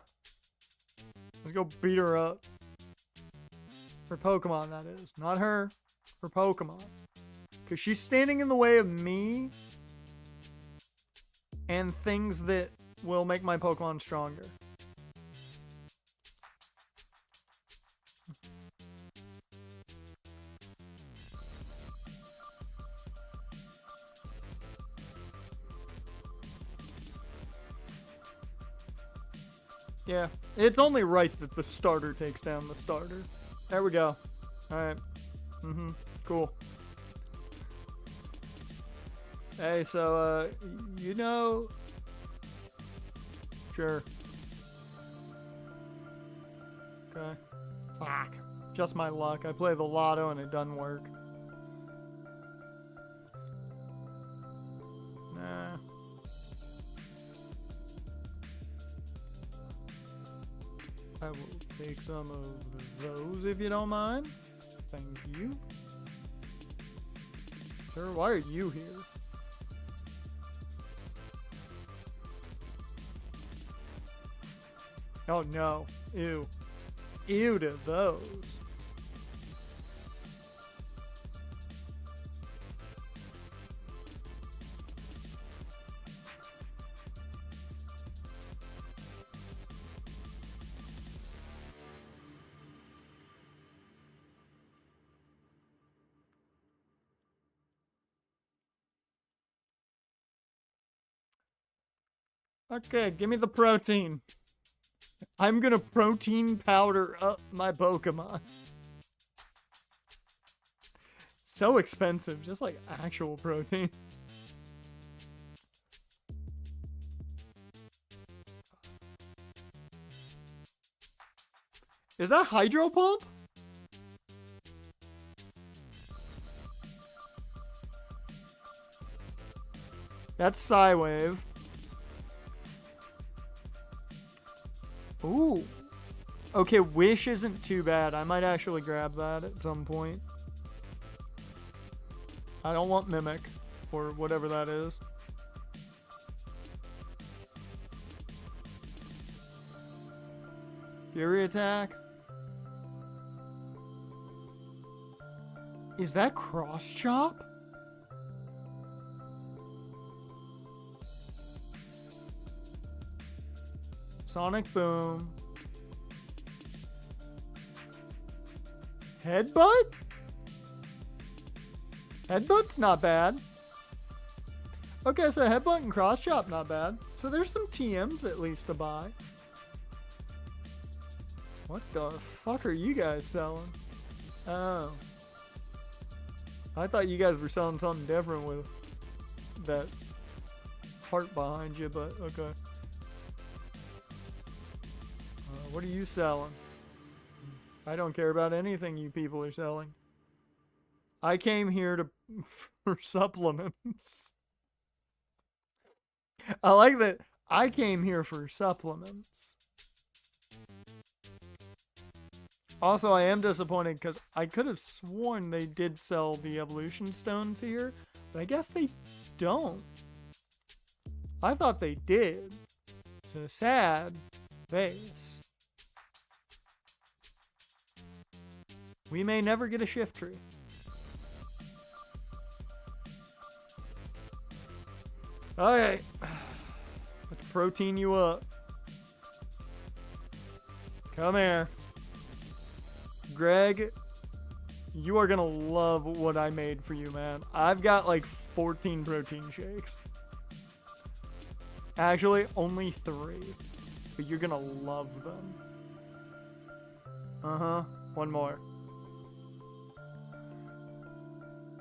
Let's go beat her up. Her Pokemon, that is. Not her. Her Pokemon. Because she's standing in the way of me and things that will make my Pokemon stronger. Yeah, it's only right that the starter takes down the starter. There we go. Alright. Cool. Hey, so, you know... Sure. Okay. Fuck. Just my luck. I play the lotto and it doesn't work. Nah. I will take some of those if you don't mind. Thank you. Sir, why are you here? Oh no. Ew. Ew to those. Okay, give me the protein. I'm gonna protein powder up my Pokemon. So expensive, just like actual protein. Is that Hydro Pump? That's Psywave. Ooh. Okay, Wish isn't too bad. I might actually grab that at some point. I don't want Mimic, or whatever that is. Fury Attack? Is that Cross Chop? Sonic Boom. Headbutt? Headbutt's not bad. Okay, so Headbutt and Cross Chop, not bad. So there's some TMs at least to buy. What the fuck are you guys selling? Oh. I thought you guys were selling something different with that heart behind you, but okay. What are you selling? I don't care about anything you people are selling. I came here for supplements. I like that. I came here for supplements. Also, I am disappointed because I could have sworn they did sell the evolution stones here, but I guess they don't. I thought they did. So sad face. We may never get a shift tree. Okay. Let's protein you up. Come here. Greg, you are gonna love what I made for you, man. I've got like 14 protein shakes. Actually, only 3. But you're gonna love them. Uh-huh. One more.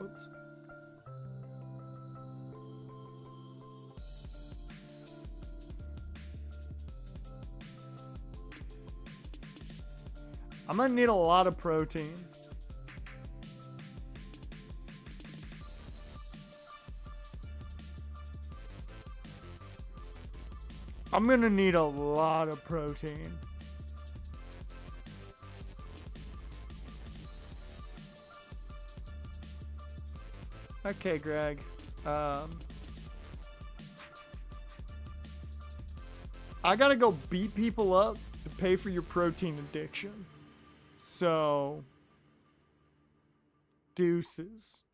Oops. I'm gonna need a lot of protein. I'm gonna need a lot of protein. Okay, Greg. I gotta go beat people up to pay for your protein addiction. So, deuces.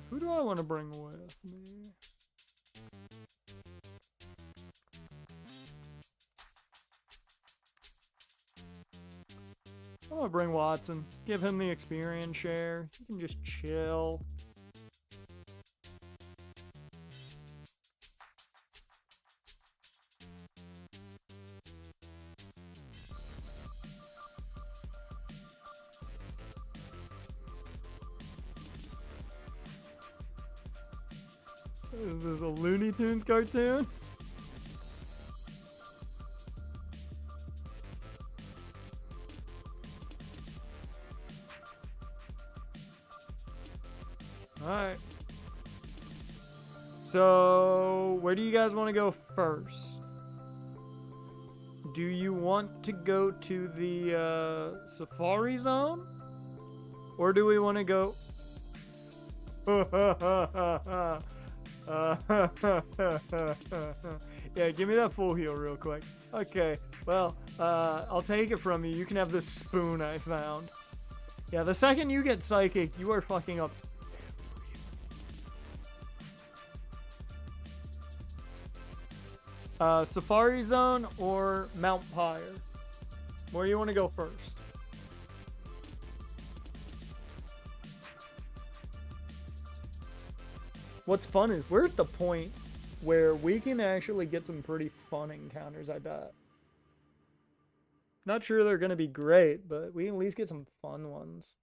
Who do I want to bring with me? I'm gonna bring Watson. Give him the experience share. He can just chill. Is this a Looney Tunes cartoon? Alright. So, where do you guys want to go first? Do you want to go to the Safari Zone? Or do we want to go... Yeah, give me that full heal real quick. Okay, well, I'll take it from you. You can have this spoon I found. Yeah, the second you get Psychic, you are fucking up. Safari Zone or Mount Pyre? Where do you want to go first? What's fun is we're at the point where we can actually get some pretty fun encounters, I bet. Not sure they're going to be great, but we can at least get some fun ones.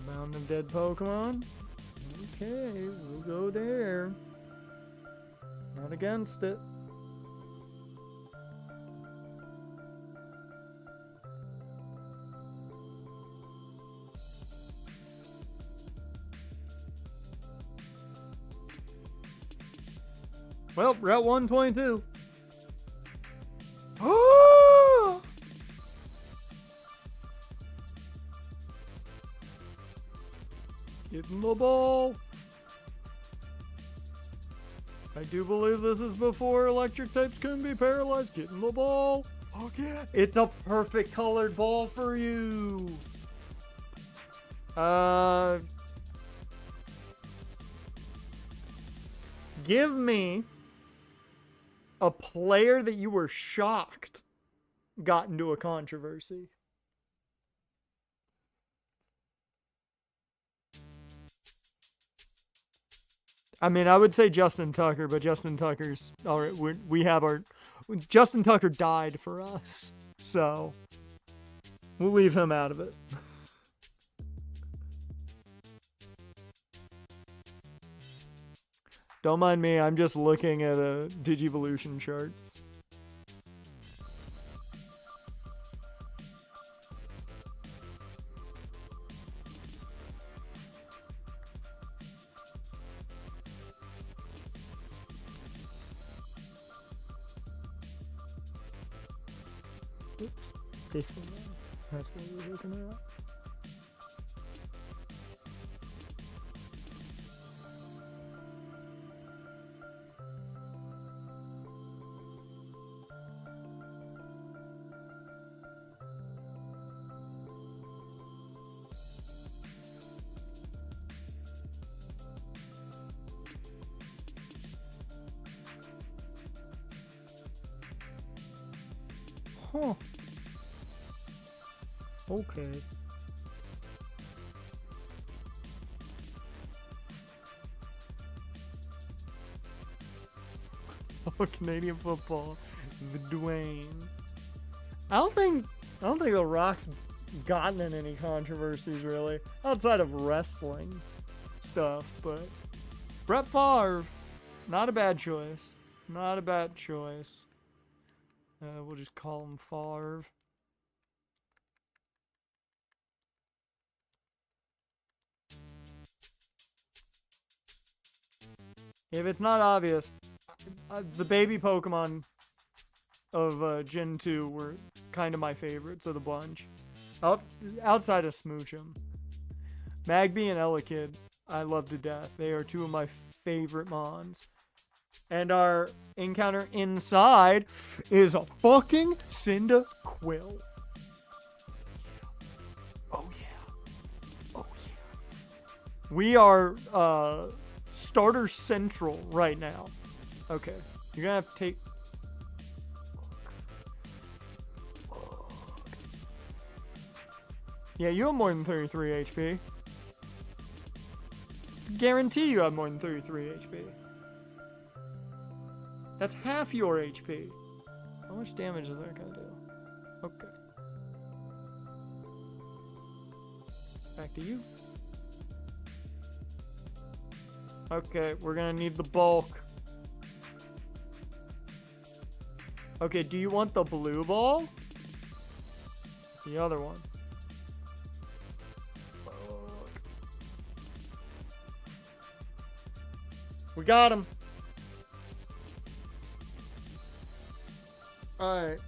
Mountain of Dead Pokemon. Okay, we'll go there. Not against it. Well, Route 122. Oh! Getting the ball. I do believe this is before electric types can be paralyzed. Getting the ball. Okay. It's a perfect colored ball for you. Give me a player that you were shocked got into a controversy. I mean, I would say Justin Tucker, but Justin Tucker's all right. We have our Justin Tucker died for us, so we'll leave him out of it. Don't mind me. I'm just looking at Digivolution charts. Oops. This one. That's what we're looking at. Huh. Okay. Oh, Canadian football. The Dwayne. I don't think The Rock's gotten in any controversies really, outside of wrestling stuff, but Brett Favre, not a bad choice. Not a bad choice. We'll just call him Favre. If it's not obvious, the baby Pokemon of Gen 2 were kind of my favorites of the bunch. Outside of Smoochum. Magby and Elekid, I love to death. They are two of my favorite mons. And our encounter inside is a fucking Cyndaquil. Oh yeah. Oh yeah. We are starter central right now. Okay. You're gonna have to take... Yeah, you have more than 33 HP. Guarantee you have more than 33 HP. That's half your HP. How much damage is that gonna do? Okay. Back to you. Okay, we're gonna need the bulk. Okay, do you want the blue ball? The other one. We got him. Alright.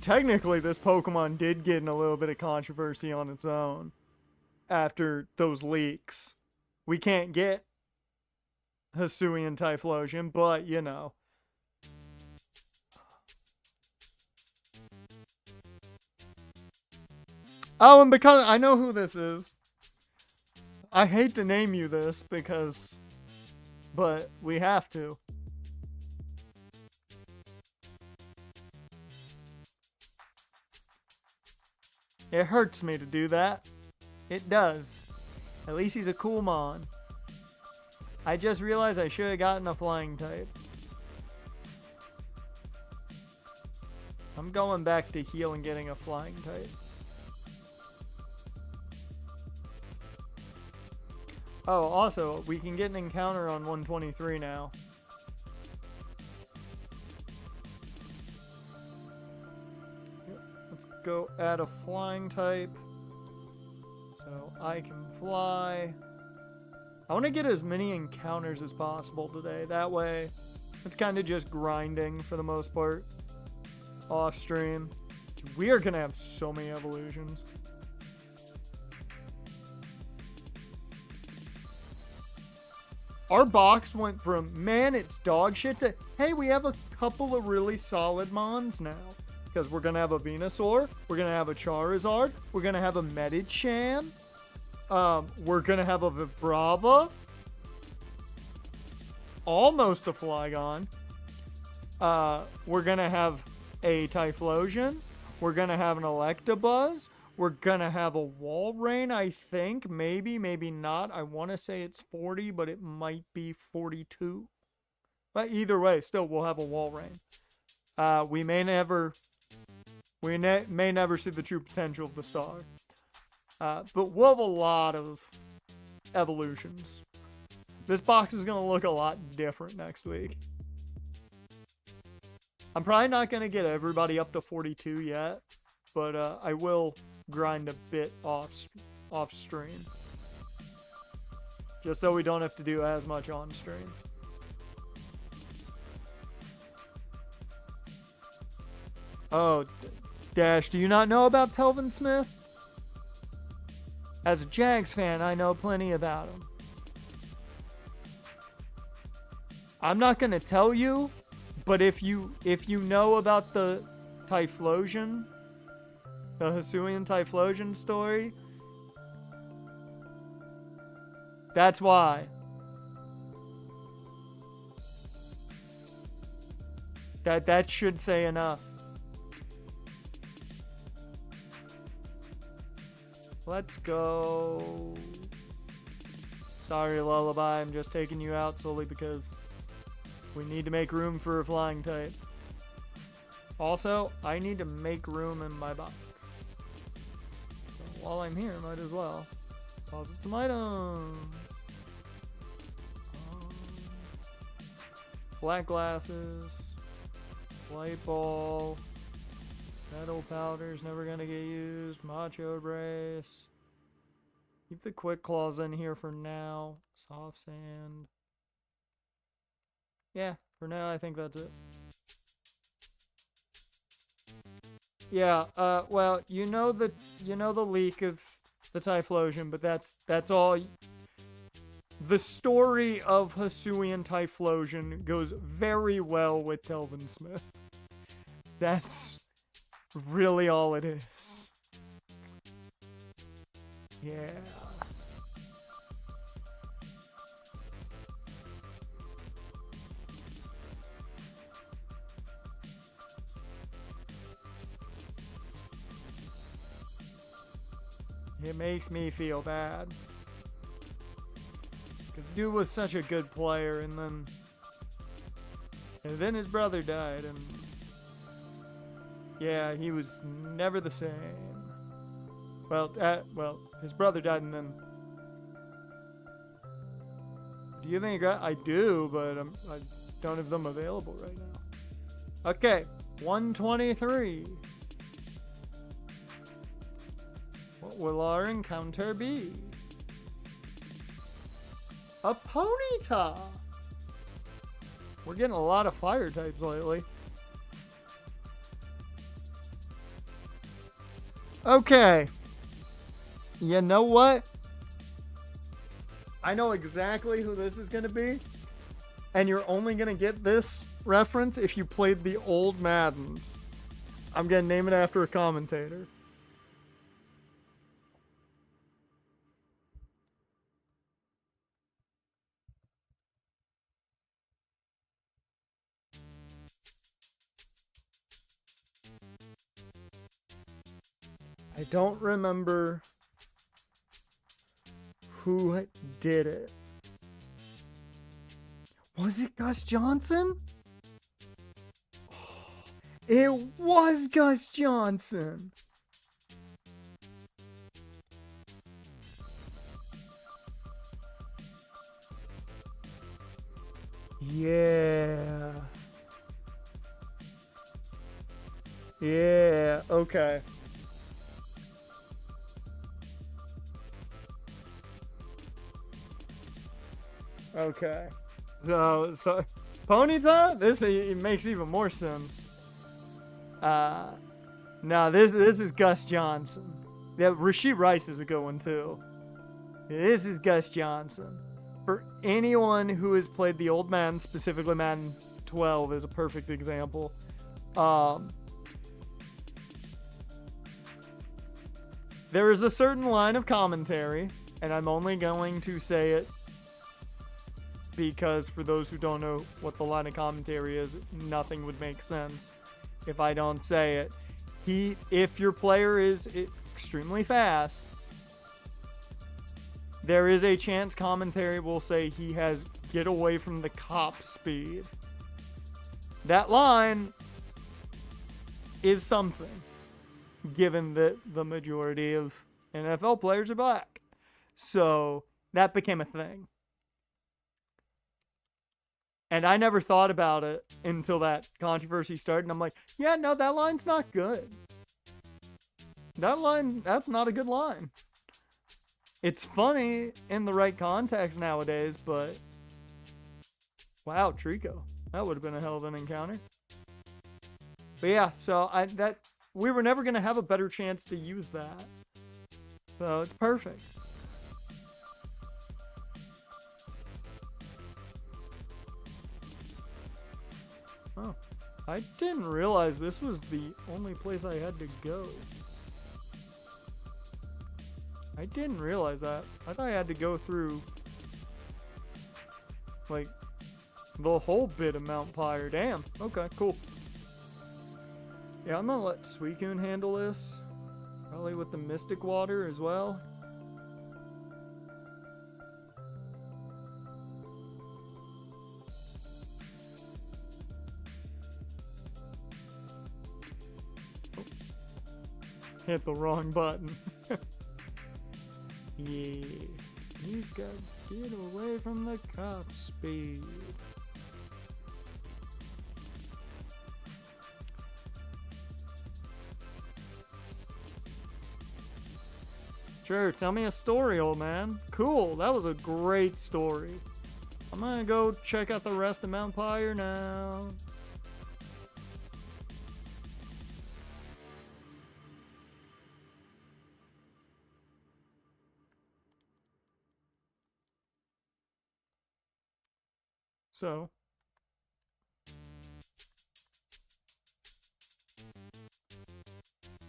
Technically, this Pokemon did get in a little bit of controversy on its own after those leaks. We can't get Hisuian Typhlosion, but, you know. Oh, and because I know who this is. I hate to name you this because, but we have to. It hurts me to do that. It does. At least he's a cool mon. I just realized I should have gotten a flying type. I'm going back to heal and getting a flying type. Oh, also, we can get an encounter on 123 now. Let's go add a flying type. So I can fly. I want to get as many encounters as possible today. That way, it's kind of just grinding for the most part. Off stream. We are going to have so many evolutions. Our box went from, man, it's dog shit, to, hey, we have a couple of really solid mons now. Because we're going to have a Venusaur, we're going to have a Charizard, we're going to have a Medicham, we're going to have a Vibrava, almost a Flygon, we're going to have a Typhlosion, we're going to have an Electabuzz, we're gonna have a Walrein, I think. Maybe, maybe not. I want to say it's 40, but it might be 42. But either way, still, we'll have a Walrein. We may never see the true potential of the star. But we'll have a lot of evolutions. This box is gonna look a lot different next week. I'm probably not gonna get everybody up to 42 yet, but I will grind a bit off stream, just so we don't have to do as much on stream. Oh, Dash, do you not know about Telvin Smith? As a Jags fan, I know plenty about him. I'm not gonna tell you, but if you know about the Typhlosion, the Hisuian Typhlosion story, that's why. That should say enough. Let's go. Sorry, Lullaby, I'm just taking you out solely because we need to make room for a flying type. Also, I need to make room in my box. So while I'm here, might as well deposit some items. Black glasses, light ball, metal powder's never gonna get used, macho brace. Keep the quick claws in here for now. Soft sand. Yeah, for now I think that's it. Yeah, well, you know the leak of the Typhlosion, but that's all. The story of Hisuian Typhlosion goes very well with Telvin Smith. That's really all it is. Yeah. It makes me feel bad. Because dude was such a good player, and then his brother died, and yeah, he was never the same. Well, his brother died, and then. Do you think I do? But I don't have them available right now. Okay, 123. What will our encounter be? A Ponyta! We're getting a lot of fire types lately. Okay. You know what? I know exactly who this is going to be. And you're only going to get this reference if you played the old Maddens. I'm going to name it after a commentator. I don't remember who did it. Was it Gus Johnson? It was Gus Johnson. Yeah. Yeah, okay. Okay. So Ponyta? This it makes even more sense. No, this is Gus Johnson. Yeah, Rasheed Rice is a good one too. This is Gus Johnson. For anyone who has played the old Madden, specifically Madden 12 is a perfect example. There is a certain line of commentary, and I'm only going to say it because for those who don't know what the line of commentary is, nothing would make sense if I don't say it. If your player is extremely fast, there is a chance commentary will say he has get away from the cop speed. That line is something, given that the majority of NFL players are black. So that became a thing. And I never thought about it until that controversy started. And I'm like, yeah, no, that line's not good. That's not a good line. It's funny in the right context nowadays, but wow, Trico. That would have been a hell of an encounter. But yeah, so we were never going to have a better chance to use that. So it's perfect. Oh, I didn't realize this was the only place I had to go. I didn't realize that. I thought I had to go through, like, the whole bit of Mount Pyre. Damn. Okay, cool. Yeah, I'm gonna let Suicune handle this. Probably with the Mystic Water as well. Oh. Hit the wrong button. Yeah. He's got to get away from the cop speed. Sure, tell me a story, old man. Cool, that was a great story. I'm gonna go check out the rest of Mount Pyre now. So.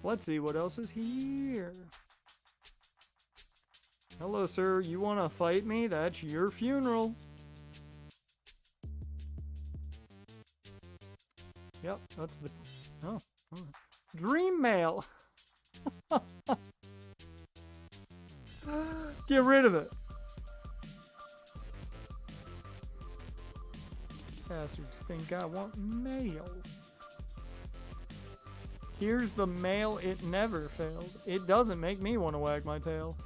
Let's see what else is here. Hello, sir. You want to fight me? That's your funeral. Yep, that's the... Oh. Dream mail. Get rid of it. Bastards think I want mail. Here's the mail, it never fails. It doesn't make me want to wag my tail.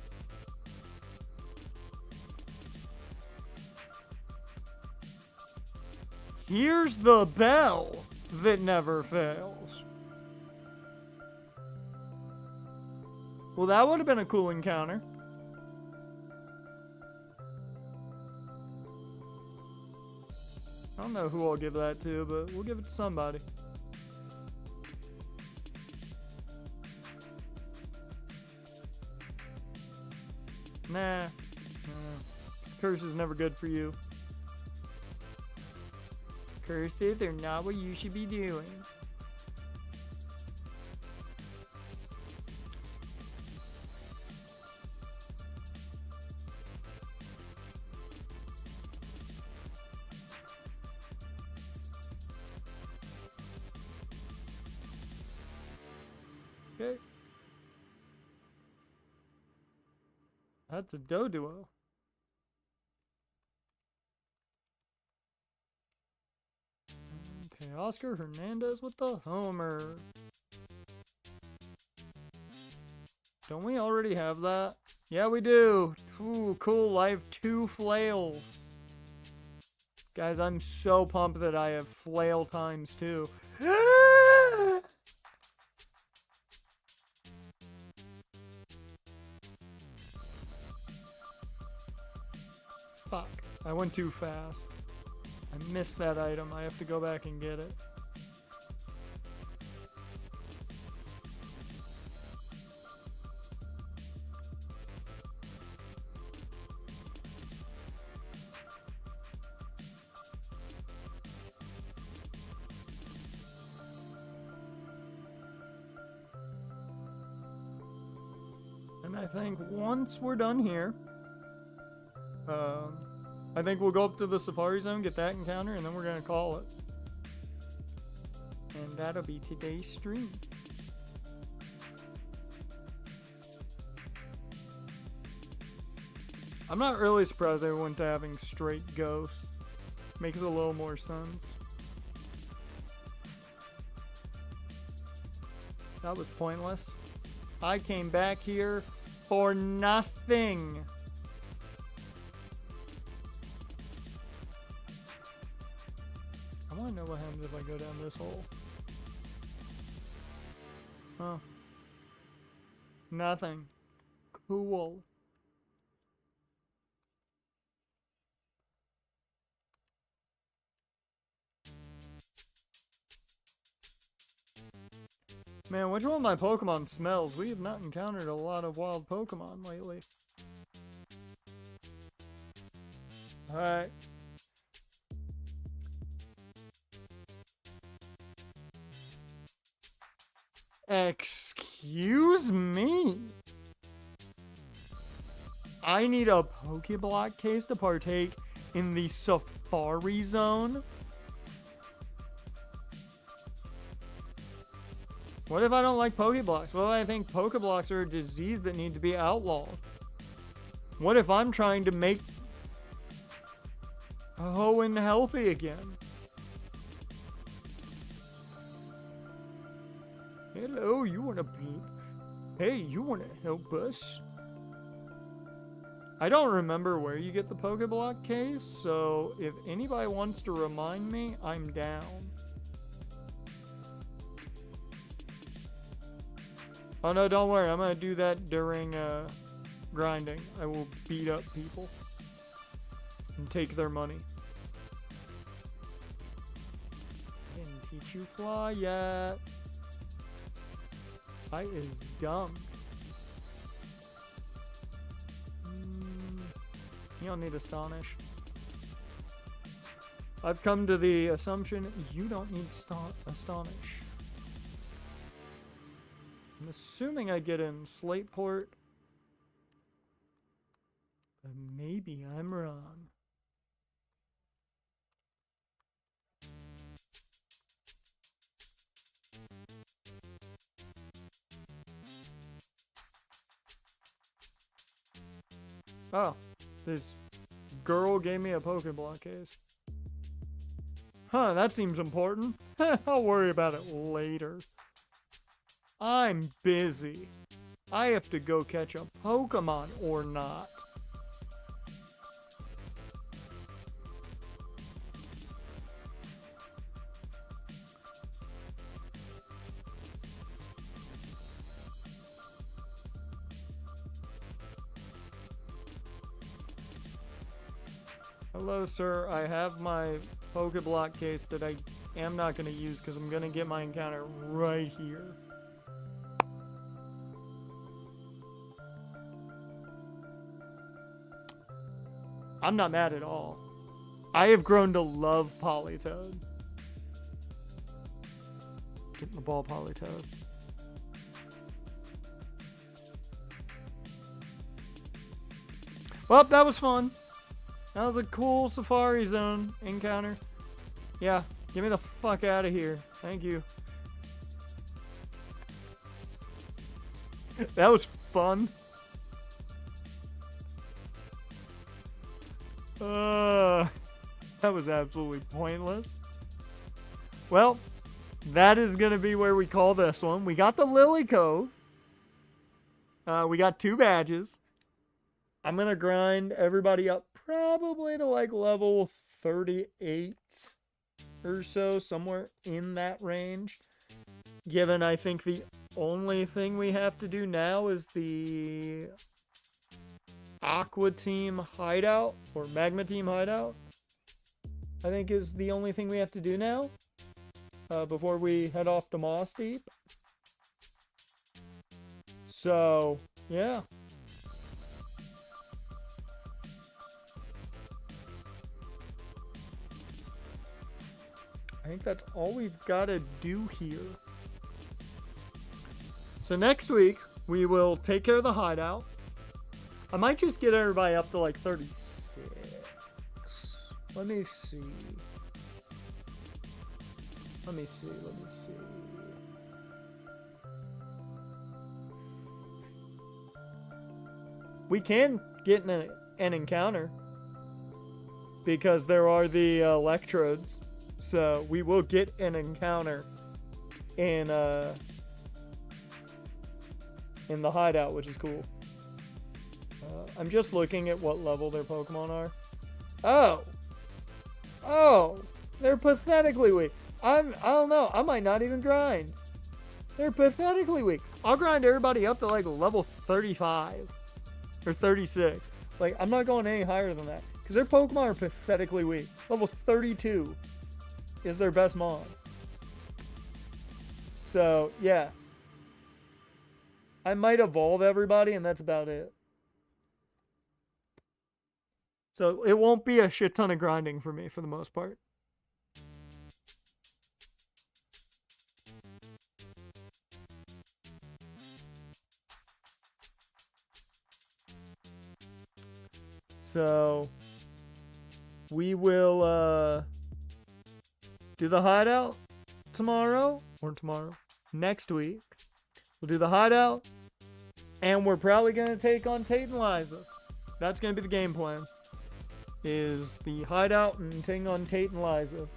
Here's the bell that never fails. Well, that would have been a cool encounter. I don't know who I'll give that to, but we'll give it to somebody. Nah. Curse is never good for you. Curses are not what you should be doing. Okay. That's a Doduo. Okay, Oscar Hernandez with the homer. Don't we already have that? Yeah, we do. Ooh, cool. I have 2 flails. Guys, I'm so pumped that I have flail times 2. Fuck. I went too fast. I missed that item. I have to go back and get it. And I think once we're done here, I think we'll go up to the Safari Zone, get that encounter, and then we're gonna call it. And that'll be today's stream. I'm not really surprised they went to having straight ghosts. Makes a little more sense. That was pointless. I came back here for nothing. I want to know what happens if I go down this hole. Huh. Nothing. Cool. Man, which one of my Pokemon smells? We have not encountered a lot of wild Pokemon lately. Alright. Excuse me? I need a Pokeblock case to partake in the Safari Zone? What if I don't like Pokeblocks? What if I think Pokeblocks are a disease that need to be outlawed? What if I'm trying to make Hoenn healthy again? Hello, you wanna hey, you wanna help us? I don't remember where you get the Pokeblock case, so if anybody wants to remind me, I'm down. Oh no, don't worry, I'm gonna do that during grinding. I will beat up people and take their money. Didn't teach you fly yet. Fight is dumb. You don't need Astonish. I've come to the assumption you don't need Astonish. I'm assuming I get in Slateport. But maybe I'm wrong. Oh, this girl gave me a Pokeblock case. Huh, that seems important. I'll worry about it later. I'm busy. I have to go catch a Pokemon or not. Hello, sir. I have my Pokeblock case that I am not going to use because I'm going to get my encounter right here. I'm not mad at all. I have grown to love Politoed. Get the ball, Politoed. Well, that was fun. That was a cool Safari Zone encounter. Yeah, get me the fuck out of here. Thank you. That was fun. That was absolutely pointless. Well, that is going to be where we call this one. We got the Lily Cove. We got 2 badges. I'm going to grind everybody up probably to like level 38 or so, somewhere in that range. Given I think the only thing we have to do now is the Aqua Team Hideout, or Magma Team Hideout, I think is the only thing we have to do now, before we head off to Moss Deep. So, yeah. I think that's all we've got to do here. So next week, we will take care of the hideout. I might just get everybody up to like 36. Let me see. Let me see. We can get an encounter because there are the electrodes. So we will get an encounter in the hideout, which is cool. I'm just looking at what level their Pokemon are. Oh, they're pathetically weak. I don't know. I might not even grind. They're pathetically weak. I'll grind everybody up to like level 35 or 36. Like, I'm not going any higher than that because their Pokemon are pathetically weak. Level 32 is their best mon. So, yeah. I might evolve everybody, and that's about it. So, it won't be a shit ton of grinding for me, for the most part. So, we will, do the hideout next week. We'll do the hideout, and we're probably going to take on Tate and Liza. That's going to be the game plan, is the hideout and taking on Tate and Liza.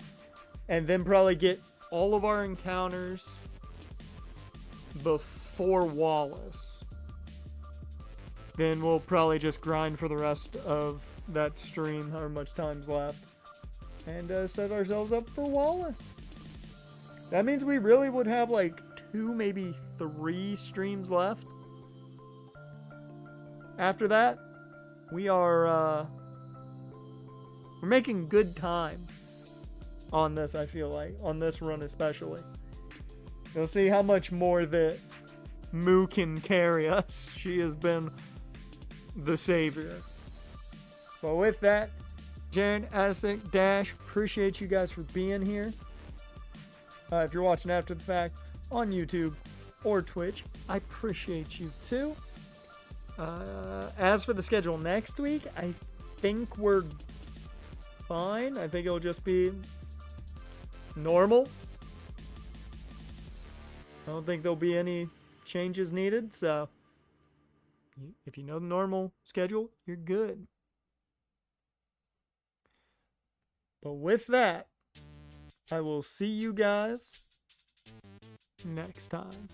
And then probably get all of our encounters before Wallace. Then we'll probably just grind for the rest of that stream, however much time's left. And set ourselves up for Wallace. That means we really would have like 2, maybe 3 streams left. After that, we're making good time on this, I feel like. On this run especially. You'll see how much more that Moo can carry us. She has been the savior. But with that, Jaren, Addison, Dash, appreciate you guys for being here. If you're watching after the fact on YouTube or Twitch, I appreciate you too. As for the schedule next week, I think we're fine. I think it'll just be normal. I don't think there'll be any changes needed, so if you know the normal schedule, you're good. But with that, I will see you guys next time.